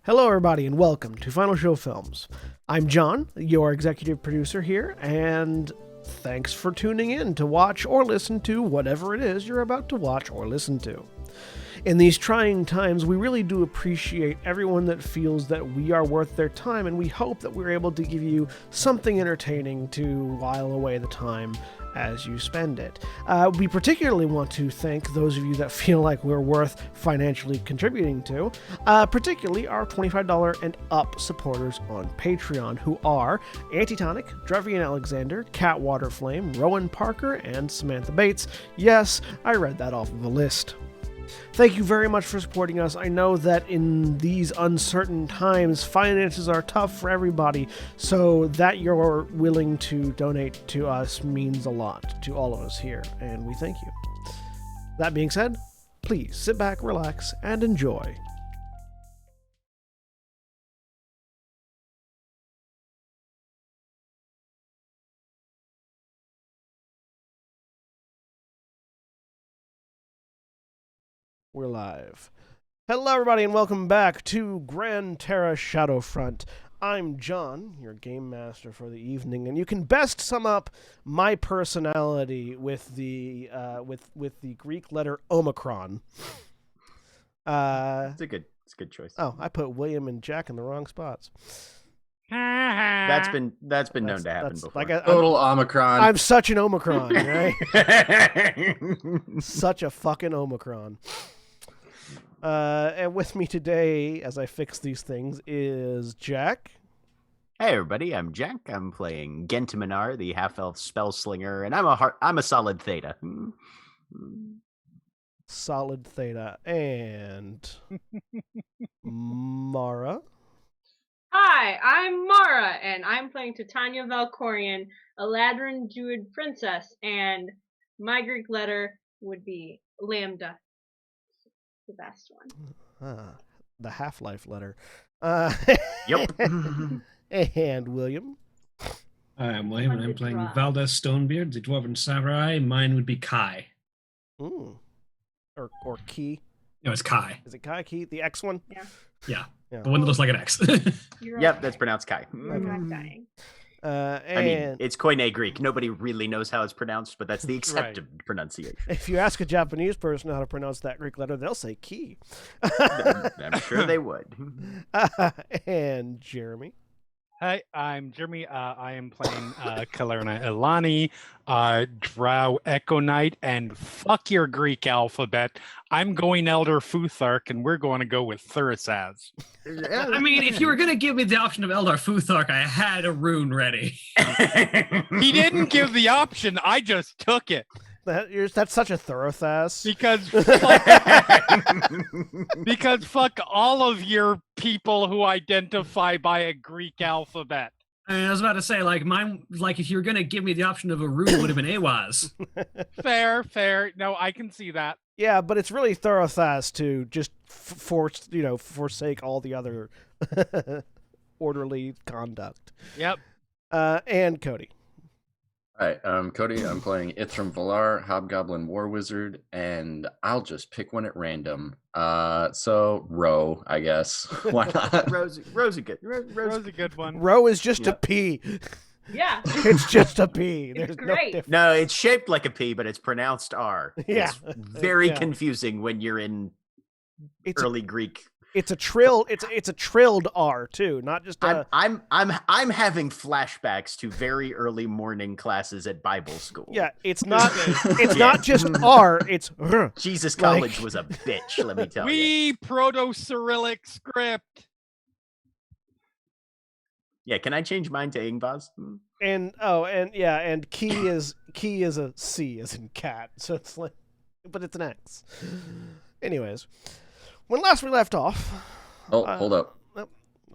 Hello, everybody, and welcome to Final Show Films. I'm John, your executive producer here, and thanks for tuning in to watch or listen to whatever it is you're about to watch or listen to. In these trying times, we really do appreciate everyone that feels that we are worth their time, and we hope that we're able to give you something entertaining to while away the time as you spend it. We particularly want to thank those of you that feel like we're worth financially contributing to, particularly our $25 and up supporters on Patreon, who are Antitonic, Drevian Alexander, Cat Waterflame, Rowan Parker, and Samantha Bates. Yes, I read that off of a list. Thank you very much for supporting us. I know that in these uncertain times, finances are tough for everybody, so that you're willing to donate to us means a lot to all of us here, and we thank you. That being said, please sit back, relax, and enjoy. We're live. Hello, everybody, and welcome back to Gran, Terra, Shadowfront. I'm John, your game master for the evening, and you can best sum up my personality with the Greek letter Omicron. It's a good choice. Oh, I put William and Jack in the wrong spots. That's been known to happen before. Like Total Omicron. I'm such an Omicron, right? Such a fucking Omicron. And with me today, as I fix these things, is Jack. Hey everybody, I'm Jack. I'm playing Gentiminar, the half-elf spell slinger, and I'm a solid Theta. Solid Theta. And Mara. Hi, I'm Mara, and I'm playing Titania Valkorian, a Ladrin Druid princess, and my Greek letter would be Lambda. The best one. The Half-Life letter. Yep. And William. Hi, I'm William, and I'm playing Valdez Stonebeard, the Dwarven Samurai. Mine would be Kai. Ooh. Or Key. No, it's Kai. Is it Kai Key? The X one? Yeah. Yeah. The one that looks like an X. Yep, that's pronounced Kai. You're not dying. I mean, it's Koine Greek. Nobody really knows how it's pronounced, but that's the accepted pronunciation. If you ask a Japanese person how to pronounce that Greek letter, they'll say Key. I'm sure they would. And Jeremy. Hi, I'm Jeremy. I am playing Kalerna Ilani, Drow Echo Knight, and fuck your Greek alphabet. I'm going Elder Futhark, and we're going to go with Thurisaz. I mean, if you were going to give me the option of Eldar Futhark, I had a rune ready. He didn't give the option. I just took it. That's such a Thurisaz. Because fuck all of your people who identify by a Greek alphabet. I mean, I was about to say, like, mine, like, if you were going to give me the option of a rune, it would have been Awaz. Fair. No, I can see that. Yeah, but it's really Thurisaz to just forsake all the other orderly conduct. Yep. And Cody. Hi, I'm Cody. I'm playing Ithram Valar, Hobgoblin War Wizard, and I'll just pick one at random. So Ro, I guess. Why not? Rose a good. Rose a good one. Ro is just a P. Yeah. It's just a P. It's There's great. no difference. No, it's shaped like a P, but it's pronounced R. Yeah. It's very Yeah. confusing when you're in early Greek. It's a trilled R too, not just a. I'm having flashbacks to very early morning classes at Bible school. Yeah, it's not. It's not just R. It's R. Jesus College was a bitch. Let me tell you. We Proto-Cyrillic script. Yeah, can I change mine to Ingvaz? And key is a C as in cat. So it's like, but it's an X. Anyways, when last we left off. Oh, hold up.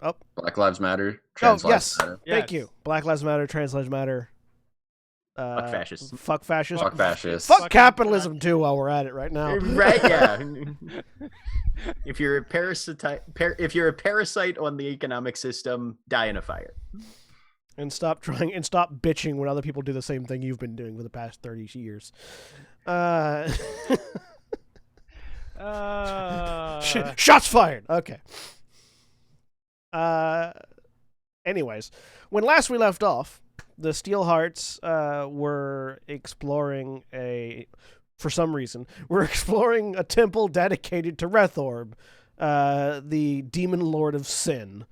Oh. Black Lives Matter. Trans Lives Matter. Thank you. Black Lives Matter. Trans Lives Matter. Fuck fascists. Fuck fascists. Fuck fascists. Fuck capitalism too. While we're at it right now. Right? Yeah. If you're a parasite on the economic system, die in a fire. And stop bitching when other people do the same thing you've been doing for the past 30 years. Shots fired. Okay. Anyways, when last we left off, the Steelhearts were exploring for some reason, we're exploring a temple dedicated to Rethorb, the demon lord of sin.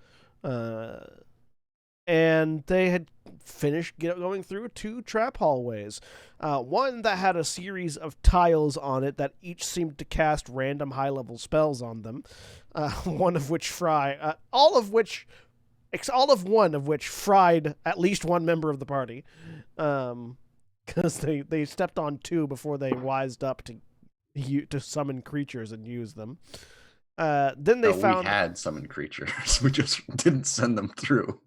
And they had finished going through 2 trap hallways. One that had a series of tiles on it that each seemed to cast random high-level spells on them. One of which all of one of which fried at least one member of the party. Because they stepped on 2 before they wised up to summon creatures and use them. Then they found... we had summoned creatures. We just didn't send them through.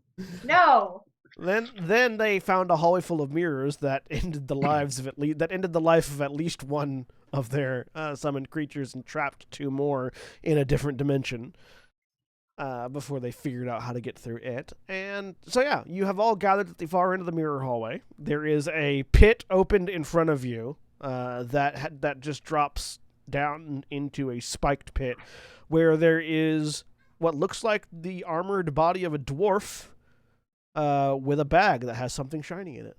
No. Then they found a hallway full of mirrors that ended the life of at least one of their summoned creatures and trapped 2 more in a different dimension. Before they figured out how to get through it. And so yeah, you have all gathered at the far end of the mirror hallway. There is a pit opened in front of you that just drops down into a spiked pit where there is what looks like the armored body of a dwarf with a bag that has something shiny in it.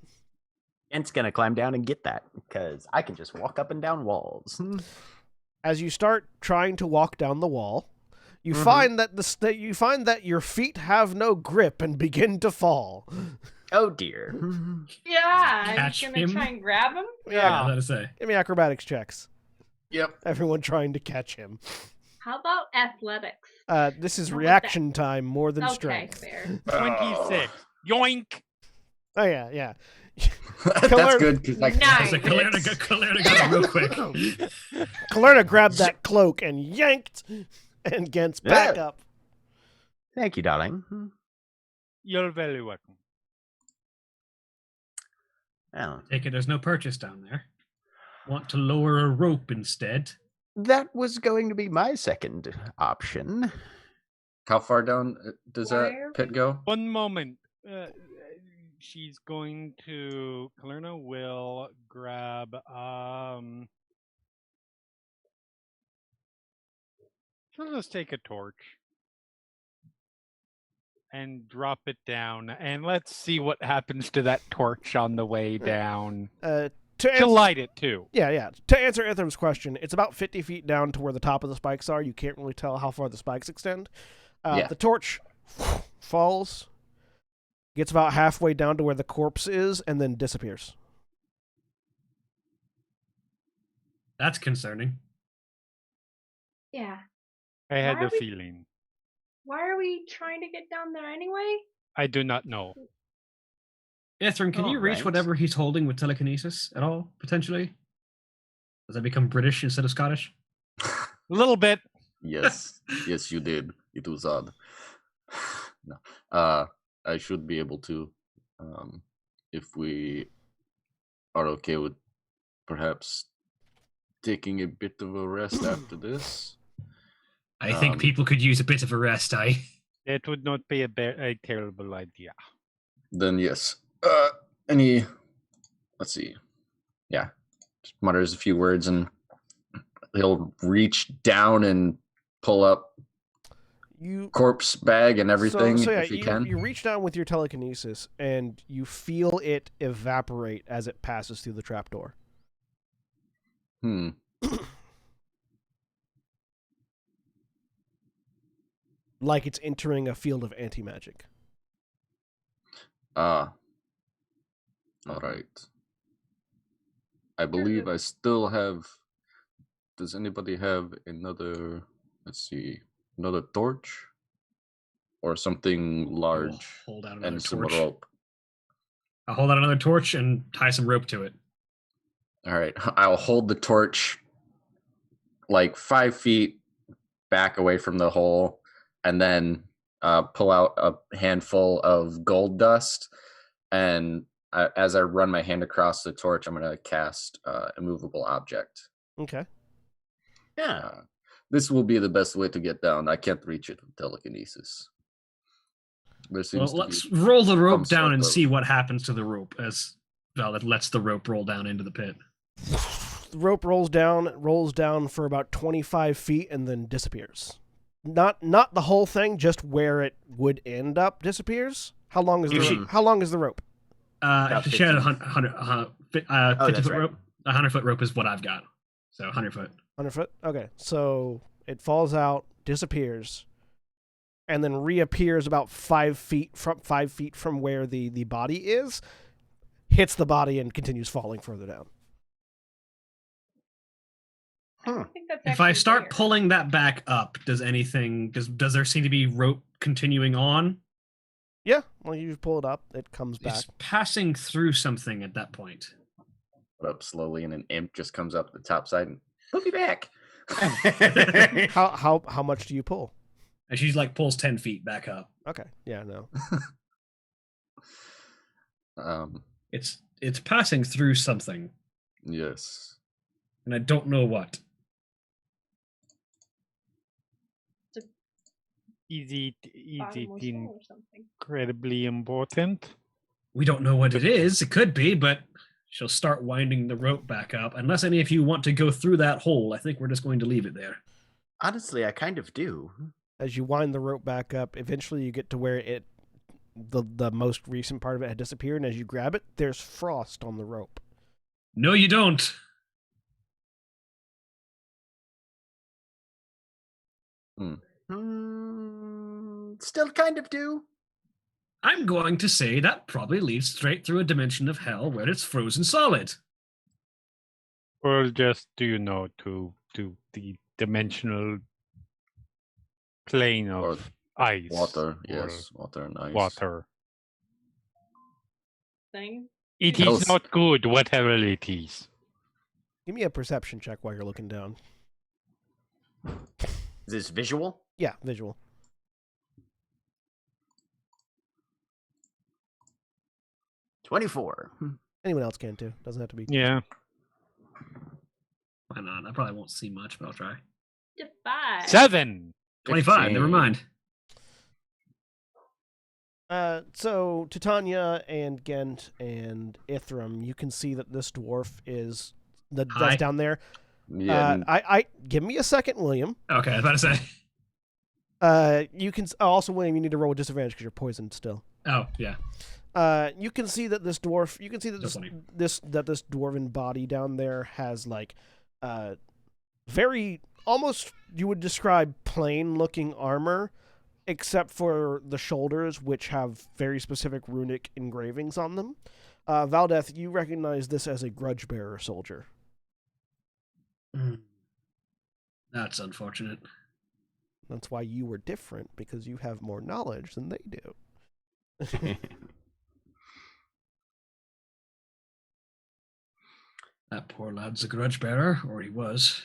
Kent's gonna climb down and get that because I can just walk up and down walls. As you start trying to walk down the wall, you find that your feet have no grip and begin to fall. Oh dear. Yeah, I'm Catch gonna him? try and grab him. Yeah, I was about to say. Give me acrobatics checks. Yep. Everyone trying to catch him. How about athletics? This is Not with reaction time more than Okay, strength. fair. 26. Yoink. Oh yeah. That's good because Nice. Kalerna got it real quick. Kalerna grabbed that cloak and yanked and gets back up. Thank you, darling. You're very welcome. Oh, Take it, there's no purchase down there. Want to lower a rope instead? that was going to be my second option. How far down does that Where pit go? One moment. She's going to... Kalerna will grab... She'll just take a torch. And drop it down. And let's see what happens to that torch on the way down. She'll light it, too. Yeah. To answer Ithram's question, it's about 50 feet down to where the top of the spikes are. You can't really tell how far the spikes extend. The torch falls, gets about halfway down to where the corpse is, and then disappears. That's concerning. Yeah. I had Why a are we- feeling. Why are we trying to get down there anyway? I do not know. Ithram, can you reach Alright. whatever he's holding with telekinesis at all, potentially? Does that become British instead of Scottish? A little bit. Yes. Yes, you did. It was odd. No. I should be able to, if we are okay with perhaps taking a bit of a rest after this. I think people could use a bit of a rest, It would not be a terrible idea. Then yes. Let's see. Yeah. Just mutters a few words and he'll reach down and pull up corpse bag and everything if he can. You reach down with your telekinesis and you feel it evaporate as it passes through the trapdoor. Like it's entering a field of anti-magic. All right. I believe I still have. Does anybody have another? Let's see, another torch or something large hold out another and some torch. rope. I'll hold out another torch and tie some rope to it. All right, I'll hold the torch like 5 feet back away from the hole, and then pull out a handful of gold dust. And as I run my hand across the torch, I'm going to cast a movable object. Okay. Yeah. This will be the best way to get down. I can't reach it with telekinesis. There seems Well, to let's be roll the rope some down sort and of- see what happens to the rope as well. It lets the rope roll down into the pit. The rope rolls down for about 25 feet and then disappears. not the whole thing, just where it would end up disappears. How long is the rope? To share 50 that's foot right. rope. A 100-foot rope is what I've got. So 100 foot. 100 foot. Okay, so it falls out, disappears, and then reappears about 5 feet from where the body is. Hits the body and continues falling further down. I think that's If I actually start fair. pulling that back up, does there seem to be rope continuing on? Yeah, well, you pull it up, it comes back. It's passing through something at that point. Up slowly, and an imp just comes up the top side and put me back. How much do you pull? And she's like pulls 10 feet back up. Okay, yeah, no. It's passing through something, Yes. and I don't know what. Is it Bottomless hole or something. incredibly important? We don't know what it is. It could be, but she'll start winding the rope back up. Unless any of you want to go through that hole, I think we're just going to leave it there. Honestly, I kind of do. As you wind the rope back up, eventually you get to where the most recent part of it had disappeared, and as you grab it, there's frost on the rope. No, you don't. Still kind of do. I'm going to say that probably leads straight through a dimension of hell where it's frozen solid. Or just, to the dimensional plane Or of ice. Water, or yes, water and ice. Water. Thing. It Else- is not good, whatever it is. Give me a perception check while you're looking down. Is this visual? Yeah, visual. $24. Anyone else can too. Doesn't have to be. Yeah. Why not? I probably won't see much, but I'll try. Defy. 7. 25, never 15. mind. So Titania and Gent and Ithram, you can see that this dwarf is that's Hi. down there. Yeah, I give me a second, William. Okay, I was about to say. You can also, William, you need to roll a disadvantage because you're poisoned still. Oh, yeah. You can see that this dwarf. You can see that So funny. this dwarven body down there has like, very almost you would describe plain looking armor, except for the shoulders, which have very specific runic engravings on them. Valdeth, you recognize this as a grudge bearer soldier. That's unfortunate. That's why you were different, because you have more knowledge than they do. That poor lad's a grudge bearer, or he was.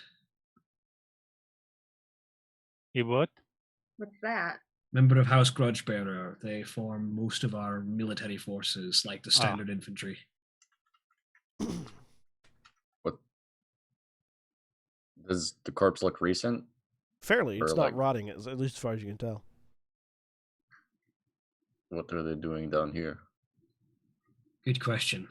He what? What's that? Member of House Grudge Bearer. They form most of our military forces, like the standard infantry. does the corpse look recent? Fairly, it's Or, not like- rotting, at least as far as you can tell. What are they doing down here? Good question.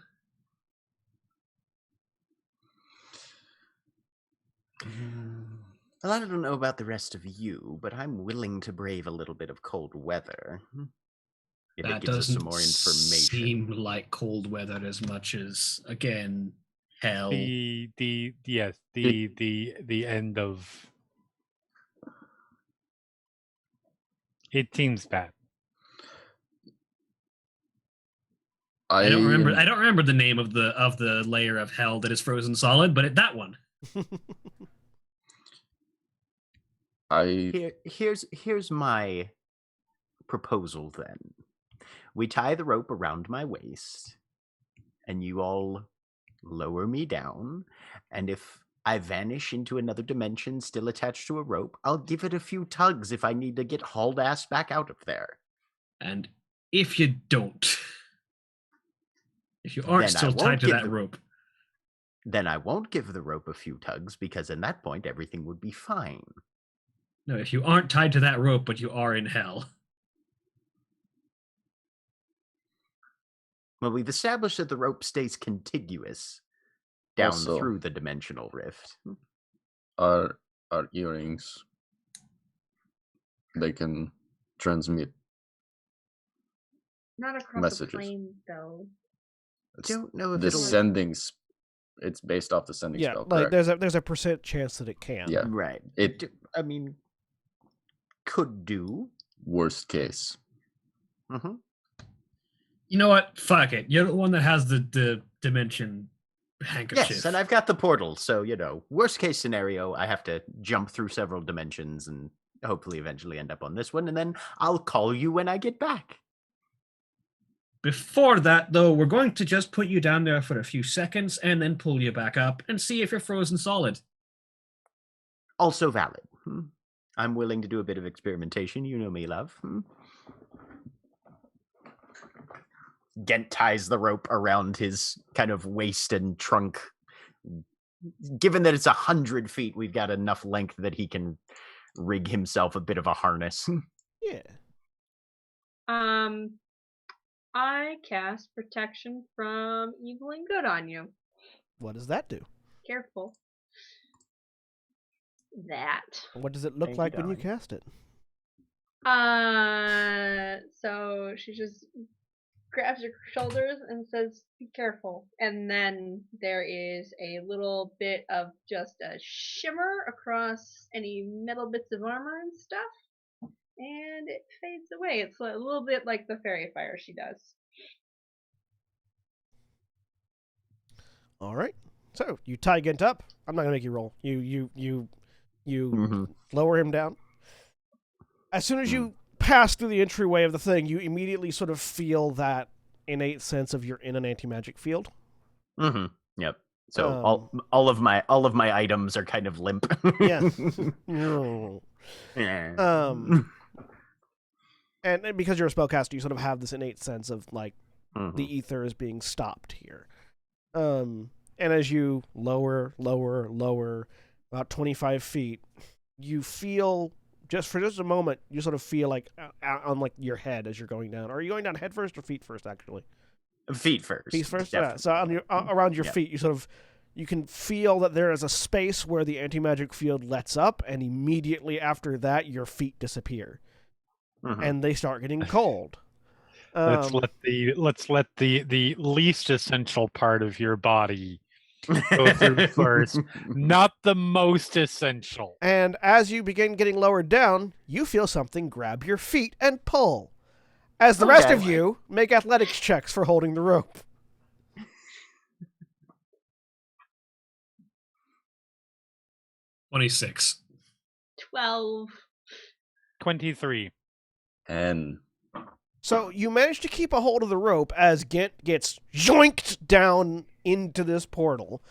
Well, I don't know about the rest of you, but I'm willing to brave a little bit of cold weather. If That it gives us doesn't some more information. seem like cold weather as much as, again, hell. The end of. It seems bad. I don't remember the name of the layer of hell that is frozen solid, but that one. Here's my proposal then. We tie the rope around my waist, and you all lower me down, and if I vanish into another dimension still attached to a rope, I'll give it a few tugs if I need to get hauled ass back out of there. And if you don't, if you aren't Then I still won't tied to give that the- rope, Then I won't give the rope a few tugs, because in that point everything would be fine. no, if you aren't tied to that rope, but you are in hell, Well, we've established that the rope stays contiguous down Also- through the dimensional rift. Our earrings. they can transmit Not across messages. the plane, though. It's Don't know if the it'll- sending. It's based off the sending Yeah, spell. like Correct? there's a percent chance that it can. Yeah. Right. I mean, could do. Worst case. Mm-hmm. You know what? Fuck it. You're the one that has the dimension handkerchief. Yes, and I've got the portal, so worst case scenario, I have to jump through several dimensions and hopefully eventually end up on this one, and then I'll call you when I get back. Before that, though, we're going to just put you down there for a few seconds and then pull you back up and see if you're frozen solid. Also valid. I'm willing to do a bit of experimentation. You know me, love. Gent ties the rope around his kind of waist and trunk. Given that it's 100 feet, we've got enough length that he can rig himself a bit of a harness. Yeah. I cast protection from evil and good on you. What does that do? Careful. That. What does it look Thank you, like when you darling. cast it? So she just grabs your shoulders and says, "Be careful." And then there is a little bit of just a shimmer across any metal bits of armor and stuff, and it fades away. It's a little bit like the fairy fire she does. All right. So you tie Gent up. I'm not gonna make you roll. You Mhm. lower him down. As soon as you pass through the entryway of the thing, you immediately sort of feel that innate sense of you're in an anti-magic field. Mm-hmm. Yep. So all of my items are kind of limp. Yeah. Yeah. And because you're a spellcaster, you sort of have this innate sense of like Mhm. the ether is being stopped here. And as you lower, about 25 feet, you feel just a moment, you sort of feel like on like your head as you're going down. Are you going down head first or feet first? Actually, Feet first. feet first. Definitely. Yeah. So on your around your Yeah. feet, you can feel that there is a space where the anti-magic field lets up, and immediately after that, your feet disappear, Mhm. and they start getting cold. Let's let the least essential part of your body go through first, not the most essential. And as you begin getting lowered down, you feel something grab your feet and pull. As the rest Okay. of you make athletics checks for holding the rope. 26. 12. 23. And So you manage to keep a hold of the rope as Gent gets yoinked down into this portal.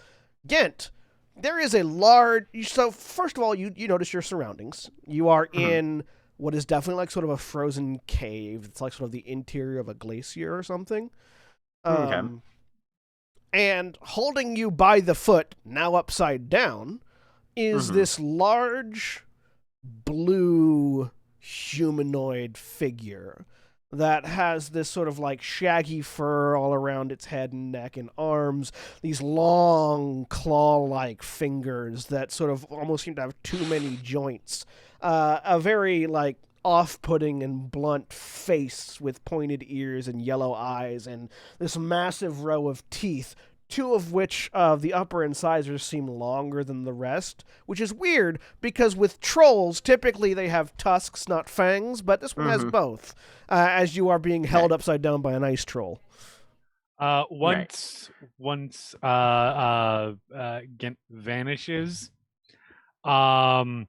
Gent, there is a large... So first of all, you notice your surroundings. You are in what is definitely like sort of a frozen cave. It's like sort of the interior of a glacier or something. Okay. And holding you by the foot, now upside down, is this large blue humanoid figure that has this sort of like shaggy fur all around its head and neck and arms, these long claw-like fingers that sort of almost seem to have too many joints, a very like off-putting and blunt face with pointed ears and yellow eyes, and this massive row of teeth, two of which the upper incisors seem longer than the rest, which is weird because with trolls, typically they have tusks, not fangs, but this one has both, as you are being held upside down by an ice troll. Once Gent vanishes, Kalerna's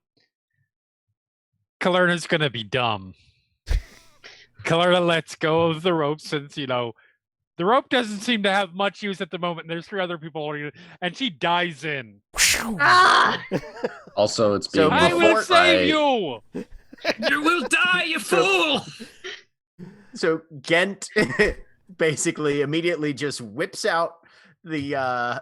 gonna be dumb. Kalerna lets go of the rope since, the rope doesn't seem to have much use at the moment. There's 3 other people holding it, and she dives in. Ah! also, it's being. So I will before save you! You will die, you fool! So Gent basically immediately just whips out the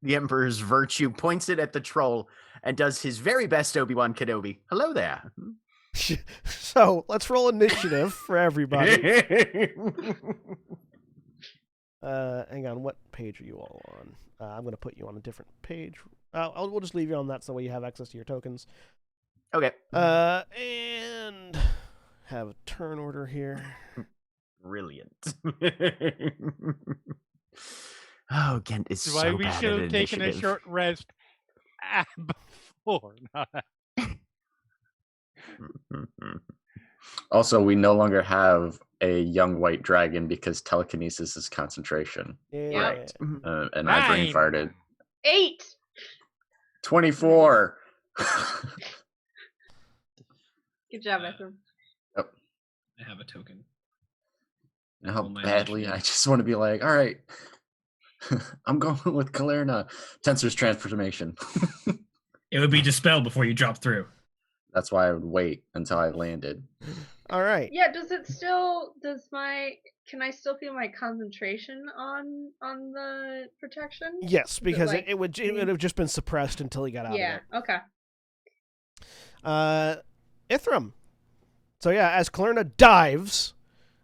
Emperor's virtue, points it at the troll, and does his very best Obi-Wan Kenobi. Hello there. So let's roll initiative for everybody. Hang on, what page are you all on? I'm going to put you on a different page. We'll just leave you on that so that way you have access to your tokens. Okay. And have a turn order here. Brilliant. Oh, Gent is That's so why we bad should at have taken a initiative. short rest before. Also, we no longer have a young white dragon because telekinesis is concentration. Yeah. Right. And I brain 9. farted. 8. 24. Good job, Ethel. I have a token. And how Roll my badly initiative. I just want to be like, all right, I'm going with Kalerna. Tensor's transformation. It would be dispelled before you drop through. That's why I would wait until I landed. All right. Yeah, can I still feel my concentration on the protection? Yes, because like it would have just been suppressed until he got out Yeah, okay. of it. Ithram. So yeah, as Kalerna dives,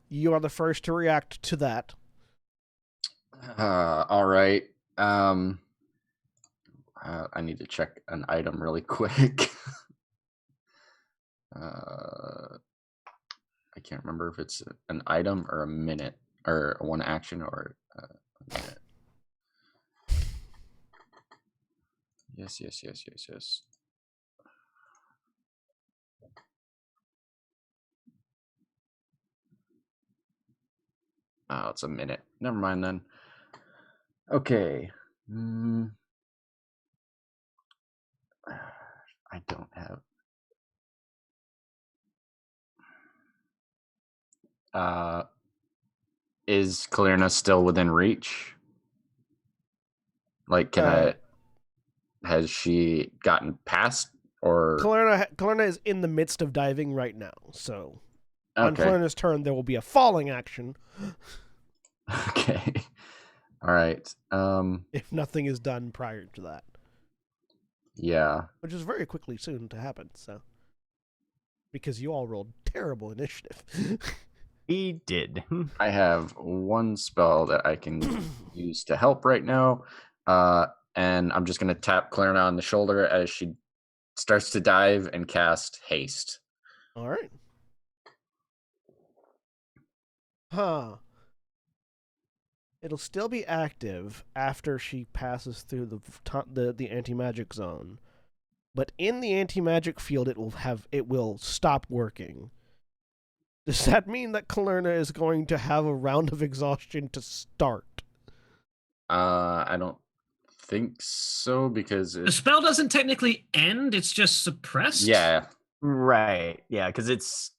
you are the first to react to that. All right. I need to check an item really quick. I can't remember if it's an item or a minute or one action or a minute. Yes. Oh, it's a minute. Never mind then. Okay. I don't have. Is Kalerna still within reach? Like, has she gotten past or? Kalerna is in the midst of diving right now, so on Okay. Kalerna's turn there will be a falling action Okay. All right. if nothing is done prior to that, Yeah. which is very quickly soon to happen. So, because you all rolled terrible initiative. He did. I have one spell that I can use to help right now. And I'm just going to tap Kalerna on the shoulder as she starts to dive and cast haste. All right. Huh. It'll still be active after she passes through the anti-magic zone. But in the anti-magic field it will stop working. Does that mean that Kalerna is going to have a round of exhaustion to start? I don't think so because The spell doesn't technically end, it's just suppressed. yeah. Right. Yeah, because it's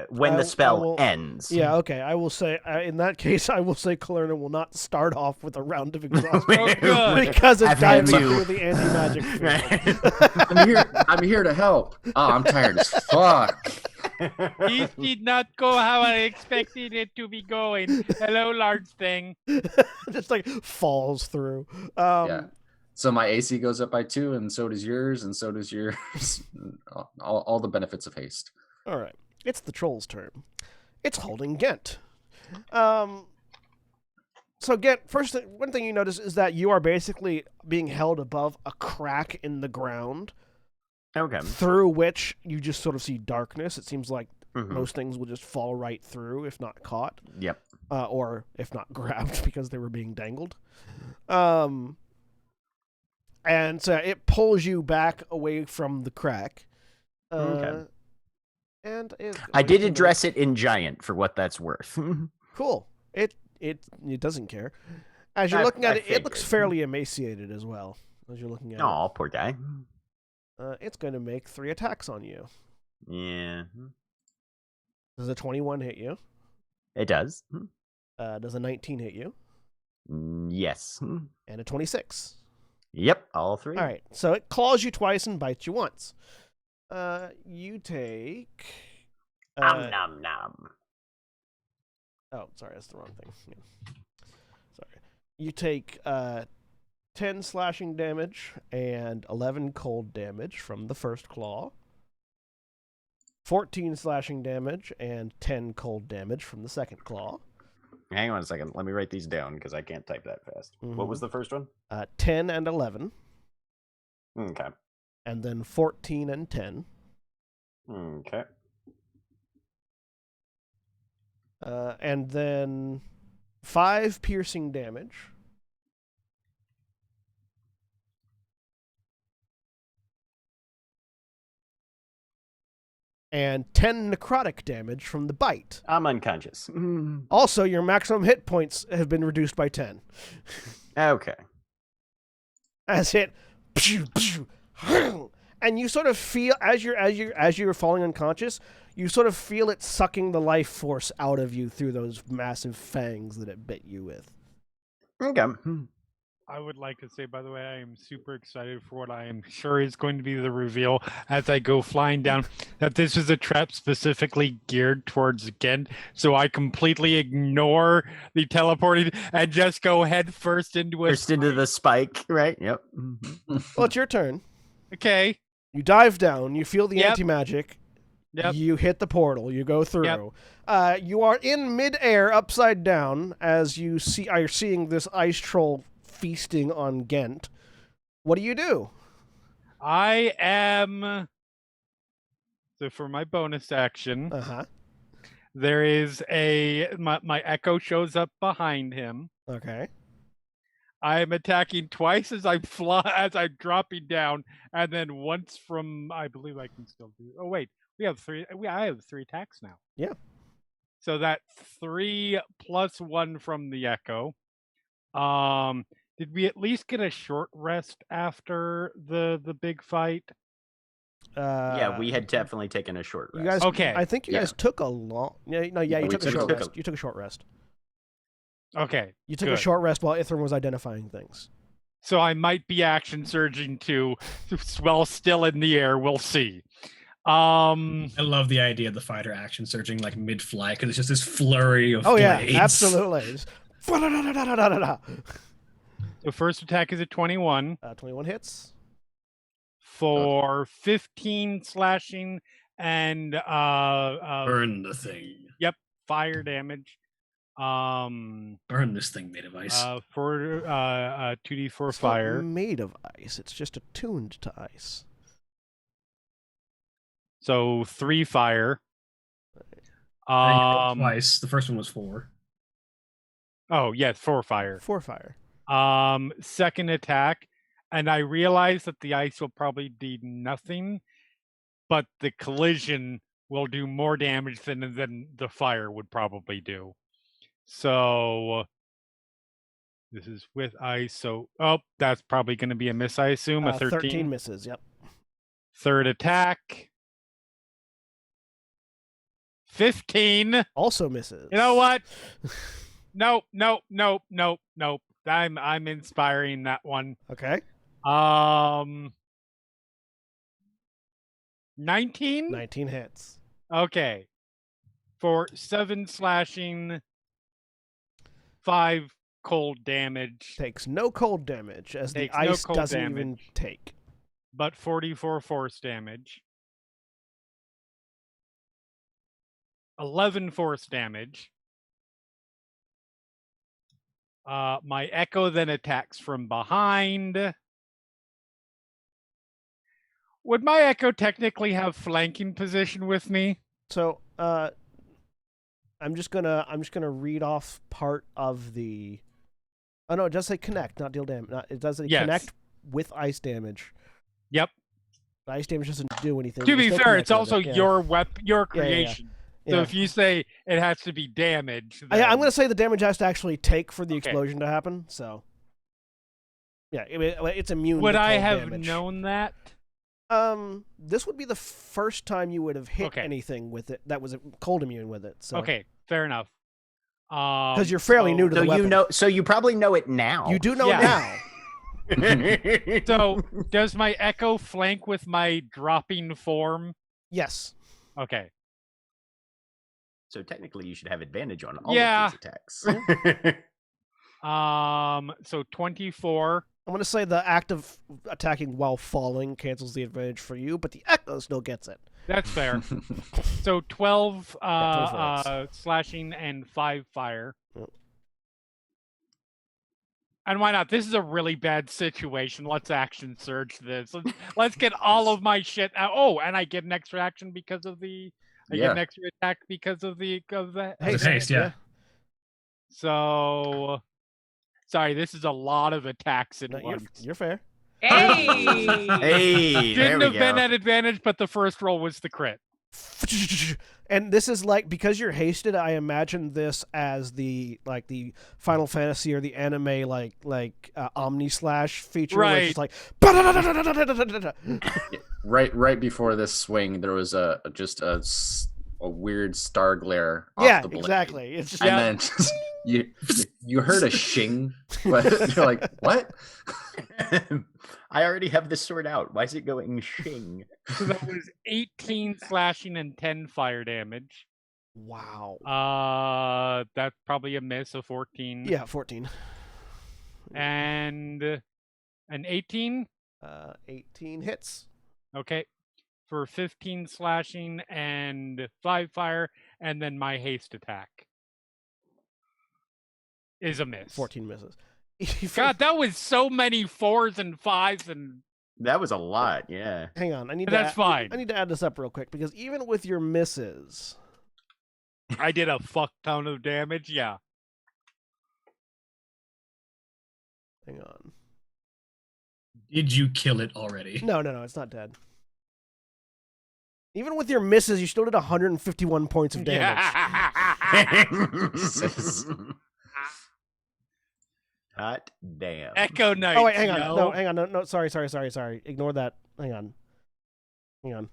when the spell ends. Yeah, okay. I will say in that case, I will say Kalerna will not start off with a round of exhaustion Oh, good. because of I've had diving two. through the anti-magic field. I'm here to help. Oh, I'm tired as fuck. This did not go how I expected it to be going. Hello, large thing. Just like falls through. Yeah. So my AC goes up by 2, and so does yours, and so does yours. all the benefits of haste. All right. It's the troll's turn. It's holding Ghent. So Ghent, one thing you notice is that you are basically being held above a crack in the ground. Okay. Through which you just sort of see darkness. It seems like Mhm. most things will just fall right through if not caught. Yep. Or if not grabbed because they were being dangled. And so it pulls you back away from the crack. Okay. And I did address it in giant for what that's worth. Cool. It doesn't care. As you're looking at I it looks figured. fairly emaciated as well. As you're looking at Oh, poor guy. it. It's going to make 3 attacks on you. Yeah. Does a 21 hit you? It does. Does a 19 hit you? Yes. And a 26. Yep, all 3. All right. So it claws you twice and bites you once. You take... Nom nom nom. Oh, sorry, that's the wrong thing. Yeah. Sorry. You take 10 slashing damage and 11 cold damage from the first claw. 14 slashing damage and 10 cold damage from the second claw. Hang on a second. Let me write these down because I can't type that fast. What was the first one? 10 and 11. Okay. And then 14 and 10. Okay. And then 5 piercing damage. And 10 necrotic damage from the bite. I'm unconscious. Also, your maximum hit points have been reduced by 10. Okay. As it, and you sort of feel as you're falling unconscious, you sort of feel it sucking the life force out of you through those massive fangs that it bit you with. Okay. I would like to say, by the way, I am super excited for what I am sure is going to be the reveal as I go flying down, that this is a trap specifically geared towards Gent, so I completely ignore the teleporting and just go head first into a First into the spike, right? Yep. Well, it's your turn. Okay. You dive down. You feel the Yep. anti-magic. Yep. You hit the portal. You go through. You are in midair, upside down, as you are seeing this ice troll feasting on Gent. What do you do? I am. So for my bonus action, there is my echo shows up behind him. Okay. I am attacking twice as I'm dropping down, and then once from. I believe I can still do. Oh wait, we have 3. I have 3 attacks now. Yeah. So that 3 plus 1 from the echo. Did we at least get a short rest after the big fight? Yeah, we had definitely taken a short rest. You guys, Okay. I think you guys took a long. You took a short rest. You took a short rest. Okay. You took a short rest while Ithram was identifying things. So I might be action surging too, while still in the air. We'll see. I love the idea of the fighter action surging like mid-flight because it's just this flurry of blades. Yeah, absolutely. The first attack is a 21. 21 hits. For 15 slashing and burn the thing. Yep, fire damage. Burn this thing made of ice. For 2d4 It's fire. not made of ice. It's just attuned to ice. So 3 fire. Twice. The first one was 4. Oh yes, 4 fire. 4 fire. Second attack, and I realize that the ice will probably do nothing, but the collision will do more damage than the fire would probably do. So this is with ice. So that's probably going to be a miss. I assume a 13. 13 misses. Yep. Third attack. 15 also misses. You know what? Nope. I'm inspiring that one. Okay. 19? 19 hits. Okay. For 7 slashing, 5 cold damage. Takes no cold damage, as the ice doesn't even take. But 44 force damage. 11 force damage. My echo then attacks from behind. Would my echo technically have flanking position with me? So, I'm just gonna read off part of the. Oh no, it does say connect, not deal damage. It does say connect with ice damage. Yep. The ice damage doesn't do anything. To be fair, it's also your creation. So Yeah. if you say it has to be damage, I'm going to say the damage has to actually take for the explosion to happen. So, yeah, it's immune. Would to I cold have damage. known that? This would be the first time you would have hit anything with it that was cold immune with it. So. Okay, fair enough. Because you're fairly new to the weapon. So you probably know it now. You do know now. So does my echo flank with my dropping form? Yes. Okay. So technically, you should have advantage on all of these attacks. So 24. I'm going to say the act of attacking while falling cancels the advantage for you, but the echo still gets it. That's fair. So 12 slashing and 5 fire. Yep. And why not? This is a really bad situation. Let's action surge this. Let's get all of my shit out. Oh, and I get an extra action because of the I get an extra attack because of the Haste, yeah. So, sorry, this is a lot of attacks at No, once. you're fair. Hey! Hey, there Didn't we have been go. at advantage, but the first roll was the crit. And this is like, because you're hasted, I imagine this as the Final Fantasy or the anime like Omni Slash feature, where it's just like Right before this swing, there was a weird star glare off yeah, the blade. exactly. It's just And then just, you heard a shing, but you're like, what? I already have this sword out. Why is it going shing? So that was 18 slashing and 10 fire damage. wow. That's probably a miss of 14. Yeah, 14. And an 18. 18 hits. Okay. For 15 slashing and 5 fire, and then my haste attack is a miss. 14 misses. God, that was so many 4s and 5s, and That was a lot, yeah. Hang on, that's fine. I need to add this up real quick, because even with your misses, I did a fuck ton of damage. Yeah. hang on. Did you kill it already? No, it's not dead. Even with your misses, you still did 151 points of damage. Hot damn. Echo Knight. Oh wait, hang on. yo. No, hang on. No, sorry. Ignore that. Hang on.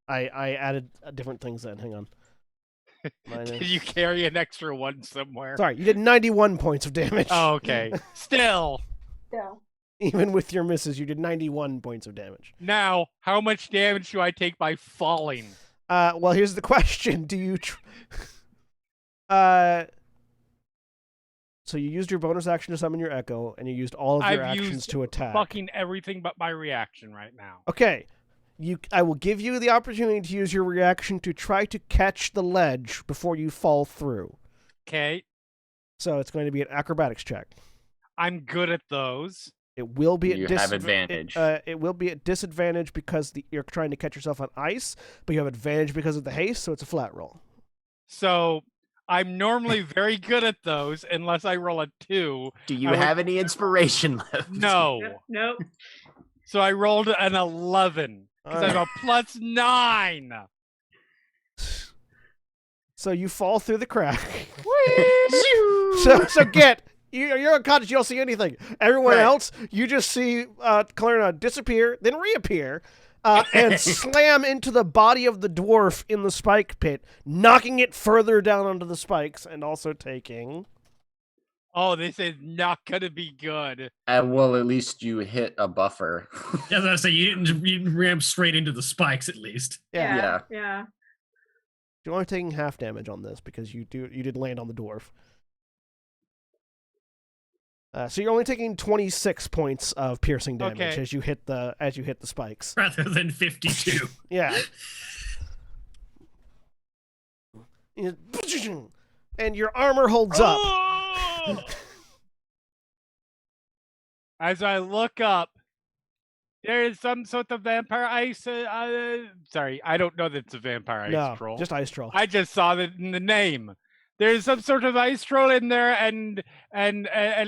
I added different things then. Hang on. Did you carry an extra one somewhere? Sorry, you did 91 points of damage. Oh, okay. Still. Even with your misses, you did 91 points of damage. Now, how much damage do I take by falling? Well, here's the question: do you? So you used your bonus action to summon your echo, and you used all of your I've actions used to attack. Fucking everything but my reaction right now. Okay. I will give you the opportunity to use your reaction to try to catch the ledge before you fall through. Okay. So it's going to be an acrobatics check. I'm good at those. It will be You at have advantage. It will be at disadvantage because you're trying to catch yourself on ice, but you have advantage because of the haste, so it's a flat roll. So I'm normally very good at those unless I roll a 2. Do you have any inspiration left? No. Nope. So I rolled an 11 because I have a plus 9. So you fall through the crack. so get you're unconscious. You don't see anything. Everyone else, you just see Kalerna disappear, then reappear, and slam into the body of the dwarf in the spike pit, knocking it further down onto the spikes, and also taking. Oh, this is not gonna be good. Well, at least you hit a buffer. Yeah, as I say, you didn't ramp straight into the spikes at least. Yeah. You're only taking half damage on this because you did land on the dwarf. So you're only taking 26 points of piercing damage as you hit the spikes. Rather than 52. Yeah. And your armor holds up. As I look up, there is some sort of vampire ice. Sorry, I don't know that it's a vampire ice troll. Just ice troll. I just saw that in the name. There's some sort of ice troll in there, and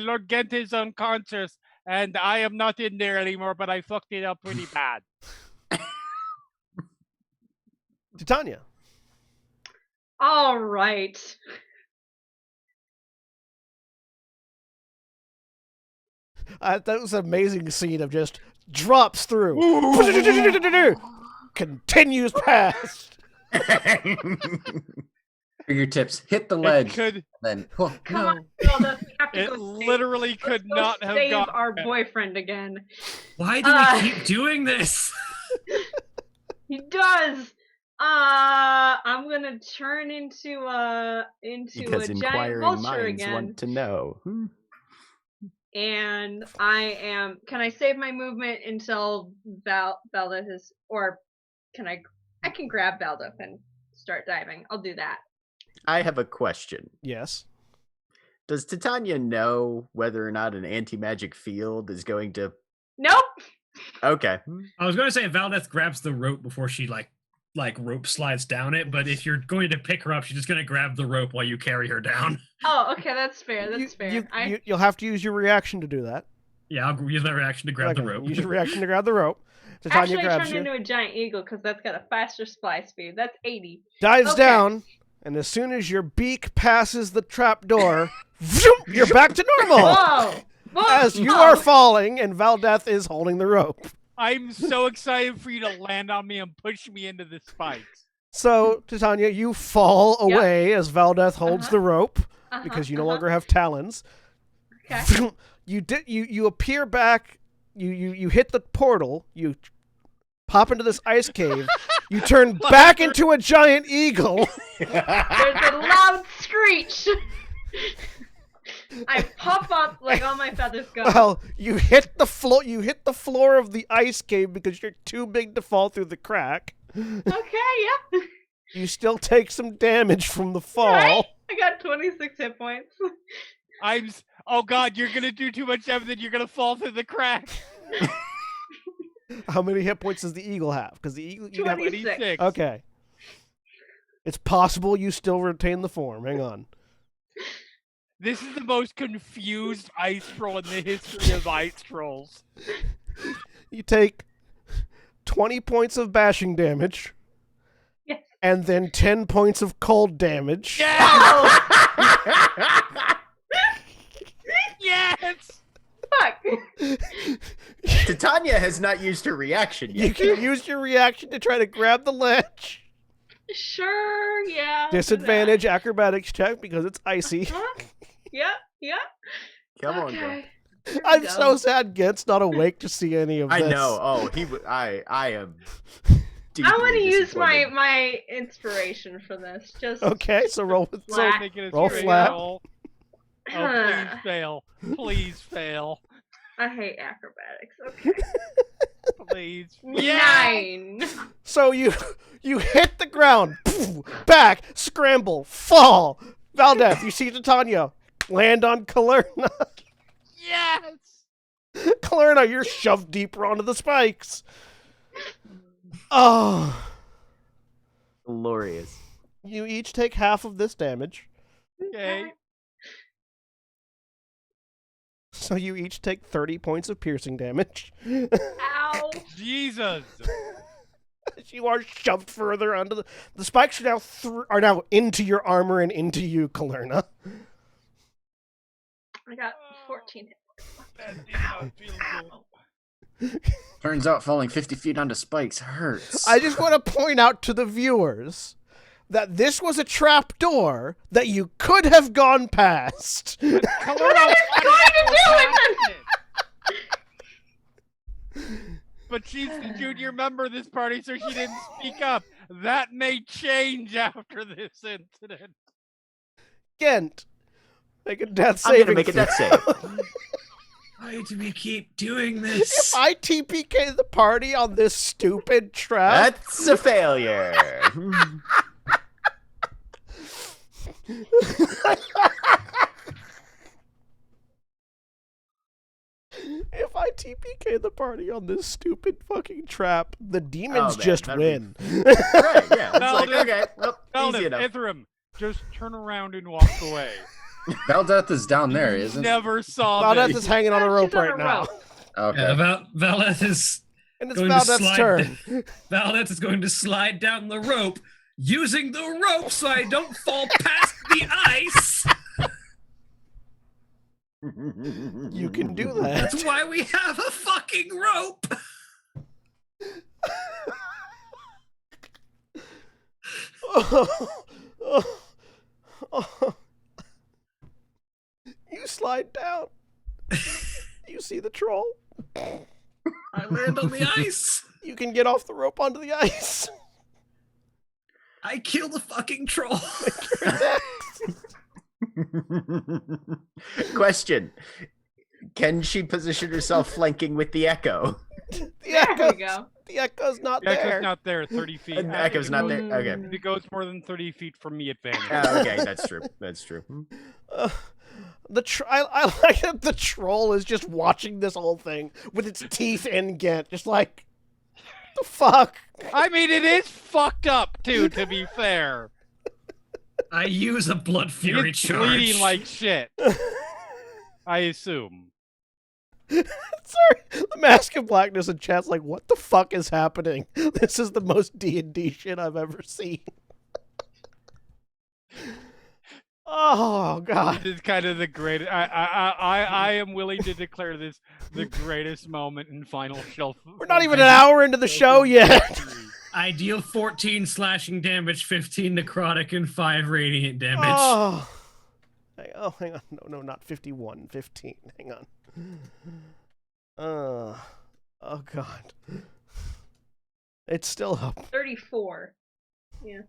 Lord Gent is unconscious, and I am not in there anymore. But I fucked it up pretty bad. Titania. All right. That was an amazing scene of just drops through, continues past. Fingertips hit the ledge. Then Come on, Zelda, we have to it go literally could let's go not have save gone our better. boyfriend again. Why do we keep doing this? He does. I'm gonna turn into Because a giant inquiring vulture minds again, want to know. and Can I save my movement until Valda has, or can I? I can grab Valda and start diving. I'll do that. I have a question. Yes. Does Titania know whether or not an anti-magic field is going to... Nope. Okay. I was going to say Valdeth grabs the rope before she like rope slides down it, but if you're going to pick her up, she's just going to grab the rope while you carry her down. Oh, okay, that's fair. That's fair. You'll have to use your reaction to do that. Yeah, I'll use that reaction to grab the rope. Use your reaction to grab the rope. Titania Actually, I grabs turned you. into a giant eagle because that's got a faster fly speed. That's 80. Dives Okay. down, and as soon as your beak passes the trap door, you're back to normal. Whoa! Whoa! As you are falling, and Valdeth is holding the rope. I'm so excited for you to land on me and push me into the spikes. So, Titania, you fall Yep. away as Valdeth holds the rope Uh-huh, because you no longer have talons. Okay. You appear back. You hit the portal. You pop into this ice cave. You turn back into a giant eagle. There's a loud screech. I pop up like all my feathers go. Well, you hit the floor. You hit the floor of the ice cave because you're too big to fall through the crack. Okay, yeah. You still take some damage from the fall. Right? I got 26 hit points. Oh God, you're gonna do too much damage, you're gonna fall through the crack. How many hit points does the eagle have? Because the eagle. You have, 26. okay. It's possible you still retain the form. Hang on. This is the most confused ice troll in the history of ice trolls. You take 20 points of bashing damage. Yes. And then 10 points of cold damage. Yes! Yes! Fuck. Titania has not used her reaction yet. You can use your reaction to try to grab the ledge. Sure, yeah. I'll do Disadvantage acrobatics check because it's icy. that. Huh? Yeah. Come on, Okay. girl. Here we I'm go. so sad Gent's not awake to see any of I this. know. Oh, I am. I want to deeply use disappointed. my inspiration for this. Just Okay, so roll with so Flat. Make it a Roll straight flat. roll. Oh, please fail. Please fail. I hate acrobatics. Okay. Please. 9. So you hit the ground, back, scramble, fall. Valdeth, you see Titania land on Kalerna. Yes! Kalerna, you're shoved deeper onto the spikes. Oh. Glorious. You each take half of this damage. Okay. So you each take 30 points of piercing damage. Ow. Jesus! You are shoved further onto the spikes are now into your armor and into you, Kalerna. I got 14 hit That did not feel good. Turns out falling 50 feet onto spikes hurts. I just want to point out to the viewers that this was a trap door that you could have gone past. Kalerna What are you going to do with this? But she's the junior member of this party, so she didn't speak up. That may change after this incident. Gent, make a death I'm saving gonna make a throw. death save. Why do we keep doing If this? I TPK the party on this stupid trap, That's a failure. if I TPK the party on this stupid fucking trap, the demons Oh, man, just that'd be- win. Right, yeah. It's like, Sheldon. okay, well, easy Sheldon, enough. Ithram, just turn around and walk away. Valdeth is down there, isn't it? Never saw Valdeth this. is hanging on a She's rope on right a now. rope. Okay. Yeah, Valeth is And it's going to Valdeth's slide. turn. Valdeth is going to slide down the rope using the rope so I don't fall past the ice. You can do that. That's why we have a fucking rope. You slide down. You see the troll. I land on the ice. You can get off the rope onto the ice. I kill the fucking troll. Question: can she position herself flanking with the echo? The There we echo's, go. the echo's not Yeah, there. it's not there. 30 feet. And the echo's not there. Okay. If it goes more than 30 feet from me, advantage. Okay, that's true. That's true. I like that the troll is just watching this whole thing with its teeth in Ghent, just like the fuck? I mean, it is fucked up too. To be fair, I use a blood fury it's charge. bleeding like shit. I assume. Sorry, the Mask of Blackness in chat's like, what the fuck is happening? This is the most D&D shit I've ever seen. Oh god, This is kind of the greatest. I am willing to declare this the greatest moment in Final Shelf. we're not even an hour into the show yet. I deal 14 slashing damage, 15 necrotic, and 5 radiant damage. Oh, hang on. No, not 51. 15. Hang on. Oh god, it's still up. 34. Yeah.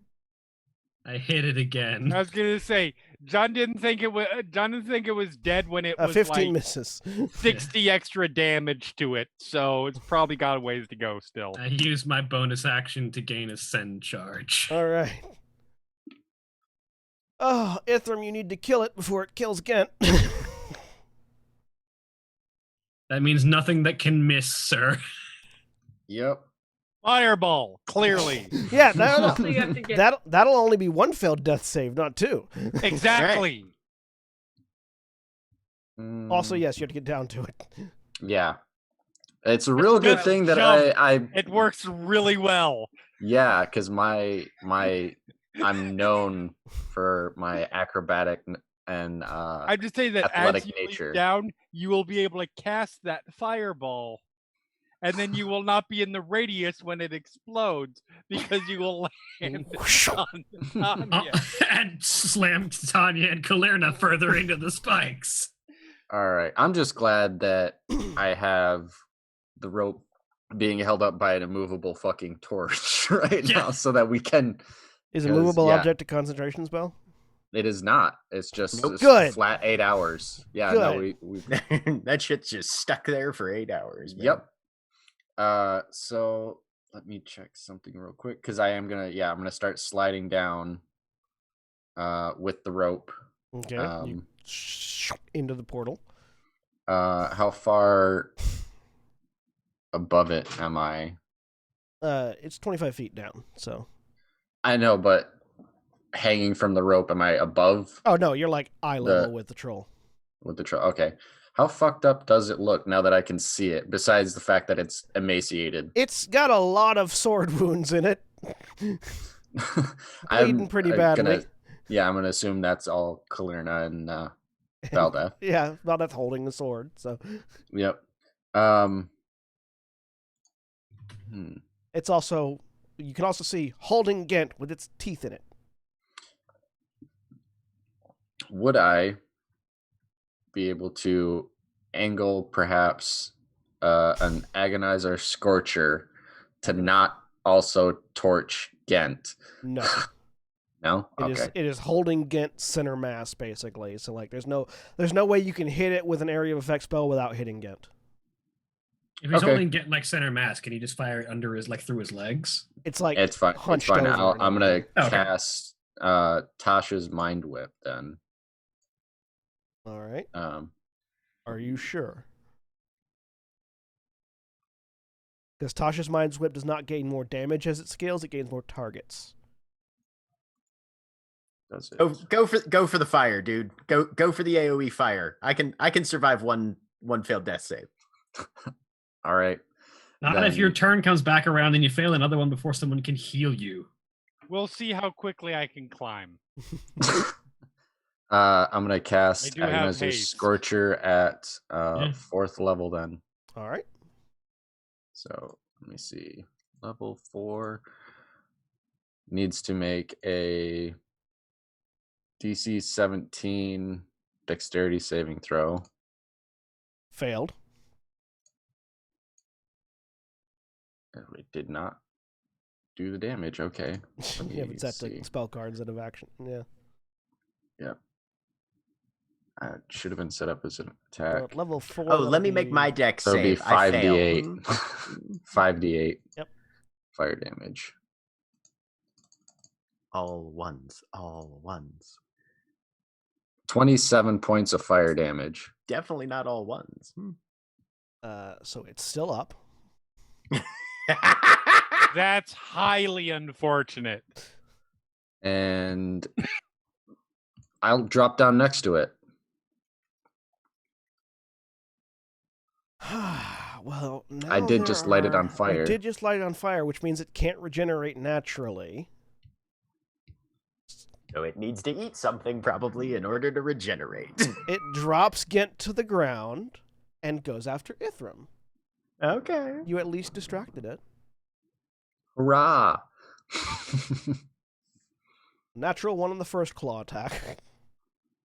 I hit it again. I was gonna say John didn't think it was. John didn't think it was dead when it was 15 like misses. 60 extra damage to it. So it's probably got a ways to go still. I used my bonus action to gain a send charge. All right. Oh, Ithram, you need to kill it before it kills Gent. That means nothing that can miss, sir. Yep. Fireball, clearly. Yeah, no. So you have to get That'll only be one failed death save, not two. Exactly. Also, yes, you have to get down to it. Yeah. It's a real good thing that I It works really well. yeah, because I'm known for my acrobatic and I'm just saying that athletic as you nature. leap down, you will be able to cast that fireball. And then you will not be in the radius when it explodes because you will land on Tanya. And slammed Tanya and Kalerna further into the spikes. All right. I'm just glad that I have the rope being held up by an immovable fucking torch right now so that we can. Is a 'cause, movable yeah. object a concentration spell? It is not. It's just Nope. it's Good. flat 8 hours. Yeah, no, Good. we That shit's just stuck there for 8 hours. Man. Yep. So let me check something real quick because I'm gonna start sliding down with the rope. Okay. You into the portal. How far above it am I? It's 25 feet down, so. I know, but hanging from the rope, am I above Oh, no, you're like eye level with the troll. with the okay. How fucked up does it look now that I can see it, besides the fact that it's emaciated? It's got a lot of sword wounds in it. Bleeding pretty badly. I'm going to assume that's all Kalerna and Valdeth. Yeah, Valdeth holding the sword, so. Yep. It's also, you can also see holding Gent with its teeth in it. Would I be able to angle perhaps an agonizer scorcher to not also torch Gent? No. No? It is holding Gent center mass, basically. So, like, there's no way you can hit it with an area of effect spell without hitting Gent. If he's holding get like center mass, can he just fire it under his through his legs? It's like it's fine. Hunched it's fine. over I'm gonna Okay. cast Tasha's Mind Whip then. All right. Are you sure? Because Tasha's Mind's Whip does not gain more damage as it scales; it gains more targets. Does it? Go for the fire, dude. Go for the AoE fire. I can survive one failed death save. All right. Not if your turn comes back around and you fail another one before someone can heal you. We'll see how quickly I can climb. I'm gonna cast I do have Agonizer haste. Scorcher at 4th level then. All right. So let me see. Level 4 needs to make a DC 17 dexterity saving throw. Failed. It did not do the damage. Okay. Let You haven't set see. the spell cards out of action. Yeah. Yep. It should have been set up as an attack. Well, at level 4. Oh, let me make my deck So it'll be save. I 5d8. failed. 5d8. Yep. Fire damage. All ones. 27 points of fire damage. Definitely not all ones. So it's still up. That's highly unfortunate. And I'll drop down next to it. Well, now I did just light it on fire. You did just light it on fire, which means it can't regenerate naturally. So it needs to eat something probably in order to regenerate. It drops Gent to the ground and goes after Ithram. Okay. You at least distracted it. Hurrah! Natural 1 on the first claw attack.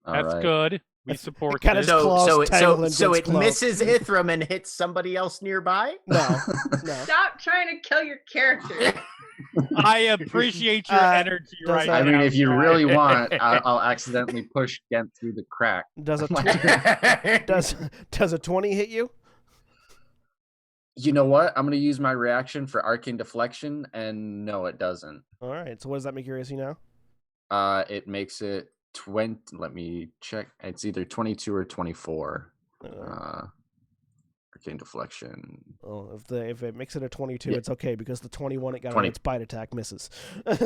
That's Alright. good. We support It kinda this. claws tangle in So Gent's it claw. misses Ithram and hits somebody else nearby? No. Stop trying to kill your character. I appreciate your energy does right that- I now. mean, if you guys. really want, I'll accidentally push Gent through the crack. Does a does a 20 hit you? You know what? I'm going to use my reaction for arcane deflection, and no, it doesn't. All right. So what does that make your AC now? It makes it 20. Let me check. It's either 22 or 24. Arcane deflection. Oh, if it makes it a 22, Yeah. it's okay because the 21 it got 20. on its bite attack misses.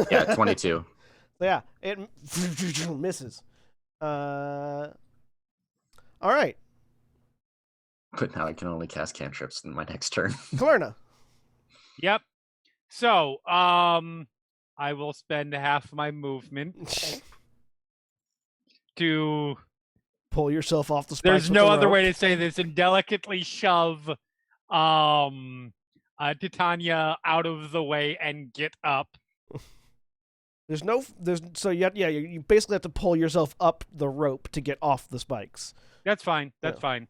Yeah, 22. So yeah, it misses. All right, But now I can only cast cantrips in my next turn. Kalerna. Yep. So, I will spend half my movement to. Pull yourself off the spikes. There's with no the other rope. way to say this, and delicately shove Titania out of the way and get up. You basically have to pull yourself up the rope to get off the spikes. That's fine. That's fine.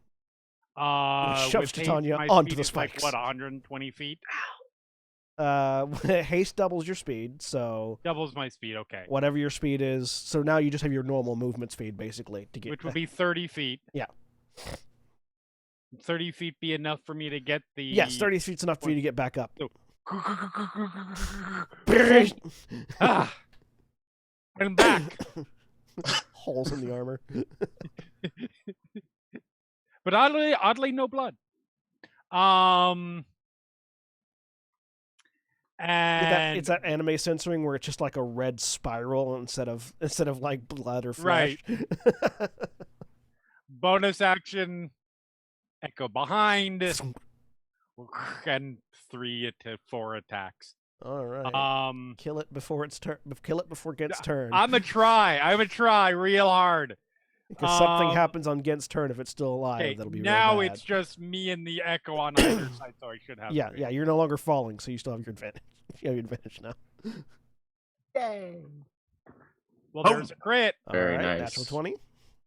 Shoves with haste, Titania my onto speed the is like, spikes. what, 120 feet? Haste doubles your speed, so Doubles my speed. Okay. whatever your speed is. So now you just have your normal movement speed basically to get. Which would be 30 feet. Yeah. 30 feet be enough for me to get the. Yes, 30 feet's enough for you to get back up. Ah, I'm back. Holes in the armor. But oddly, no blood. And It's that anime censoring where it's just like a red spiral instead of like blood or flesh. Right. Bonus action, echo behind, and 3 to 4 attacks. All right. Kill it before it's Kill it before Gent's turn. I'm a try real hard. Because something happens on Gent's turn if it's still alive. Okay, That'll be now real bad. it's just me and the echo on either side, so I should have. Yeah, three. yeah. You're no longer falling, so you still have your advantage. You have your advantage now. Yay. Well, there's a crit Very All right, nice. Natural 20.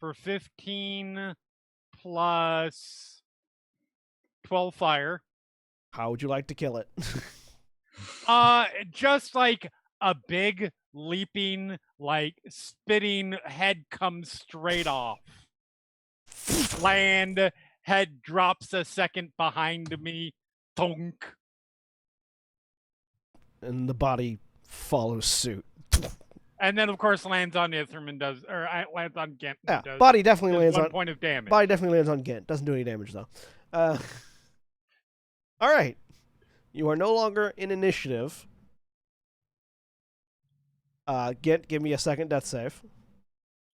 for 15 plus 12 fire. How would you like to kill it? Just like a big leaping, like spitting head comes straight off. Land, head drops a second behind me. Thunk. And the body follows suit. And then, of course, lands on Ithram and lands on Gent. and Yeah, does body definitely lands 1 on. point of damage. Body definitely lands on Gent. Doesn't do any damage though. All right, you are no longer in initiative. Gent, give me a second death save.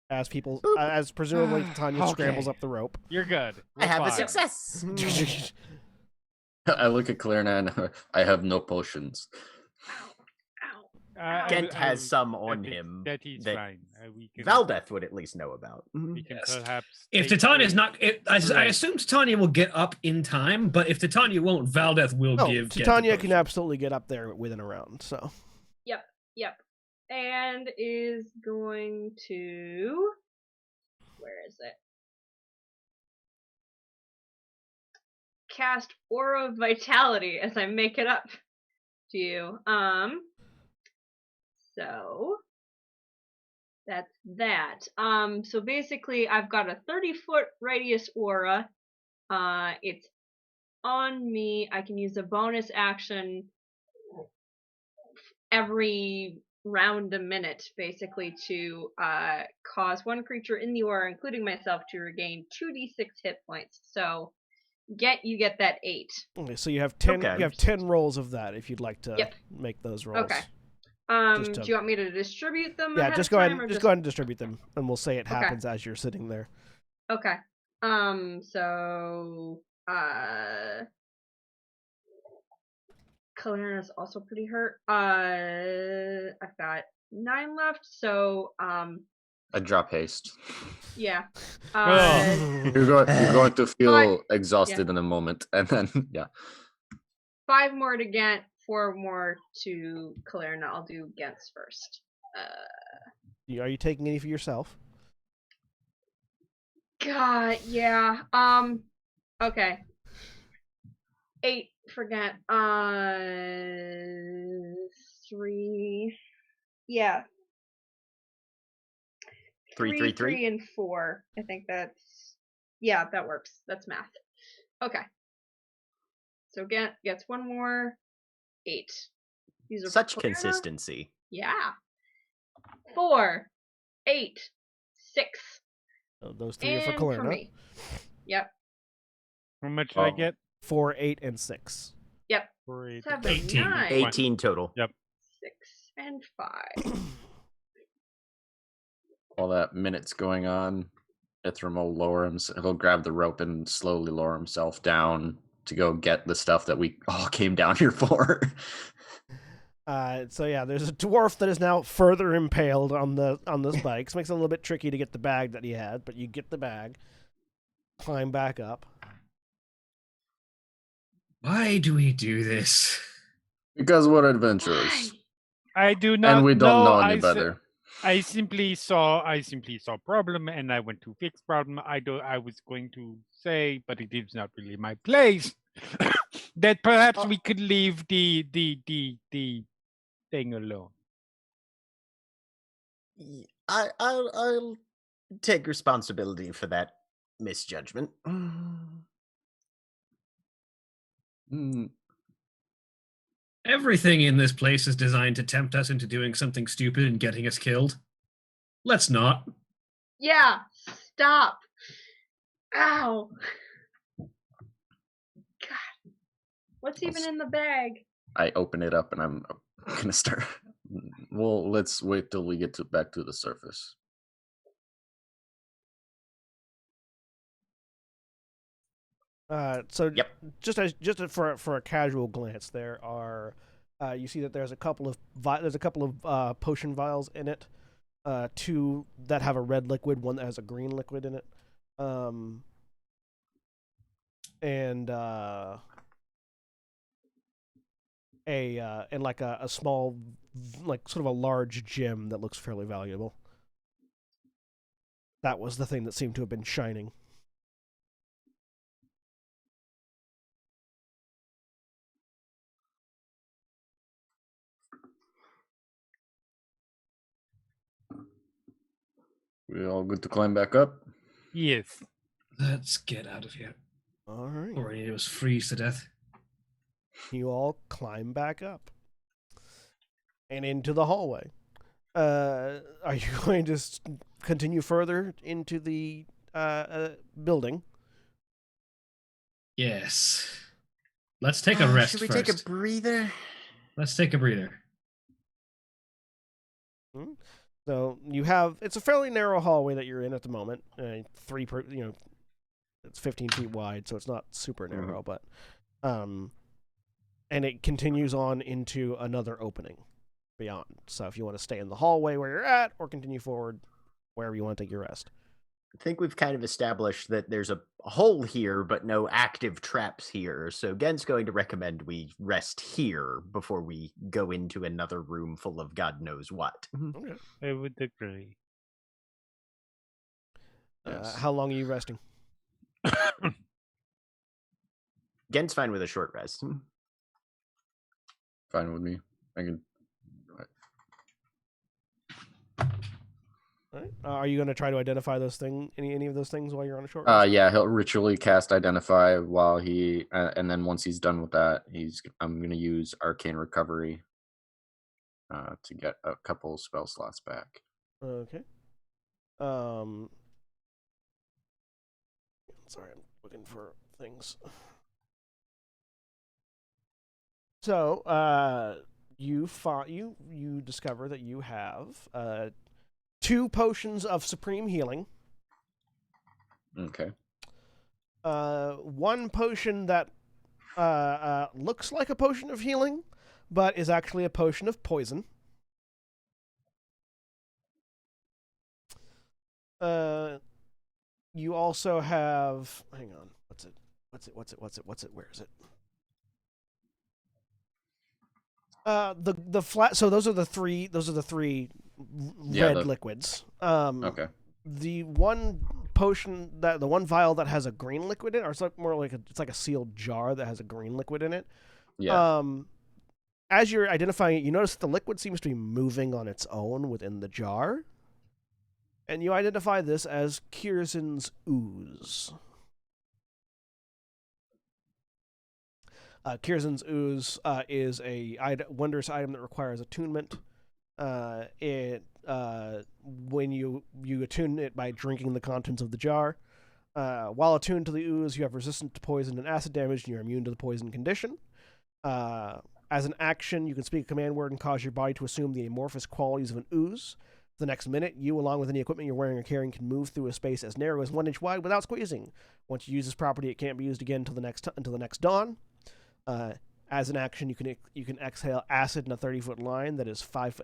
As presumably Titania scrambles up the rope. You're good. I have a fine. success. I look at Kalerna and I have no potions. Gent has some on that- him That he's that fine. We can, Valdeth would at least know about. we can Yes. perhaps. If take Titania's the- not, I assume Titania will get up in time. But if Titania won't, Valdeth will No, give. Gent the Titania can potion. absolutely get up there within a round. So Yep. And is going to. Where is it? Cast Aura of Vitality as I make it up to you. So that's that. So basically I've got a 30-foot radius aura. It's on me. I can use a bonus action every round a minute, basically, to cause one creature in the aura, including myself, to regain 2d6 hit points. So you get that 8. Okay, so you have 10. Okay. You have 10 rolls of that if you'd like to Yep. make those rolls. Okay. Just Do you want me to distribute them? Yeah, ahead just of go ahead. time, or Just go ahead and distribute them, and we'll say it Okay. happens as you're sitting there. Okay. So Kalerna's also pretty hurt. I've got 9 left, so I drop haste. yeah. You're going to feel exhausted in a moment, and then yeah. 5 more to Ghent, 4 more to Kalerna. I'll do Ghent's first. Are you taking any for yourself? God, yeah. Okay. 8 for Ghent. 3. Yeah. 3, 3, and 4. I think that's. Yeah, that works. That's math. Okay. So Ghent gets 1 more. 8. These are Such Kalerna. consistency. Yeah. 4, 8, 6. So those 3 are for And Kalerna. for me. Yep. How much did I Oh. get? 4, 8, and 6. Yep. 4, 8, 7, 18. 9, 18 total. Yep. 6, and 5. While that minute's going on, Ithram will lower him. He'll grab the rope and slowly lower himself down to go get the stuff that we all came down here for. So yeah, there's a dwarf that is now further impaled on the spikes. Makes it a little bit tricky to get the bag that he had, but you get the bag, climb back up. Why do we do this? Because we're adventurers. I do not And we don't know any I better. I simply saw problem and I went to fix problem. I was going to say, but it is not really my place. That perhaps we could leave the thing alone. I'll take responsibility for that misjudgment. Hmm. Everything in this place is designed to tempt us into doing something stupid and getting us killed. Let's not. Yeah. Stop. Ow. God. What's even in the bag? I open it up and I'm gonna start. Well, let's wait till we get back to the surface. So Yep. just for a casual glance, there are you see that there's a couple of potion vials in it, 2 that have a red liquid, 1 that has a green liquid in it, and like a small, like sort of a large gem that looks fairly valuable. That was the thing that seemed to have been shining. We all good to climb back up? Yes. Let's get out of here. All right. Or it was freeze to death. You all climb back up and into the hallway. Are you going to continue further into the building? Yes. Let's take a rest Should we first. take a breather? Let's take a breather. So it's a fairly narrow hallway that you're in at the moment. It's 15 feet wide, so it's not super narrow, but and it continues on into another opening beyond. So if you want to stay in the hallway where you're at, or continue forward wherever you want to take your rest. I think we've kind of established that there's a hole here, but no active traps here. So Gen's going to recommend we rest here before we go into another room full of God knows what. Okay. I would agree. Yes. How long are you resting? Gen's fine with a short rest. Fine with me. I can. All right. Are you going to try to identify those any of those things while you're on a short rest? Yeah, he'll ritually cast Identify while he, and then once he's done with that, I'm gonna use Arcane Recovery, to get a couple spell slots back. Okay. Sorry, I'm looking for things. So, you discover that you have 2 potions of supreme healing. Okay. 1 potion that looks like a potion of healing, but is actually a potion of poison. You also have. Hang on. What's it? Where is it? The flat. So those are the three. Those are the 3 red liquids. Okay. The one potion the one vial that has a green liquid in it, or it's like more like it's like a sealed jar that has a green liquid in it. Yeah. As you're identifying it, you notice that the liquid seems to be moving on its own within the jar. And you identify this as Kirzin's ooze. Kirzin's ooze is a wondrous item that requires attunement. When you attune it by drinking the contents of the jar. While attuned to the ooze, you have resistance to poison and acid damage, and you're immune to the poison condition. As an action, you can speak a command word and cause your body to assume the amorphous qualities of an ooze. For the next minute, you, along with any equipment you're wearing or carrying, can move through a space as narrow as 1 inch wide without squeezing. Once you use this property, it can't be used again until the next dawn. As an action, you can exhale acid in a 30-foot line that is 5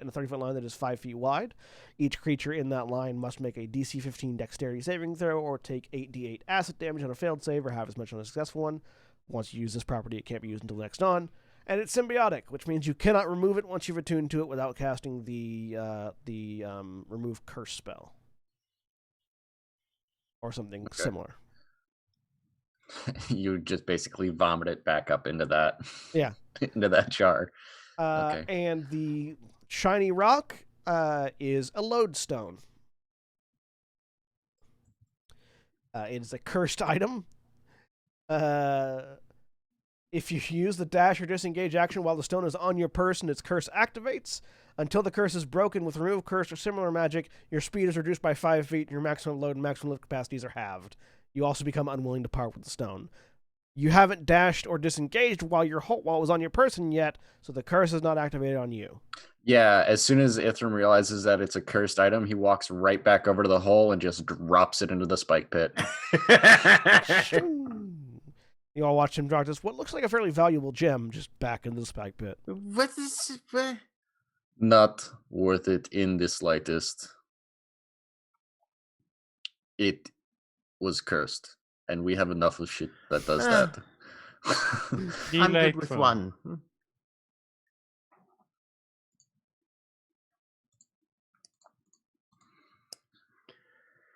feet wide. Each creature in that line must make a DC 15 Dexterity saving throw or take 8d8 acid damage on a failed save or have as much on a successful one. Once you use this property, it can't be used until the next dawn. And it's symbiotic, which means you cannot remove it once you've attuned to it without casting the remove curse spell or something similar. You just basically vomit it back up into that. Yeah. Into that jar. Okay. And the shiny rock is a lodestone. It is a cursed item. If you use the dash or disengage action while the stone is on your person, its curse activates. Until the curse is broken with remove curse or similar magic, your speed is reduced by 5 feet, and your maximum load and maximum lift capacities are halved. You also become unwilling to part with the stone. You haven't dashed or disengaged while it was on your person yet, so the curse is not activated on you. Yeah, as soon as Ithram realizes that it's a cursed item, he walks right back over to the hole and just drops it into the spike pit. You all watch him drop this, what looks like a fairly valuable gem, just back into the spike pit. What is... Not worth it in the slightest. It was cursed, and we have enough of shit that does that. I'm good with one.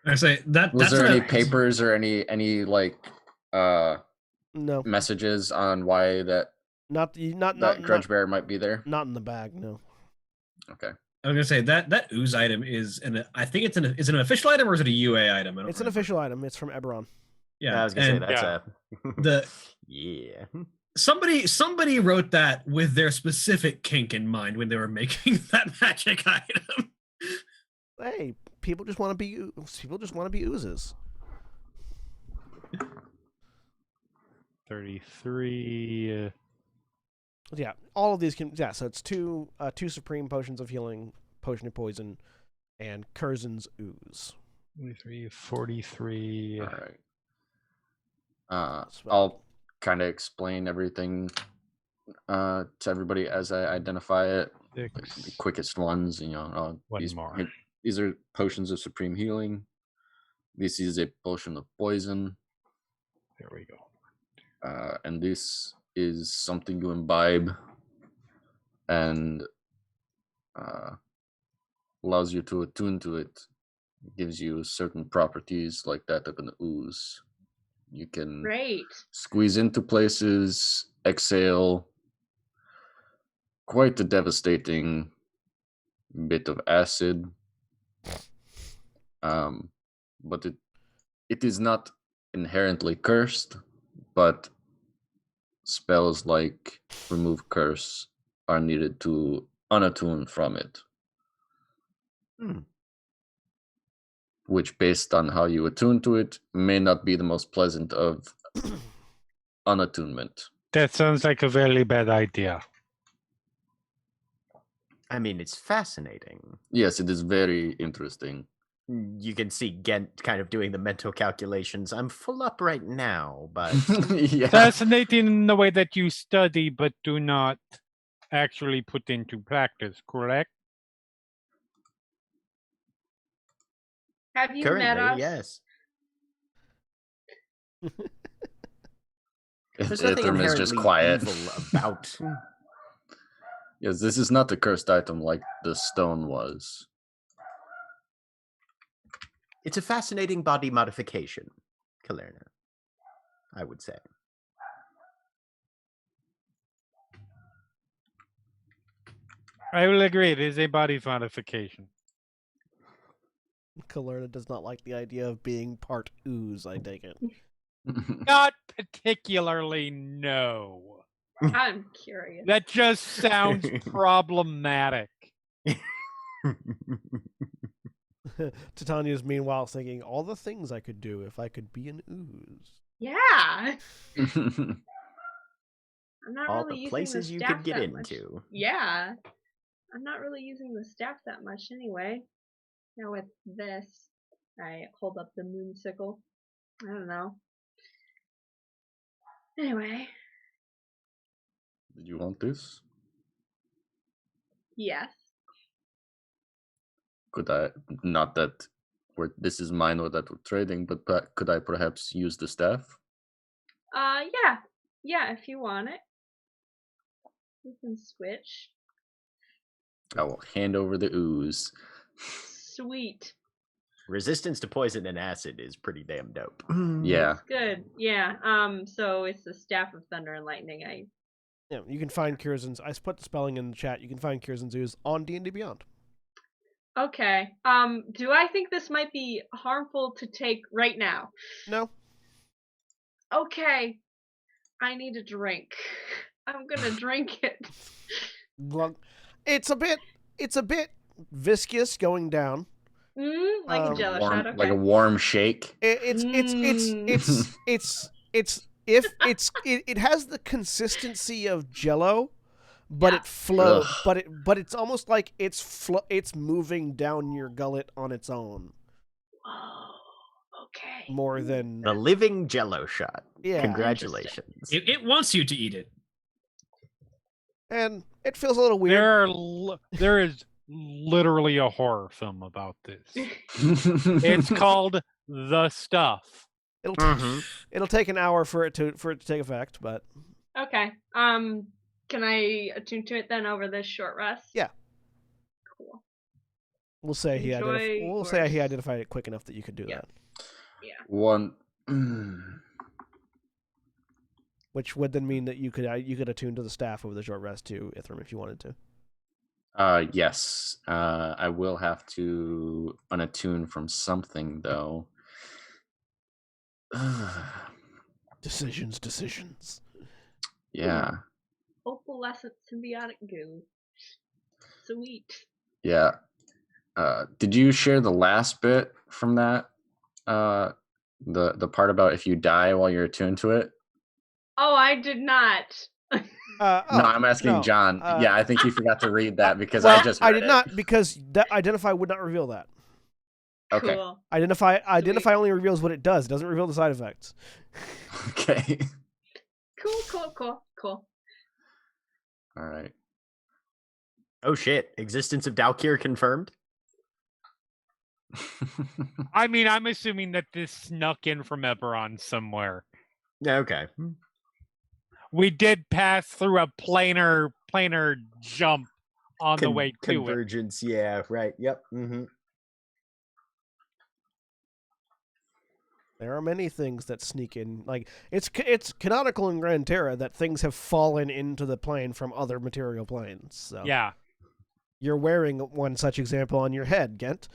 I say that. Was there any papers or any like no messages on why that grudge bearer might be there? Not in the bag, no. Okay. I was gonna say that ooze item is I think is it an official item or is it a UA item? It's an official item. It's from Eberron. Yeah, I was gonna say that's the yeah. Somebody wrote that with their specific kink in mind when they were making that magic item. Hey, people just want to be oozes. 33. Yeah, all of these can. Yeah, so it's two supreme potions of healing, potion of poison, and Curzon's ooze. 23, 43. All right. I'll kind of explain everything to everybody as I identify it. The quickest ones, these are potions of supreme healing. This is a potion of poison. There we go. And this is something you imbibe and allows you to attune to it. It gives you certain properties like that of an ooze. You can squeeze into places, exhale quite a devastating bit of acid. But it is not inherently cursed, but spells like remove curse are needed to unattune from it. Which, based on how you attune to it, may not be the most pleasant of unattunement. That sounds like a very bad idea. I mean, it's fascinating. Yes, it is very interesting. You can see Gent kind of doing the mental calculations. I'm full up right now, but Yeah. Fascinating in the way that you study but do not actually put into practice, correct? Have you met currently, us? yes. There's There's nothing Ithram is inherently just quiet. evil about. Yes, this is not the cursed item like the stone was. It's a fascinating body modification, Kalerna, I would say. I will agree. It is a body modification. Kalerna does not like the idea of being part ooze, I take it. Not particularly, no. I'm curious. That just sounds problematic. Titania's meanwhile thinking, all the things I could do if I could be an ooze. Yeah. I'm not All really the using places the you staff could get that much. into. Yeah. I'm not really using the staff that much anyway. Now with this, I hold up the moon sickle. I don't know. Anyway, Did you want this? yes. Could I, not that this is mine or that we're trading, but could I perhaps use the staff? Yeah. Yeah, if you want it. We can switch. I will hand over the ooze. Sweet. Resistance to poison and acid is pretty damn dope. Yeah. Good. Yeah. So it's the Staff of Thunder and Lightning. Yeah, you can find Curzon's. I put the spelling in the chat. You can find Curzon's ooze on D&D Beyond. Okay. Do I think this might be harmful to take right now? No. Okay. I need a drink. I'm gonna drink it. Glug. It's a bit viscous going down. Like a Jello Warm, shot. Okay. like a warm shake. It has the consistency of Jello, but Yeah. it flows. Ugh. But it's almost like it's moving down your gullet on its own Oh, okay. more than The living Jello shot. yeah. Congratulations. It wants you to eat it. And it feels a little weird. There is literally a horror film about this. It's called The Stuff. It'll take an hour for it to take effect, but Okay. Can I attune to it then over this short rest? Yeah. Cool. we'll say he Enjoy identified it quick enough that you could do Yeah. that. Yeah. One. Which would then mean that you could attune to the staff over the short rest too, Ithram, if you wanted to. Yes. I will have to unattune from something though. Decisions. Yeah. Opalescent symbiotic goo. Sweet. Yeah. Did you share the last bit from that? The part about if you die while you're attuned to it? Oh, I did not. No, I'm asking John. Yeah, I think he forgot to read that because I just read I did it. not, because that identify would not reveal that. Okay. Cool. Identify only reveals what it does. It doesn't reveal the side effects. Okay. Cool. All right. Oh shit. Existence of Dalkir confirmed? I mean, I'm assuming that this snuck in from Eberron somewhere. Okay. We did pass through a planar jump on the way to it. Convergence, yeah, right. Yep. There are many things that sneak in. Like it's canonical in Gran Terra that things have fallen into the plane from other material planes. So Yeah. you're wearing one such example on your head, Gent.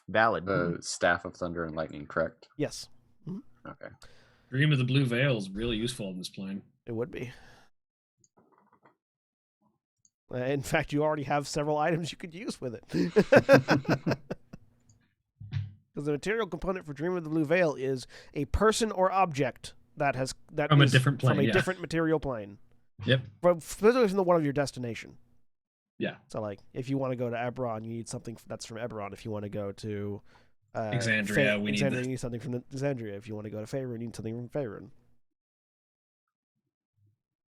Valid. The Staff of Thunder and Lightning, correct? Yes, Okay. Dream of the Blue Veil is really useful in this plane. it would be. In fact, you already have several items you could use with it. Because the material component for Dream of the Blue Veil is a person or object that From a is different plane, from a yeah. different material plane, Yep. specifically from the one of your destination. Yeah. So like, if you want to go to Eberron, you need something that's from Eberron. If you want to go to Exandria, we need Exandria, you need something from Exandria. If you want to go to Faerun, you need something from Faerun.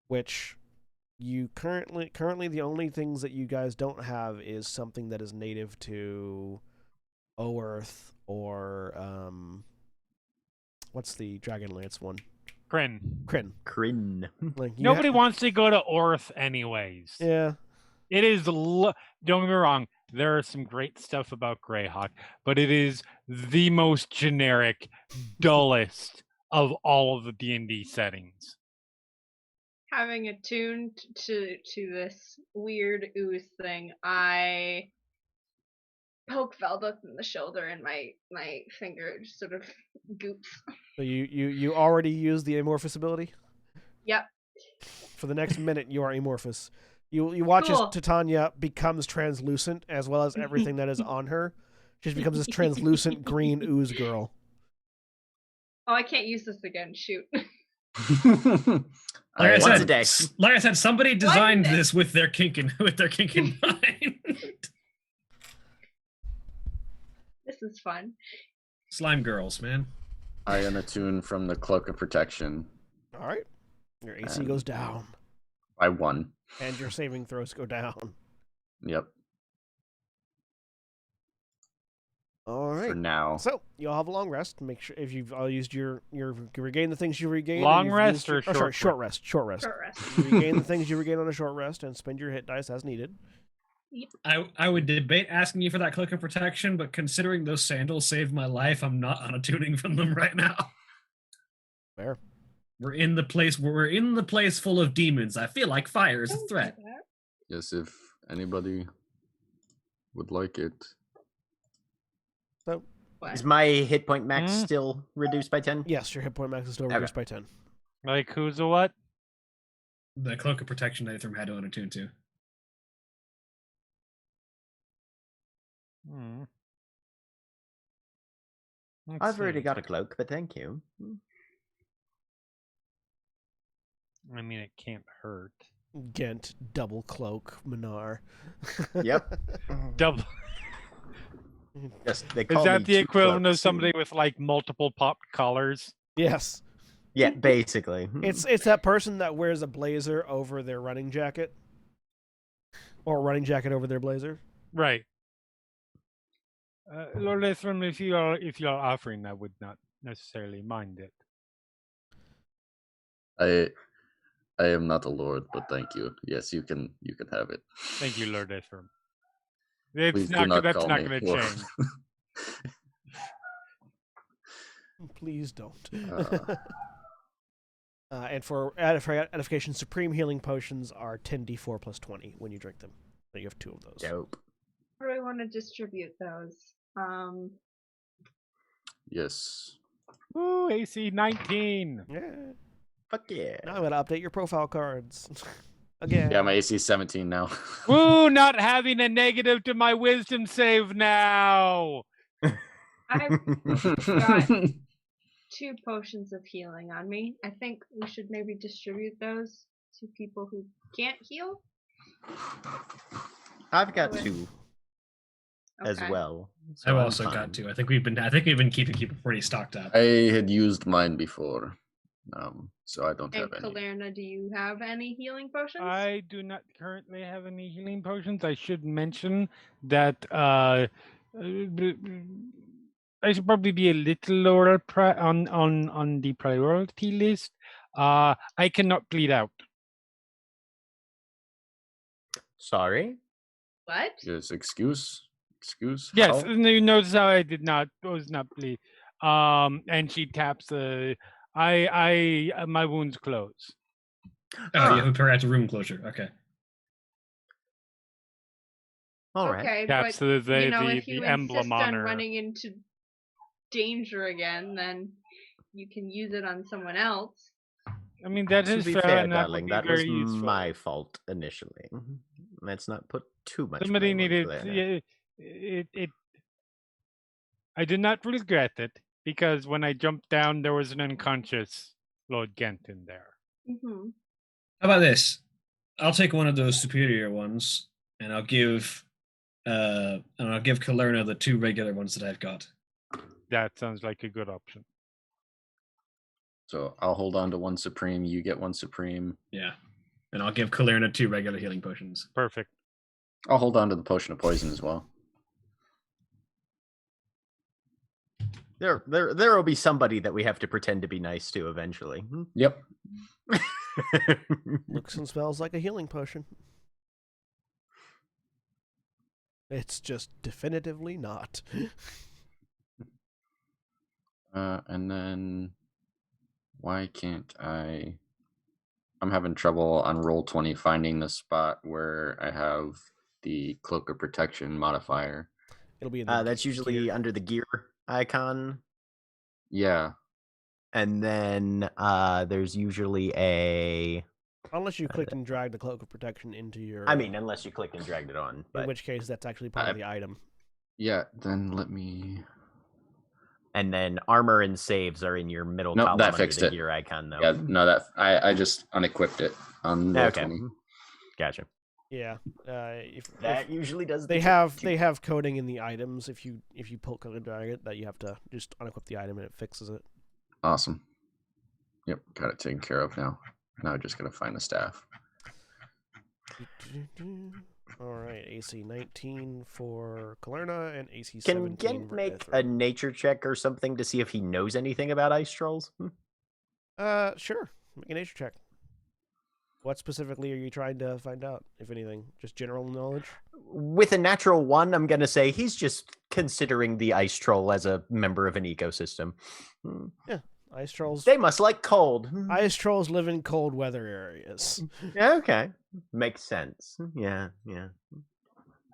Which you currently the only things that you guys don't have is something that is native to Oearth or what's the Dragonlance one? Kryn. Kryn. Like Nobody wants to go to Orth anyways. Yeah. It is. Don't get me wrong. There are some great stuff about Greyhawk, but it is the most generic, dullest of all of the D&D settings. Having attuned to this weird ooze thing, I poke Velda in the shoulder, and my finger just sort of goops. So you already used the amorphous ability? Yep. For the next minute, you are amorphous. You watch Cool. as Titania becomes translucent, as well as everything that is on her. She just becomes this translucent green ooze girl. Oh, I can't use this again. Shoot. Like Once a day. Like I said, somebody designed One day. this with their kink in mind. This is fun. Slime girls, man. I unattune from the cloak of protection. All right. Your AC goes down, by 1. and your saving throws go down. Yep. All right. For now. So you'll have a long rest. Make sure if you've all used your regain the things you regain. Long rest or short short rest? Short rest. Short rest. You regain the things you regain on a short rest and spend your hit dice as needed. I would debate asking you for that cloak of protection, but considering those sandals saved my life, I'm not unattuning from them right now. Fair. We're in the place full of demons. I feel like fire is a threat. Yes, if anybody would like it. So Is my hit point max still reduced by 10? yes, your hit point max is still reduced by 10. Like who's a what? The cloak of protection that Ithram had to unattune to. I've already got a cloak, but thank you. I mean, it can't hurt. Gent, double cloak, Minar. Yep. Double. Yes, they Is call that me the two equivalent of cloaks. somebody with like multiple popped collars? Yes. Yeah, basically. It's that person that wears a blazer over their running jacket. Or a running jacket over their blazer. Right. Lord Ithram, if you're offering, I would not necessarily mind it. I am not a lord, but thank you. Yes, you can have it. Thank you, Lord Ithram. It's Please do not. not That's call not me going to lord. change. Please don't. Uh. And for edification, supreme healing potions are 10d4 plus 20 when you drink them. So you have 2 of those. Dope. How do I want to distribute those? Yes. Ooh, AC 19. Yeah. Fuck yeah. Now I'm going to update your profile cards. Again. Yeah, my AC is 17 now. Woo, not having a negative to my wisdom save now. I've got 2 potions of healing on me. I think we should maybe distribute those to people who can't heal. I've got 2 as Okay. well. so I've I'm also fine. got 2. I think we've been keeping pretty stocked up. I had used mine before, so I don't And have any. Kalerna, do you have any healing potions? I do not currently have any healing potions. I should mention that I should probably be a little lower on the priority list. I cannot bleed out. Sorry? What? Yes, excuse. Yes, How? and you notice how I was not bleed. And she taps the. My wounds close. Oh, you have a proactive room closure. Okay. All right. Okay, Taps but if you the emblem insist on on her. running into danger again, then you can use it on someone else. I mean, that To is be fair, fair, and that darling, would be that was very useful. my fault initially. Let's not put too much Somebody blame on needed. Kalerna. I did not regret it because when I jumped down, there was an unconscious Lord Genton there. Mm-hmm. How about this? I'll take one of those superior ones, and I'll give Kalerna the 2 regular ones that I've got. That sounds like a good option. So I'll hold on to 1 supreme. You get 1 supreme. Yeah, and I'll give Kalerna 2 regular healing potions. Perfect. I'll hold on to the potion of poison as well. There will be somebody that we have to pretend to be nice to eventually. Yep. Looks and smells like a healing potion. It's just definitively not. And then why can't I? I'm having trouble on roll 20 finding the spot where I have the cloak of protection modifier. It'll be in the That's usually gear. under the gear icon. Yeah. And then there's usually a... Unless you clicked and dragged the cloak of protection into your... I mean, unless you clicked and dragged it on. in But... which case, that's actually part of the item. Yeah, then let me... And then armor and saves are in your middle Nope, column that under fixed the it. gear icon, though. Yeah, no, that I just unequipped it on roll Okay. 20. Gotcha. Yeah. If That usually does the they trick. have coding in the items. If you pull code and drag it, that you have to just unequip the item and it fixes it. Awesome. Yep, got it taken care of now. Now I'm just going to find the staff. All right, AC 19 for Kalerna and AC Can 17 Gent for make Ithra. a nature check or something to see if he knows anything about ice trolls? Sure. Make a nature check. What specifically are you trying to find out, if anything? Just general knowledge? With a natural 1, I'm going to say he's just considering the ice troll as a member of an ecosystem. Yeah, ice trolls. They must like cold. Ice trolls live in cold weather areas. Yeah, okay. Makes sense. Yeah.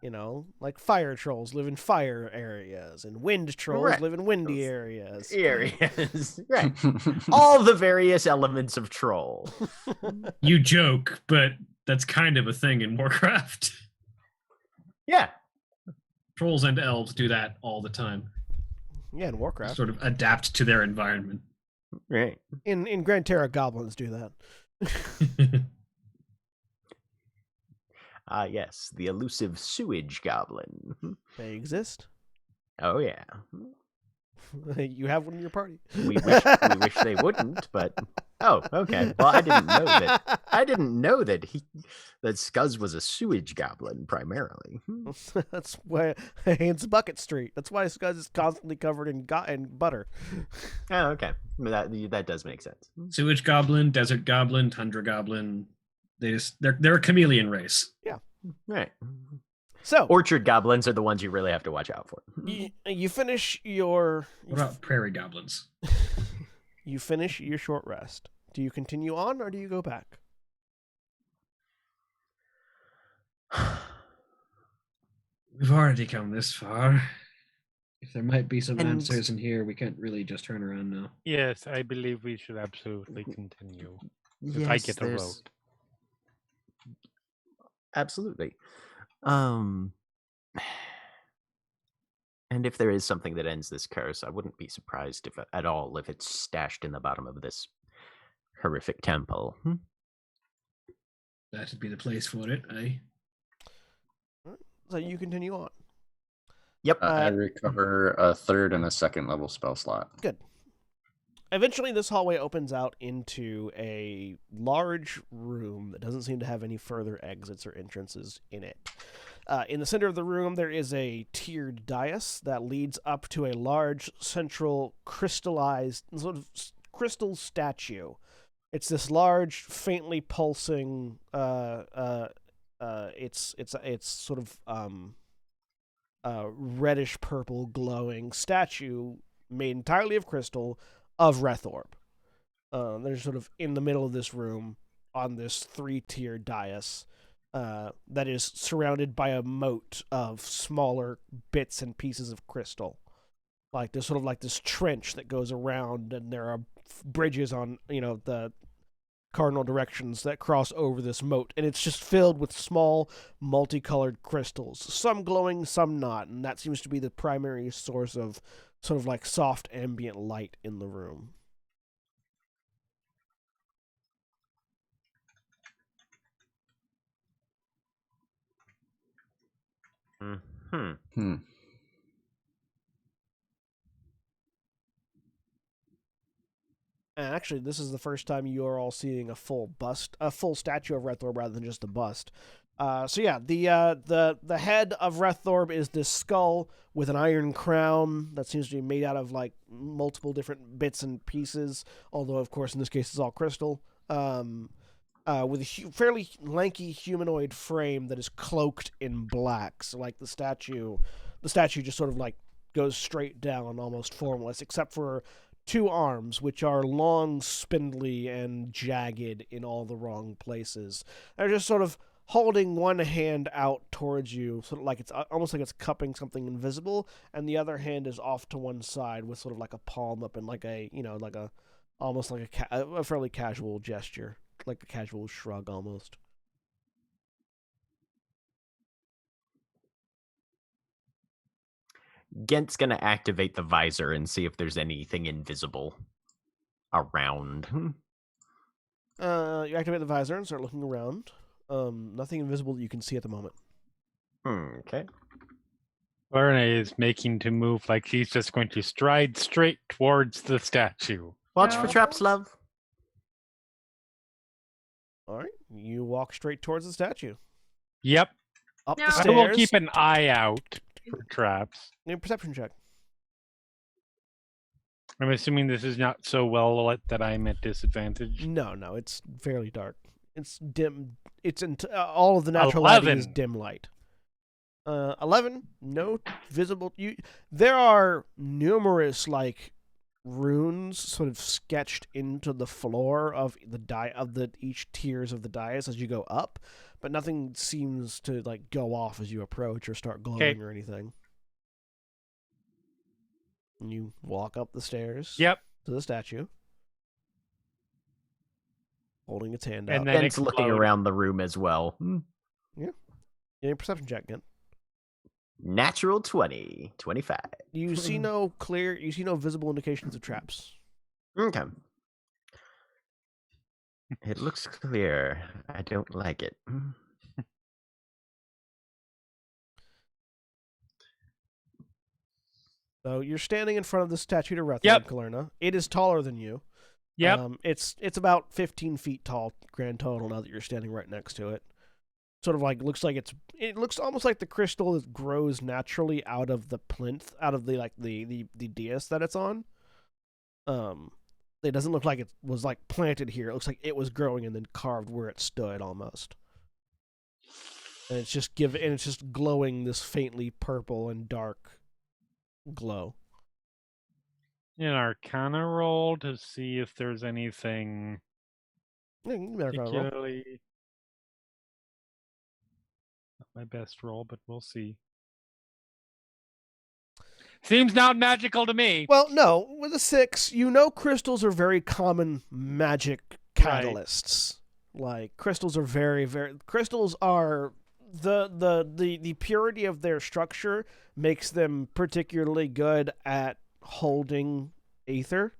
You know, like fire trolls live in fire areas, and wind trolls Right. live in windy areas. Areas. Right. All the various elements of troll. You joke, but that's kind of a thing in Warcraft. Yeah. Trolls and elves do that all the time. Yeah, in Warcraft. Sort of adapt to their environment. Right. In Gran Terra, goblins do that. Yes, the elusive sewage goblin. They exist. Oh yeah. You have one in your party. We wish they wouldn't, but oh, okay. Well, I didn't know that Scuzz was a sewage goblin primarily. That's why hence Bucket Street. That's why Scuzz is constantly covered in butter. Oh, okay. That does make sense. Sewage goblin, desert goblin, tundra goblin. They're a chameleon race. Right. So Orchard goblins are the ones you really have to watch out for. you finish your What about prairie goblins? you finish your short rest. Do you continue on or do you go back? We've already come this far. If there might be some And- answers in here, we can't really just turn around now. Yes, I believe we should absolutely continue. If I get a vote. Absolutely. And if there is something that ends this curse, I wouldn't be surprised if at all if it's stashed in the bottom of this horrific temple. That'd be the place for it, eh? So you continue on. Yep. I recover a 3rd and a 2nd level spell slot. Good. Eventually, this hallway opens out into a large room that doesn't seem to have any further exits or entrances in it. In the center of the room, there is a tiered dais that leads up to a large central crystallized sort of crystal statue. It's this large, faintly pulsing. It's sort of reddish purple glowing statue made entirely of crystal of Rethorb. They're sort of in the middle of this room on this 3-tiered dais that is surrounded by a moat of smaller bits and pieces of crystal. Like there's sort of like this trench that goes around, and there are bridges on the cardinal directions that cross over this moat, and it's just filled with small multicolored crystals, some glowing, some not, and that seems to be the primary source of sort of like soft ambient light in the room. Hmm. And actually, this is the first time you are all seeing a full statue of Rethorb rather than just a bust. So yeah, the head of Rethorb is this skull with an iron crown that seems to be made out of like multiple different bits and pieces. Although, of course, in this case, it's all crystal. With a fairly lanky humanoid frame that is cloaked in black. So like the statue just sort of like goes straight down, almost formless, except for two arms, which are long, spindly, and jagged in all the wrong places. They're just sort of holding one hand out towards you, sort of like it's almost like it's cupping something invisible, and the other hand is off to one side with sort of like a palm up and like a almost like a fairly casual gesture, like a casual shrug almost. Gent's going to activate the visor and see if there's anything invisible around. You activate the visor and start looking around. Nothing invisible that you can see at the moment. Okay. Lorna is making to move like she's just going to stride straight towards the statue. Watch for traps, love. All right, you walk straight towards the statue. Yep. Up No. the I stairs. will keep an eye out for traps. Need a perception check. I'm assuming this is not so well lit that I'm at disadvantage. No, it's fairly dark. It's dim. It's all of the natural lighting is 11. dim light. 11. No visible. There are numerous like runes sort of sketched into the floor of each tiers of the dais as you go up, but nothing seems to like go off as you approach or start glowing or anything. And you walk up the stairs. Yep. To the statue, holding its hand And out. then Gent's looking explode. around the room as well. Any perception check again. Natural 20. 25. You see no visible indications of traps. Okay. It looks clear. I don't like it. So you're standing in front of the statue to Rethorb, Yep. Kalerna. It is taller than you. Yep. It's about 15 feet tall, grand total. Now that you're standing right next to it, sort of like it looks almost like the crystal that grows naturally out of the plinth, out of the dais that it's on. It doesn't look like it was like planted here. It looks like it was growing and then carved where it stood almost. And it's just glowing this faintly purple and dark glow. An Arcana roll to see if there's anything Yeah, you can make an Arcana roll. particularly. Not my best roll, but we'll see. Seems not magical to me. Well, no, with a 6, crystals are very common magic catalysts. Like crystals are crystals are the purity of their structure makes them particularly good at holding aether,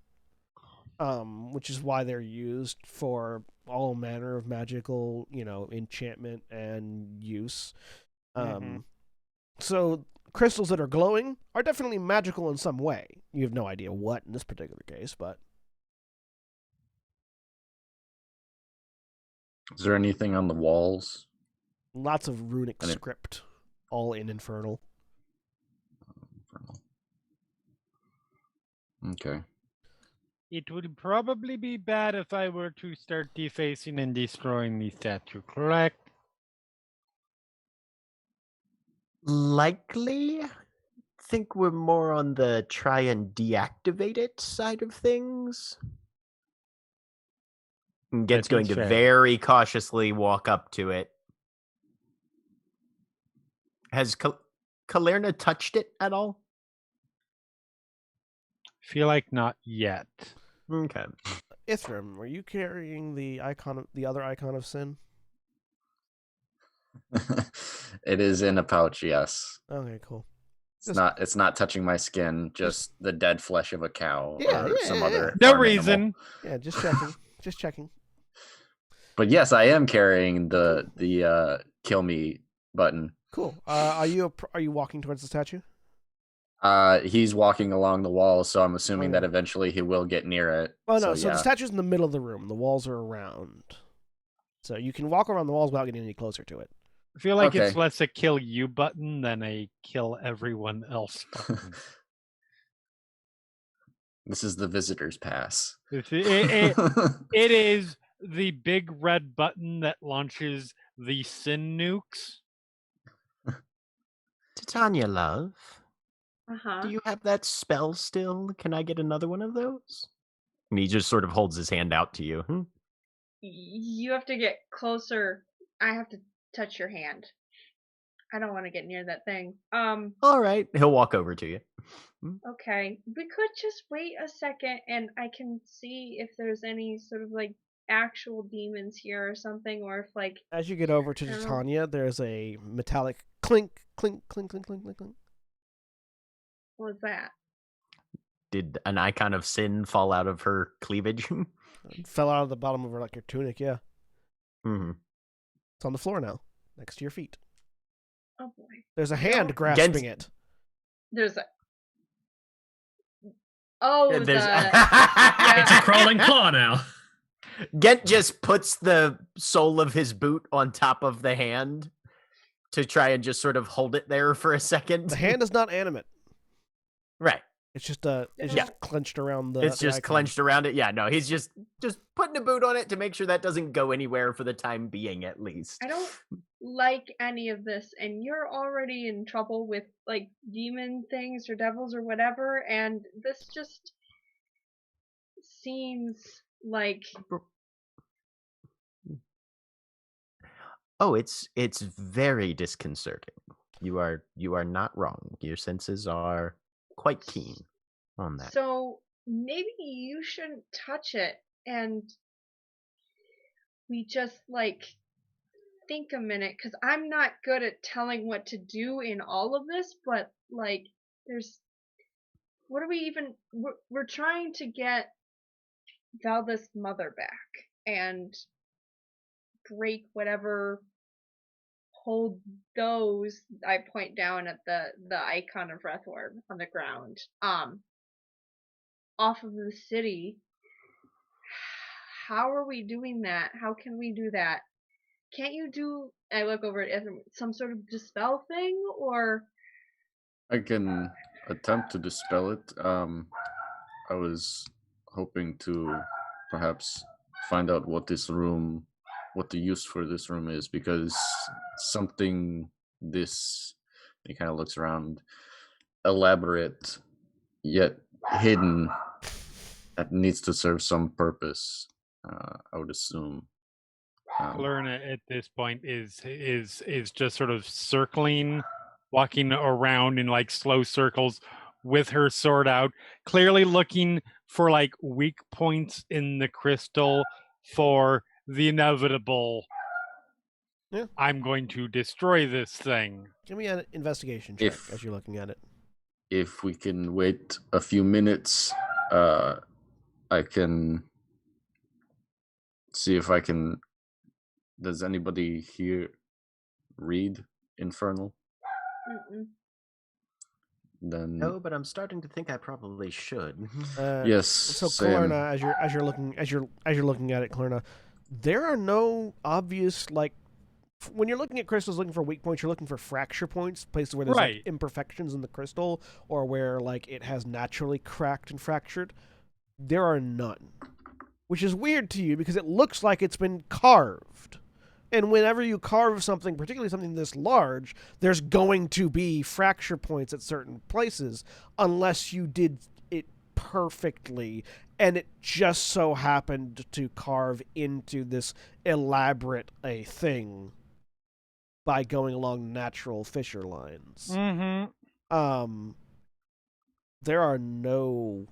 which is why they're used for all manner of magical, enchantment and use. So crystals that are glowing are definitely magical in some way. You have no idea what in this particular case, but Is there anything on the walls? lots of runic script, all in Infernal. Okay. It would probably be bad if I were to start defacing and destroying the statue, correct? Likely. Think we're more on the try and deactivate it side of things. And Gent's going to fair. very cautiously walk up to it. Has Kalerna touched it at all? Feel like not yet. Okay. Ithram, were you carrying the other icon of sin? It is in a pouch, yes. Okay, cool. It's not touching my skin, just the dead flesh of a cow Yeah, or some yeah. other No farm reason. animal. Yeah, just checking. Just checking. But yes, I am carrying the kill me button. Cool. Are you walking towards the statue? He's walking along the wall, so I'm assuming Okay. that eventually he will get near it. Oh no, So, so the yeah. statue's in the middle of the room. The walls are around. So you can walk around the walls without getting any closer to it. I feel like it's Okay. less a kill you button than a kill everyone else button. This is the visitor's pass. It is the big red button that launches the sin nukes. Titania, love, Uh-huh. do you have that spell still? Can I get another one of those? And he just sort of holds his hand out to you. You have to get closer. I have to touch your hand. I don't want to get near that thing. All right. He'll walk over to you. Okay. We could just wait a second and I can see if there's any sort of like actual demons here or something, or if like As you get over to I don't know. Titania, there's a metallic clink, clink, clink, clink, clink, clink, clink. What was that? Did an icon of sin fall out of her cleavage? It fell out of the bottom of her like your tunic. Yeah, Mm-hmm. it's on the floor now, next to your feet. Oh boy. There's a hand No. grasping it. There's a Oh, There's It's a crawling claw now. Gent just puts the sole of his boot on top of the hand to try and just sort of hold it there for a second. The hand is not animate. Right. It's just it's Yeah. just clenched around the. It's the just icon. clenched around it. Yeah, no, he's just putting a boot on it to make sure that doesn't go anywhere for the time being, at least. I don't like any of this, and you're already in trouble with like demon things or devils or whatever, and this just seems like Oh, it's very disconcerting. You are not wrong. Your senses are quite keen on that. so maybe you shouldn't touch it, and we just like think a minute, because I'm not good at telling what to do in all of this, but like there's what are we even we're trying to get Valda's mother back and break whatever hold those, I point down at the icon of Breath Orb on the ground, off of the city. How are we doing that? How can we do that? Can't you do, I look over at Ethan, some sort of dispel thing, or I can attempt to dispel it. I was hoping to perhaps find out what the use for this room is, because something this, he kind of looks around, elaborate yet hidden, that needs to serve some purpose. I would assume. Lerna at this point is just sort of circling, walking around in like slow circles with her sword out, clearly looking for like weak points in the crystal for the inevitable. Yeah. I'm going to destroy this thing. Give me an investigation check If- as you're looking at it. If we can wait a few minutes, I can see if I can. Does anybody here read Infernal? mm-mm. Then No, but I'm starting to think I probably should. yes. So same. Klerna, as you're looking at it, Klerna, there are no obvious like when you're looking at crystals looking for weak points, you're looking for fracture points, places where there's Right. like imperfections in the crystal or where like it has naturally cracked and fractured. There are none. Which is weird to you because it looks like it's been carved. And whenever you carve something, particularly something this large, there's going to be fracture points at certain places unless you did it perfectly. And it just so happened to carve into this elaborate a thing by going along natural fissure lines. Mm-hmm. There are no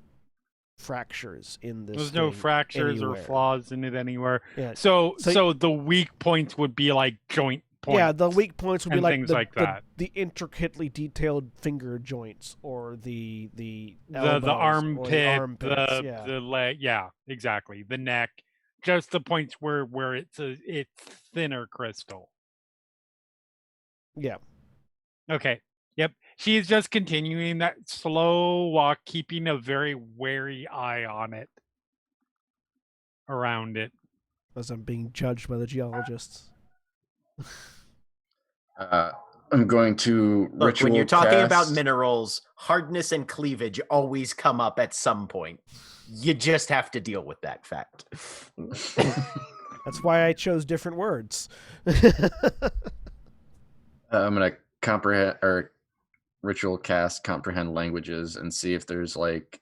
fractures in this. There's no thing fractures anywhere. or flaws in it anywhere. Yeah. So So- the weak points would be like joint points. Yeah, the weak points would be and like things the, like that. the intricately detailed finger joints or the the elbows or armpit, the armpits. the leg. Yeah, exactly. The neck. Just the points where it's thinner crystal. Yeah. Okay. Yep. She's just continuing that slow walk, keeping a very wary eye on it. Around it. As I'm being judged by the geologists. I'm going to Look, ritual when you're talking about cast- minerals, hardness and cleavage always come up at some point. You just have to deal with that fact. That's why I chose different words. I'm gonna comprehend or ritual cast comprehend languages and see if there's like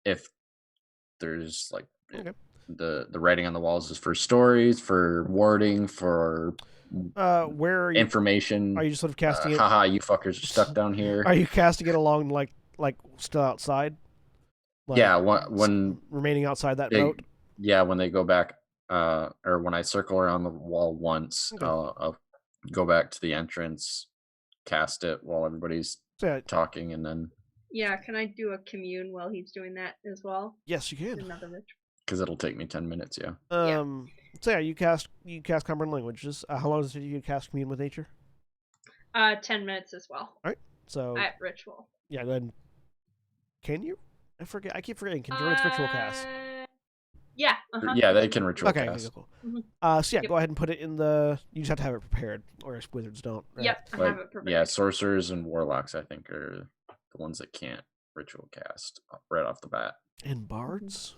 if there's like Okay. the writing on the walls is for stories, for warding, for Where are you? information. Are you just sort of casting it? Haha, you fuckers are stuck down here. Are you casting it along like still outside? Like, yeah, when remaining outside that they, moat. yeah, when they go back, or when I circle around the wall once, Okay. I'll go back to the entrance, cast it while everybody's So, yeah, talking, and then Yeah, can I do a commune while he's doing that as well? yes, you can. Another ritual. because it'll take me 10 minutes. Yeah. So yeah, you cast comprehend languages. How long does it take you to cast commune with nature? 10 minutes as well. So At ritual. yeah, then can you? I forget. I keep forgetting. Can druids ritual cast? Yeah. Uh-huh. Yeah, they can ritual Okay, cast. cool. Mhm. So yeah, Yep. go ahead and put it in the. You just have to have it prepared, or else wizards don't. Right? Yep, I Like, have it prepared. yeah, sorcerers and warlocks, I think, are the ones that can't ritual cast right off the bat, And bards,